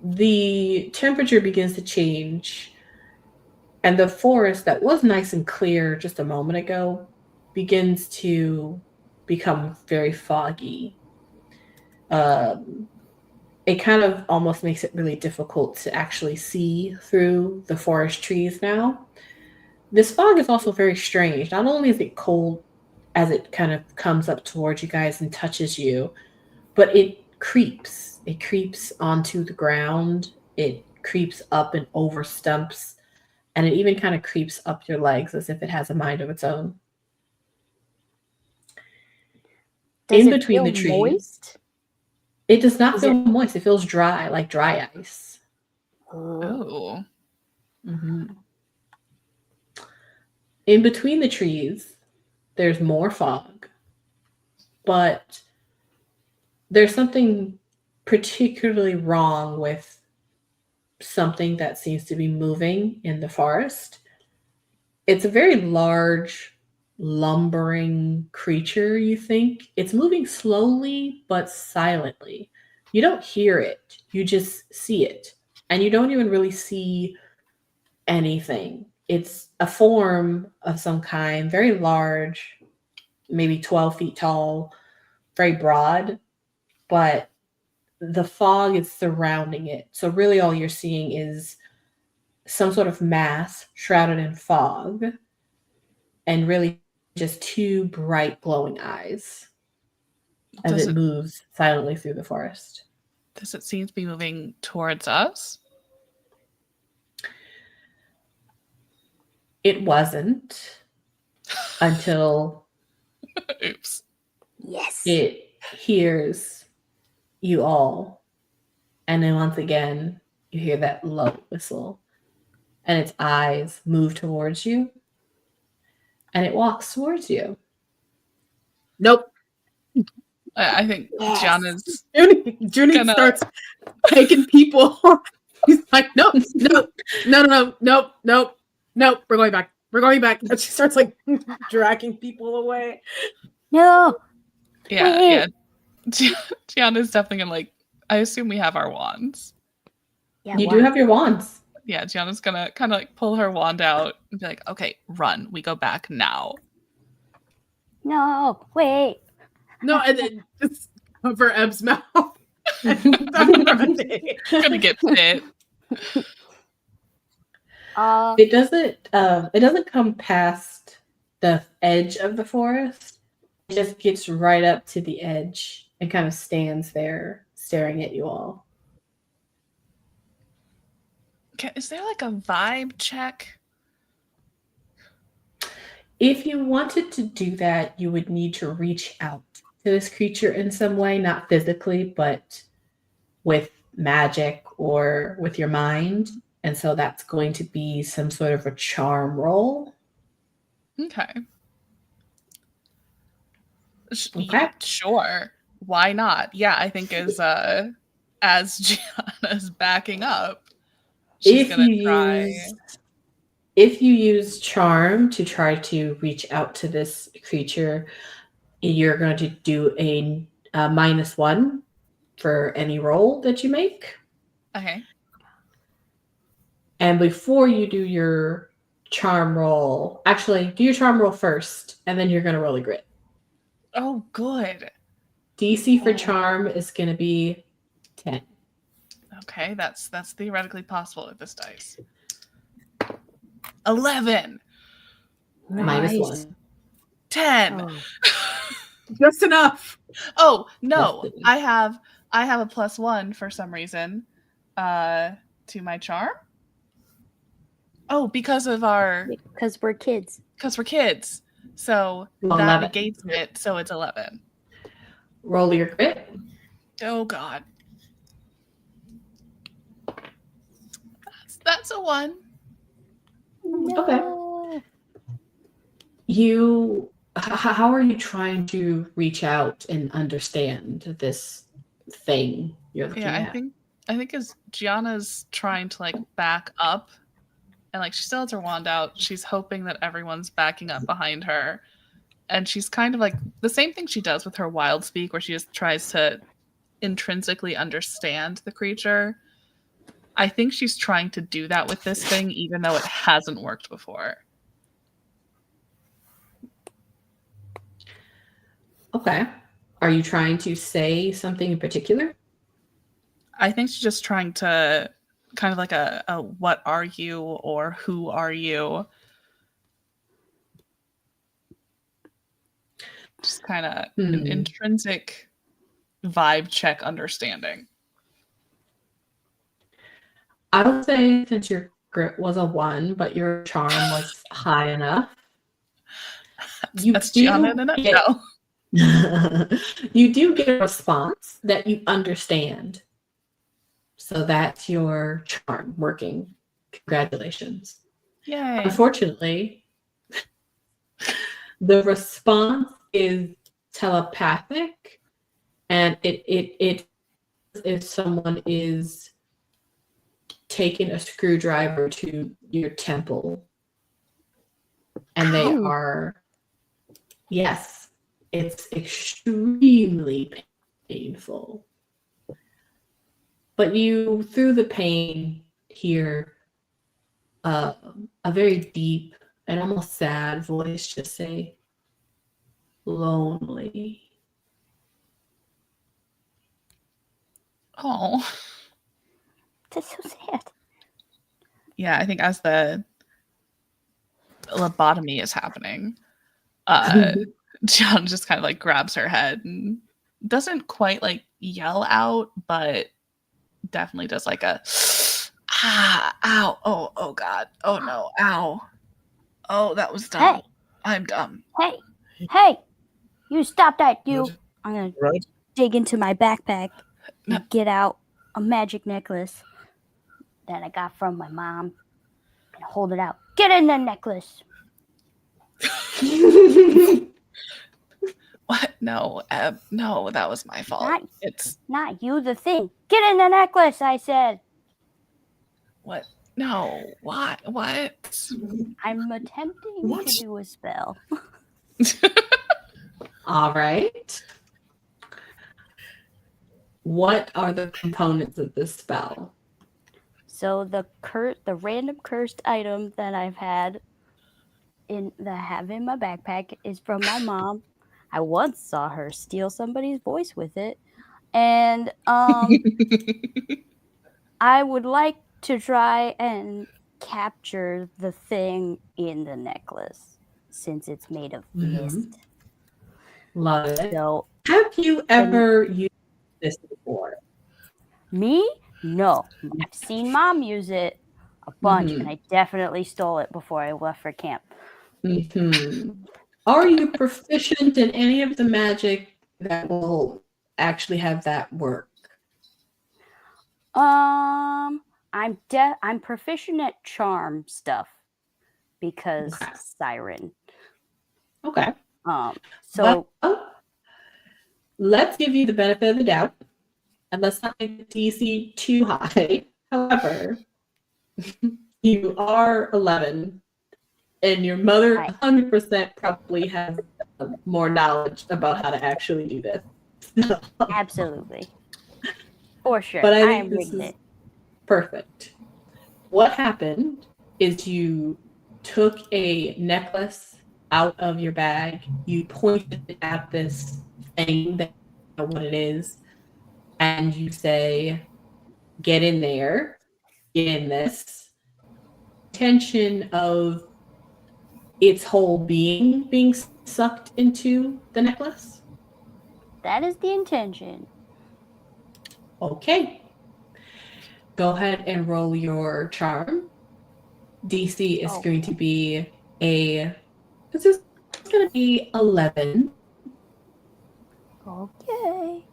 the temperature begins to change, and the forest that was nice and clear just a moment ago begins to become very foggy. It kind of almost makes it really difficult to actually see through the forest trees now. This fog is also very strange. Not only is it cold as it kind of comes up towards you guys and touches you, but it creeps. It creeps onto the ground. It creeps up and over stumps, and it even kind of creeps up your legs as if it has a mind of its own. Does In it between the feel trees. moist? It does not Is feel it- moist. It feels dry, like dry ice. Oh. Mm-hmm. In between the trees, there's more fog, but there's something particularly wrong with something that seems to be moving in the forest. It's a very large, lumbering creature, you think. It's moving slowly but silently. You don't hear it, you just see it. And you don't even really see anything. It's a form of some kind, very large, maybe 12 feet tall, very broad, but the fog is surrounding it. So really all you're seeing is some sort of mass shrouded in fog, and really just two bright glowing eyes as Does it moves silently through the forest. Does it seem to be moving towards us? It wasn't until Oops. Yes. it hears you all. And then once again, you hear that low whistle. And its eyes move towards you. And it walks towards you. Nope. I think Yes. Gianna's Juni Gonna- starts taking people. He's like, nope. We're going back. And she starts like dragging people away. No. yeah. Gianna's definitely gonna I assume we have our wands. Yeah, You why? do have your wands. Yeah, Gianna's gonna kind of pull her wand out and be like, okay, run. We go back now. No, wait. No, and then just cover Ebb's mouth. And start running. Gonna get bit. It doesn't come past the edge of the forest. It just gets right up to the edge and kind of stands there staring at you all. Is there like a vibe check? If you wanted to do that, you would need to reach out to this creature in some way, not physically, but with magic or with your mind. And so that's going to be some sort of a charm roll. Okay. Okay. Sure. Why not? Yeah, I think as Gianna's backing up, she's gonna try. If you use charm to try to reach out to this creature, you're going to do a -1 for any roll that you make. Okay. And before you do your charm roll, actually, do your charm roll first, and then you're going to roll a grit. Oh, good. DC for charm is going to be 10. Okay, that's theoretically possible with this dice. 11. -1. 10. Oh. Just enough. Oh no, Just I have a +1 for some reason to my charm. Oh, because Because we're kids. So Well, that 11. negates it, so it's 11. Roll your grit. Oh god. That's a 1. Okay. How are you trying to reach out and understand this thing you're looking Yeah, at? I think as Gianna's trying to like back up and like she still has her wand out, she's hoping that everyone's backing up behind her. And she's kind of like the same thing she does with her wild speak, where she just tries to intrinsically understand the creature. I think she's trying to do that with this thing, even though it hasn't worked before. Okay. Are you trying to say something in particular? I think she's just trying to kind of like a what are you or who are you? Just kind of an intrinsic vibe check understanding. I would say since your grit was a 1, but your charm was high enough, That's Gianna in a nutshell. you do get a response that you understand. So that's your charm working. Congratulations. Yay. Unfortunately, the response is telepathic, and it if someone is taking a screwdriver to your temple, and they Ow. are, yes, it's extremely painful. But you, through the pain, hear a very deep and almost sad voice just say, lonely. Oh. That's so sad. Yeah, I think as the lobotomy is happening, John just kind of like grabs her head and doesn't quite like yell out, but definitely does like a ow, oh god, oh no, ow, oh that was dumb. Hey. I'm dumb. Hey, you stop that, you. What? I'm gonna Right? dig into my backpack No. and get out a magic necklace that I got from my mom and hold it out. Get in the necklace. What? No, Ebb, no, that was my fault. Not- It's Not you, the thing. Get in the necklace, I said. what? No, what? I'm attempting What? to do a spell. All right. What are the components of this spell? So the random cursed item that I've had in my backpack is from my mom. I once saw her steal somebody's voice with it. And I would like to try and capture the thing in the necklace since it's made of mist. Love it. So, have you ever used this before? Me? No. I've seen Mom use it a bunch, and I definitely stole it before I left for camp. Are you proficient in any of the magic that will actually have that work? I'm proficient at charm stuff because siren. Okay. So well, let's give you the benefit of the doubt, and let's not make the DC too high. However, you are 11, and your mother 100% probably has more knowledge about how to actually do this. Absolutely. For sure. But I am think this is perfect. What happened is you took a necklace out of your bag, you pointed at this thing that you know what it is, and you say, get in there, get in this. Intention of its whole being sucked into the necklace? That is the intention. Okay. Go ahead and roll your charm. DC is going to be this is going to be 11. Okay.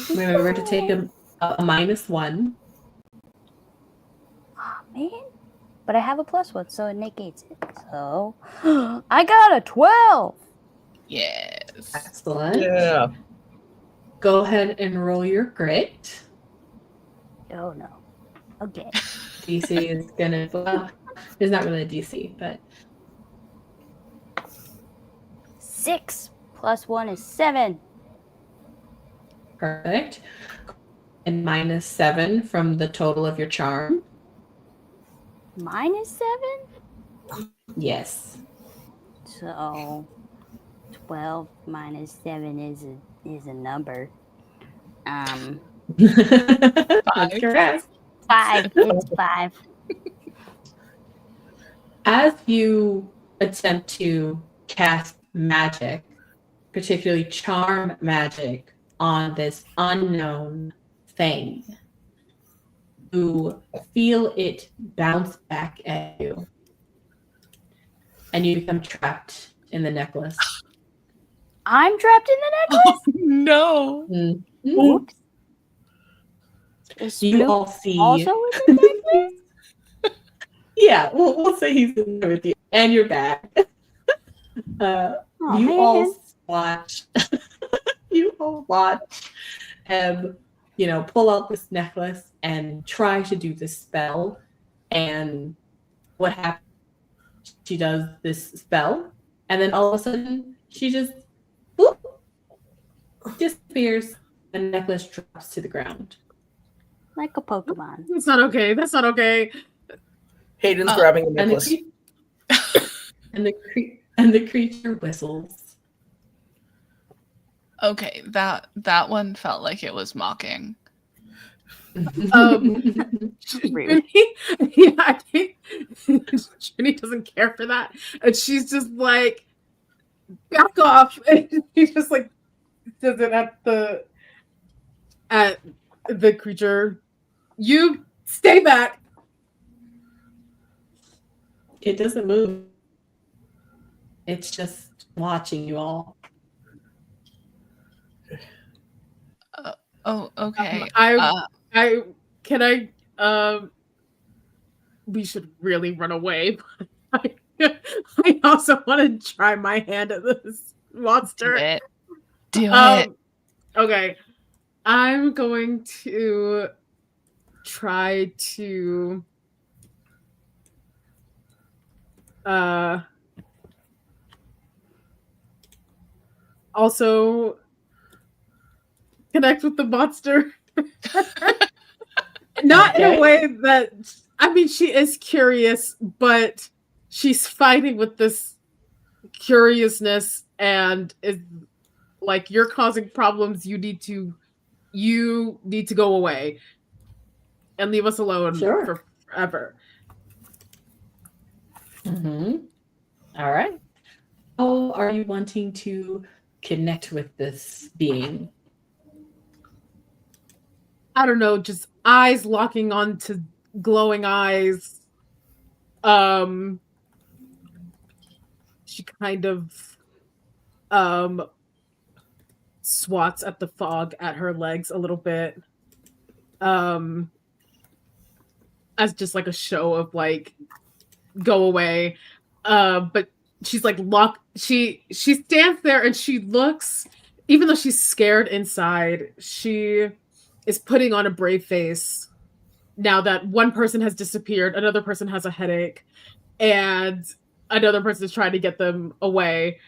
Remember to take a -1. Oh, man. But I have a +1, so it negates it. So I got a 12. Yes. Excellent. Yeah. Go ahead and roll your grit. Oh no. Okay. DC is gonna. Well, there's not really a DC, but 6 + 1 is 7. perfect. And -7 from the total of your charm. -7? Yes. So 12 - 7 is a number. That's correct. 5. It's 5. As you attempt to cast magic, particularly charm magic, on this unknown thing, you feel it bounce back at you, and you become trapped in the necklace. I'm trapped in the necklace? No. Oops. Is You Snoop all see. also in the necklace? Yeah, we'll say he's in there with you, and your bag. You all watch. You all watch Ebb, pull out this necklace and try to do this spell. And what happens? She does this spell, and then all of a sudden, she just whoop, disappears. The necklace drops to the ground. Like a Pokemon. That's not okay. That's not okay. Hayden's grabbing the And necklace. the creature whistles. Okay, that one felt like it was mocking. Juni, yeah, I think Juni doesn't care for that, and she's just like, back off, and she just like does it at the creature. You stay back. It doesn't move. It's just watching you all. Oh, okay. We should really run away. But I also want to try my hand at this monster. Do it. Okay. I'm going to try to also connect with the monster. Not in a way that, I mean, she is curious, but she's fighting with this curiousness and is like, you're causing problems. You need to go away and leave us alone for forever. Mm-hmm. All right. How are you wanting to connect with this being? I don't know, just eyes locking onto glowing eyes. She kind of swats at the fog at her legs a little bit. As just like a show of like, go away. But she's like she stands there and she looks, even though she's scared inside, she is putting on a brave face now that one person has disappeared, another person has a headache, and another person is trying to get them away.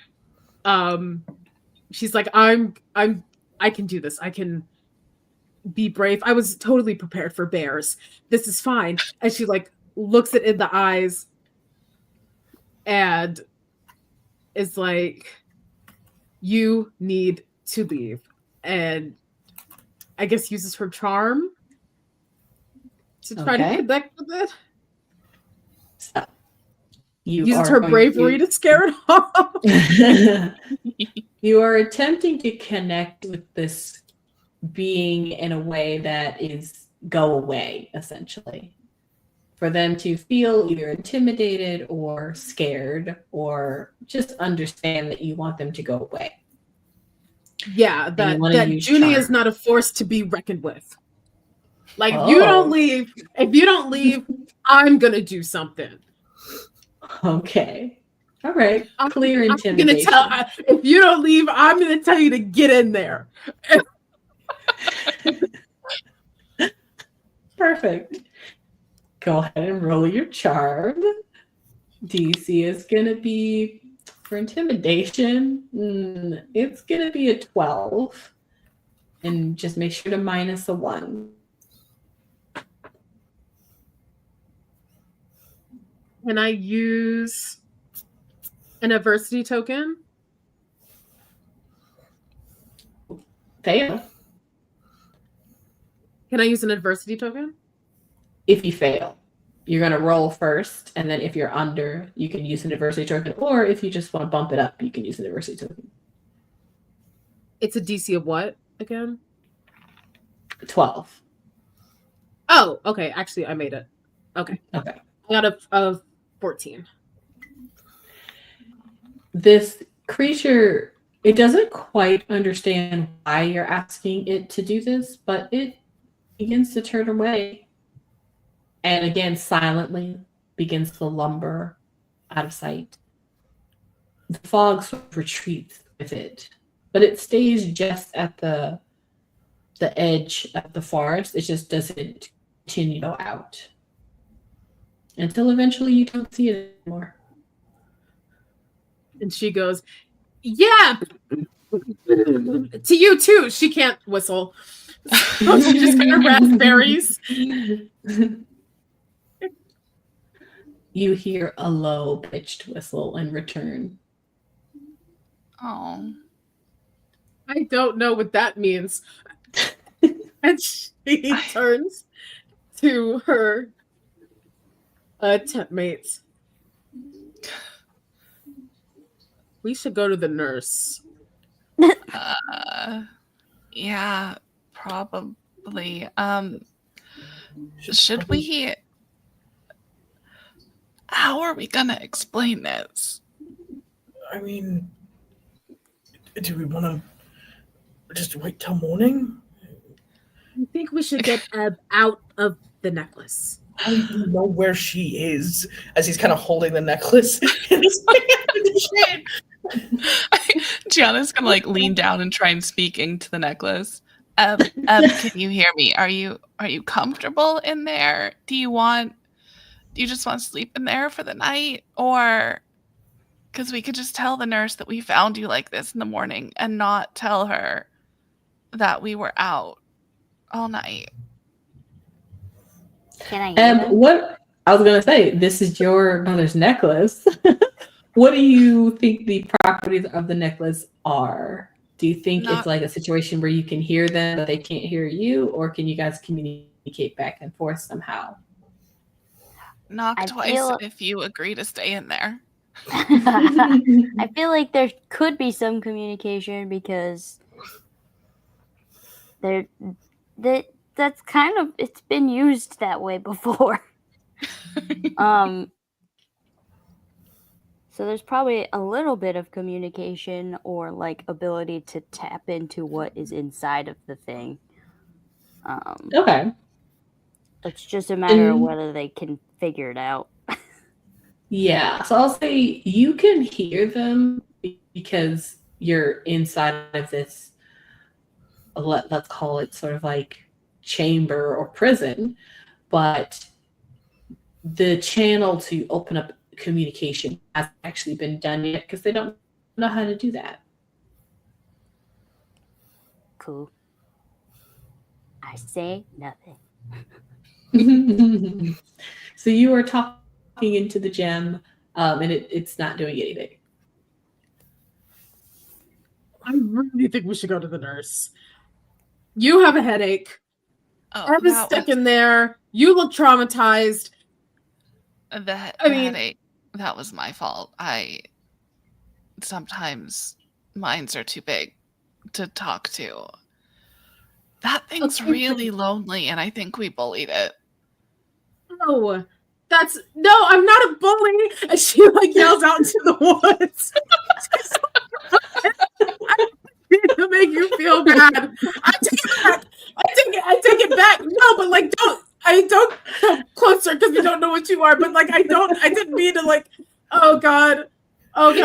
She's like, I can do this. I can be brave. I was totally prepared for bears. This is fine. And she like looks it in the eyes and is like, you need to leave. And I guess uses her charm to try to connect with it. So uses her bravery to scare it off. You are attempting to connect with this being in a way that is go away, essentially. For them to feel either intimidated or scared, or just understand that you want them to go away. Yeah, that Juni is not a force to be reckoned with. Like, if you don't leave, I'm gonna do something. Okay. All right. Clear intimidation. If you don't leave, I'm gonna tell you to get in there. Perfect. Go ahead and roll your charm. DC is gonna be for intimidation. It's gonna be a 12. And just make sure to minus a 1. Can I use an adversity token? Fail. Can I use an adversity token? If you fail, you're going to roll first. And then if you're under, you can use an adversity token. Or if you just want to bump it up, you can use an adversity token. It's a DC of what again? 12. Oh, okay. Actually, I made it. Okay. Okay. I got a 14. This creature, it doesn't quite understand why you're asking it to do this, but it begins to turn away. And again, silently begins to lumber out of sight. The fog sort of retreats with it, but it stays just at the edge of the forest. It just doesn't continue to go out until eventually you don't see it anymore. And she goes, yeah, to you too. She can't whistle. So she just kind of raspberries. You hear a low-pitched whistle in return. Oh. I don't know what that means. And she turns to her tent mates. We should go to the nurse. Yeah, probably. Should we... How are we gonna explain this? I mean, do we want to just wait till morning? I think we should get Ebb out of the necklace. I don't know where she is, as he's kind of holding the necklace. Gianna's gonna like lean down and try and speak into the necklace. Can you hear me? Are you comfortable in there? Do you just want to sleep in there for the night? Or because we could just tell the nurse that we found you like this in the morning and not tell her that we were out all night. Can I hear them? What I was gonna say, this is your mother's necklace. What do you think the properties of the necklace are? Do you think it's Not like a situation where you can hear them, but they can't hear you, or can you guys communicate back and forth somehow? knock I twice feel if you agree to stay in there. I feel like there could be some communication because that's kind of it's been used that way before. So there's probably a little bit of communication or like ability to tap into what is inside of the thing. Okay. It's just a matter of And whether they can figure it out. yeah, so I'll say you can hear them because you're inside of this, let's call it sort of like chamber or prison, but the channel to open up communication hasn't actually been done yet because they don't know how to do that. Cool. I say nothing. So you are talking into the gem, and it's not doing anything. I really think we should go to the nurse. You have a headache. Oh, Ebb is that stuck was in there. You look traumatized. the I mean- headache. That was my fault. Sometimes minds are too big to talk to. That thing's Okay, really lonely, and I think we bullied it. No, I'm not a bully. And she like yells out into the woods. To make you feel bad. I take it back. I take it back. No, but like don't come closer because we don't know what you are. But like I didn't mean to like, oh god,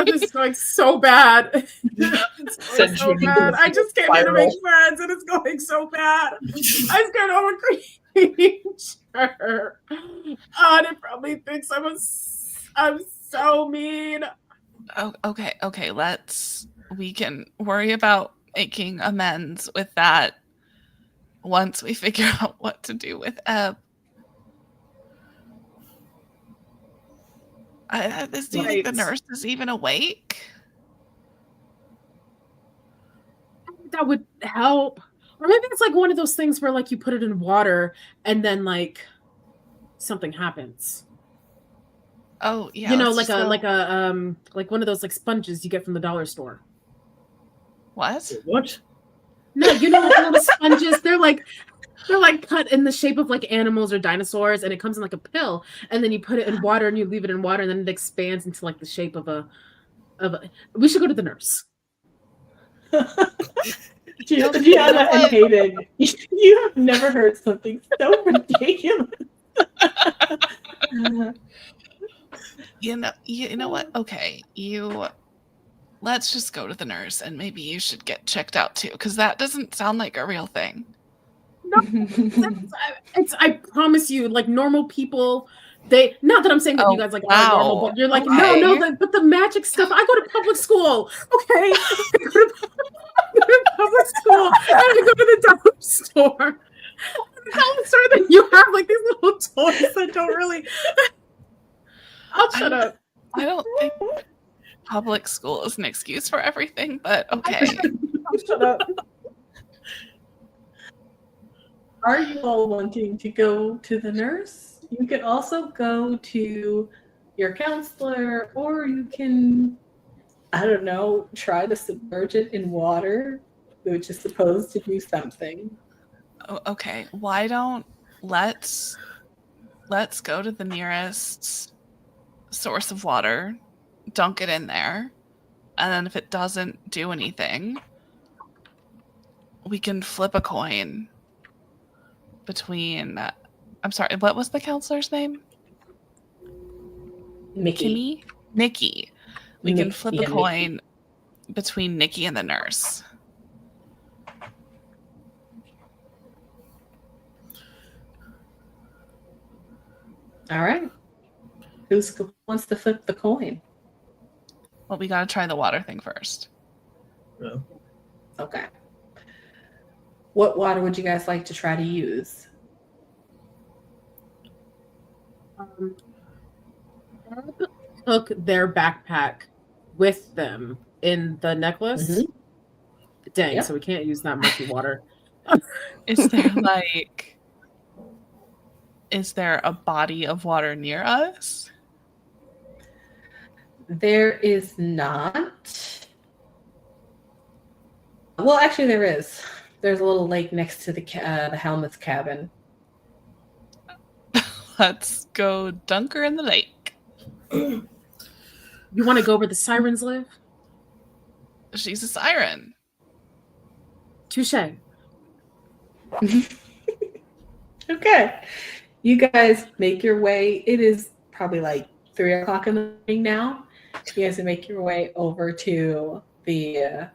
this is going so bad. It's going Send so you into bad. the I just came here to make spiral. friends and it's going so bad. I'm scared of a creature. Oh, and it probably thinks I'm so mean. Oh, okay. We can worry about making amends with that once we figure out what to do with Ebb. Do you think the Right. nurse is even awake? That would help. Or maybe it's like one of those things where like you put it in water and then like something happens. Oh, yeah. You know, let's like one of those like sponges you get from the dollar store. What? What? No, you know like little sponges. They're like cut in the shape of like animals or dinosaurs, and it comes in like a pill, and then you put it in water and you leave it in water, and then it expands into like the shape of a. We should go to the nurse. Gianna and Hayden, you have never heard something so ridiculous. You know what? Okay, let's just go to the nurse, and maybe you should get checked out too, because that doesn't sound like a real thing. No, I promise you, like normal people, they not that I'm saying that you guys like are normal, but you're like okay. but the magic stuff. I go to public school, okay? I go to public school, and I go to the dollar store. The dollar store that you have like these little toys that don't really. I'll shut up. I don't think public school is an excuse for everything, but okay. I'll shut up. Are you all wanting to go to the nurse? You could also go to your counselor, or you can, I don't know, try to submerge it in water, which is supposed to do something. Oh, okay, why don't let's go to the nearest source of water, dunk it in there, and then if it doesn't do anything, we can flip a coin between I'm sorry, what was the counselor's name? Nikki. Nikki. We can flip a coin Nikki. between Nikki and the nurse. All right. Who wants to flip the coin? Well, we gotta try the water thing first. Yeah. Okay. What water would you guys like to try to use? took their backpack with them in the necklace. Dang, Yep. so we can't use that murky water. Is there a body of water near us? There is not. Well, actually, there is. There's a little lake next to the Helmut's cabin. Let's go dunk her in the lake. You want to go where the sirens live? She's a siren. Touche. Okay. You guys make your way. It is probably like 3 o'clock in the morning now. You guys make your way over to the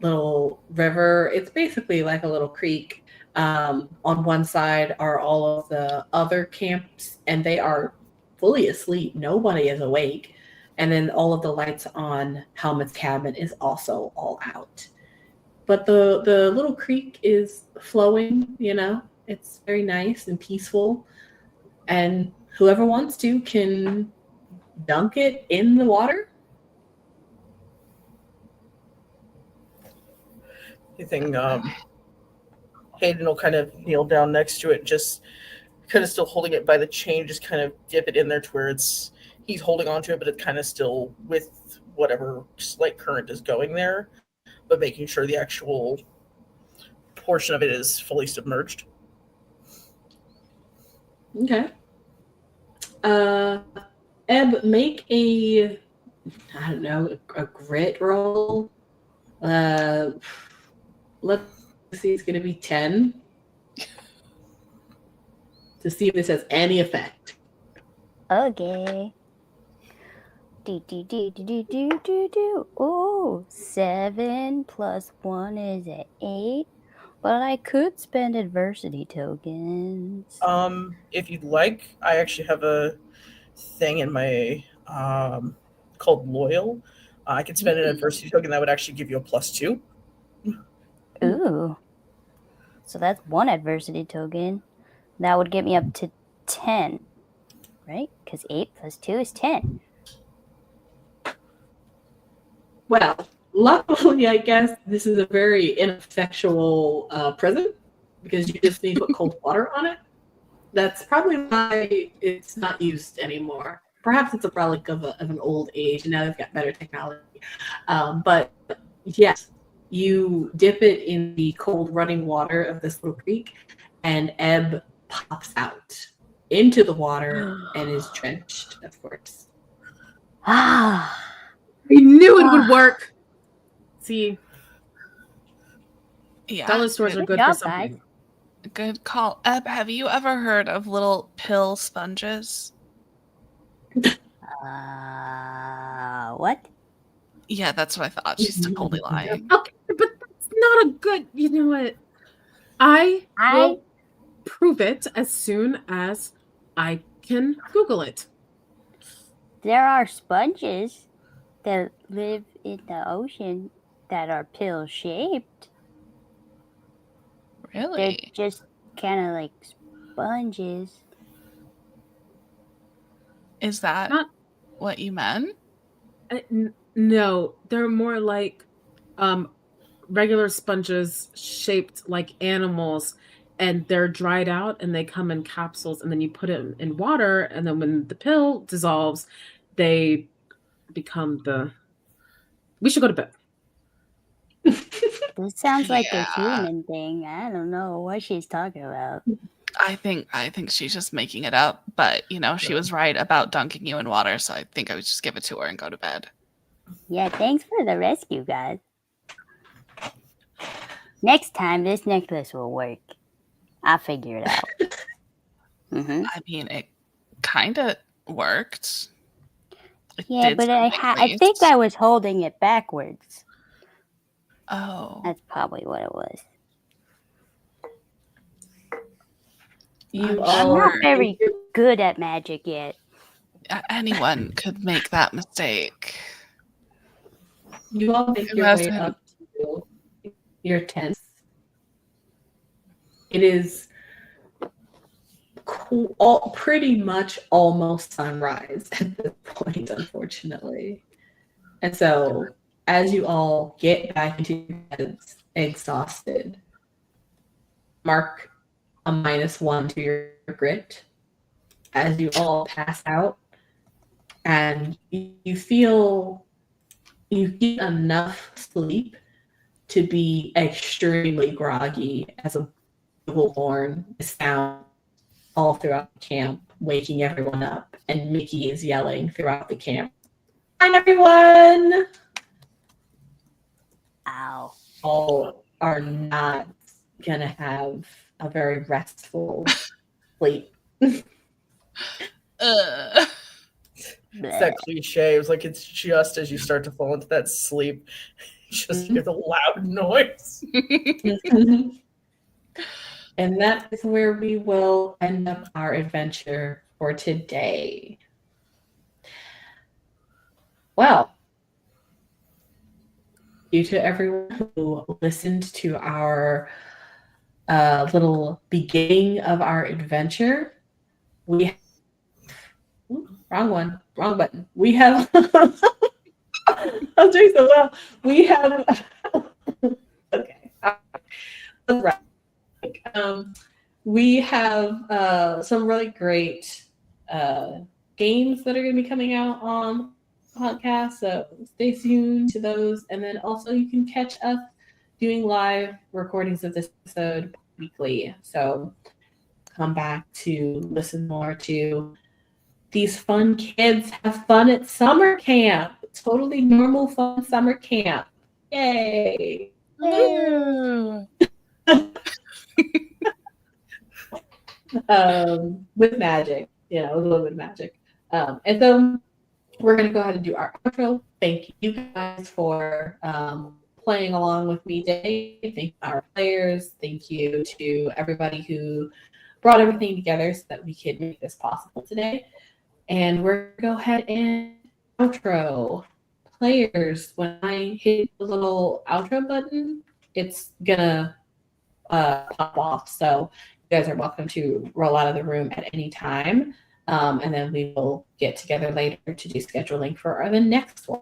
little river. It's basically like a little creek. On one side are all of the other camps, and they are fully asleep. Nobody is awake. And then all of the lights on Helmut's cabin is also all out. But the little creek is flowing, you know. It's very nice and peaceful. And whoever wants to can dunk it in the water. You think Hayden will kind of kneel down next to it, just kind of still holding it by the chain, just kind of dip it in there to where he's holding onto it, but it's kind of still with whatever slight current is going there, but making sure the actual portion of it is fully submerged. Okay. Ebb, make a grit roll. Let's see, it's going to be 10 to see if this has any effect. Okay. Oh, 7 plus 1 is 8. But I could spend adversity tokens. If you'd like, I actually have a thing in my called Loyal. I can spend an adversity token that would actually give you a +2. Ooh. So that's 1 adversity token. That would get me up to 10. Right? Because 8 plus 2 is 10. Well, luckily, I guess this is a very ineffectual prison because you just need to put cold water on it. That's probably why it's not used anymore. Perhaps it's a relic of an old age, and now they've got better technology. But yes, you dip it in the cold running water of this little creek, and Ebb pops out into the water and is drenched, of course. Ah. I knew it would work. See, Yeah. dollar stores are good for something. Good call. Ebb, have you ever heard of little pill sponges? What? Yeah, that's what I thought. She's totally lying. Okay, but that's not a good. You know what? I will prove it as soon as I can Google it. There are sponges that live in the ocean that are pill shaped. Really? They're just kind of like sponges. Is that Not what you meant? No, they're more like regular sponges shaped like animals, and they're dried out and they come in capsules, and then you put it in water, and then when the pill dissolves, they become we should go to bed. This sounds like a human thing. I don't know what she's talking about. I think she's just making it up, but she was right about dunking you in water, so I think I would just give it to her and go to bed. Yeah, thanks for the rescue, guys. Next time, this necklace will work. I'll figure it out. I mean, it kind of worked. Yeah, but I think I was holding it backwards. Oh. That's probably what it was. I'm not very good at magic yet. Anyone could make that mistake. You all make your way up to your tents. It is all pretty much almost sunrise at this point, unfortunately. And so, as you all get back into your beds, exhausted, mark a -1 to your grit as you all pass out, and you feel you get enough sleep to be extremely groggy as a horn is found all throughout the camp, waking everyone up, and Mickey is yelling throughout the camp, "Hi, everyone!" Ow. All are not gonna have a very restful sleep. It's that cliche. It was like it's just as you start to fall into that sleep, you just hear the loud noise. And that is where we will end up our adventure for today. Well, thank you to everyone who listened to our little beginning of our adventure. We wrong button. We have I'm doing so well. We have okay. Right. We have some really great games that are going to be coming out on the podcast, so stay tuned to those. And then also you can catch us doing live recordings of this episode weekly. So come back to listen more to these fun kids have fun at summer camp. Totally normal fun summer camp. Yay! With magic, a little bit of magic. And so we're going to go ahead and do our outro. Thank you guys for playing along with me today. Thank you to our players. Thank you to everybody who brought everything together so that we could make this possible today. And we're going to go ahead and outro. Players, when I hit the little outro button, it's going to pop off. So you guys are welcome to roll out of the room at any time. And then we will get together later to do scheduling for the next one.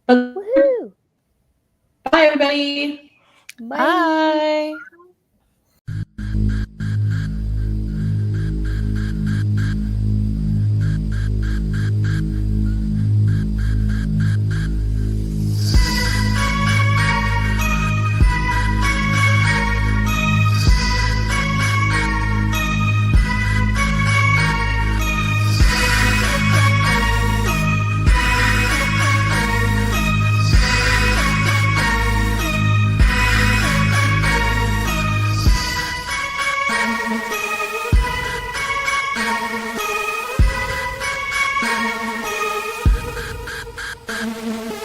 Woohoo! Bye, everybody. Bye. Bye.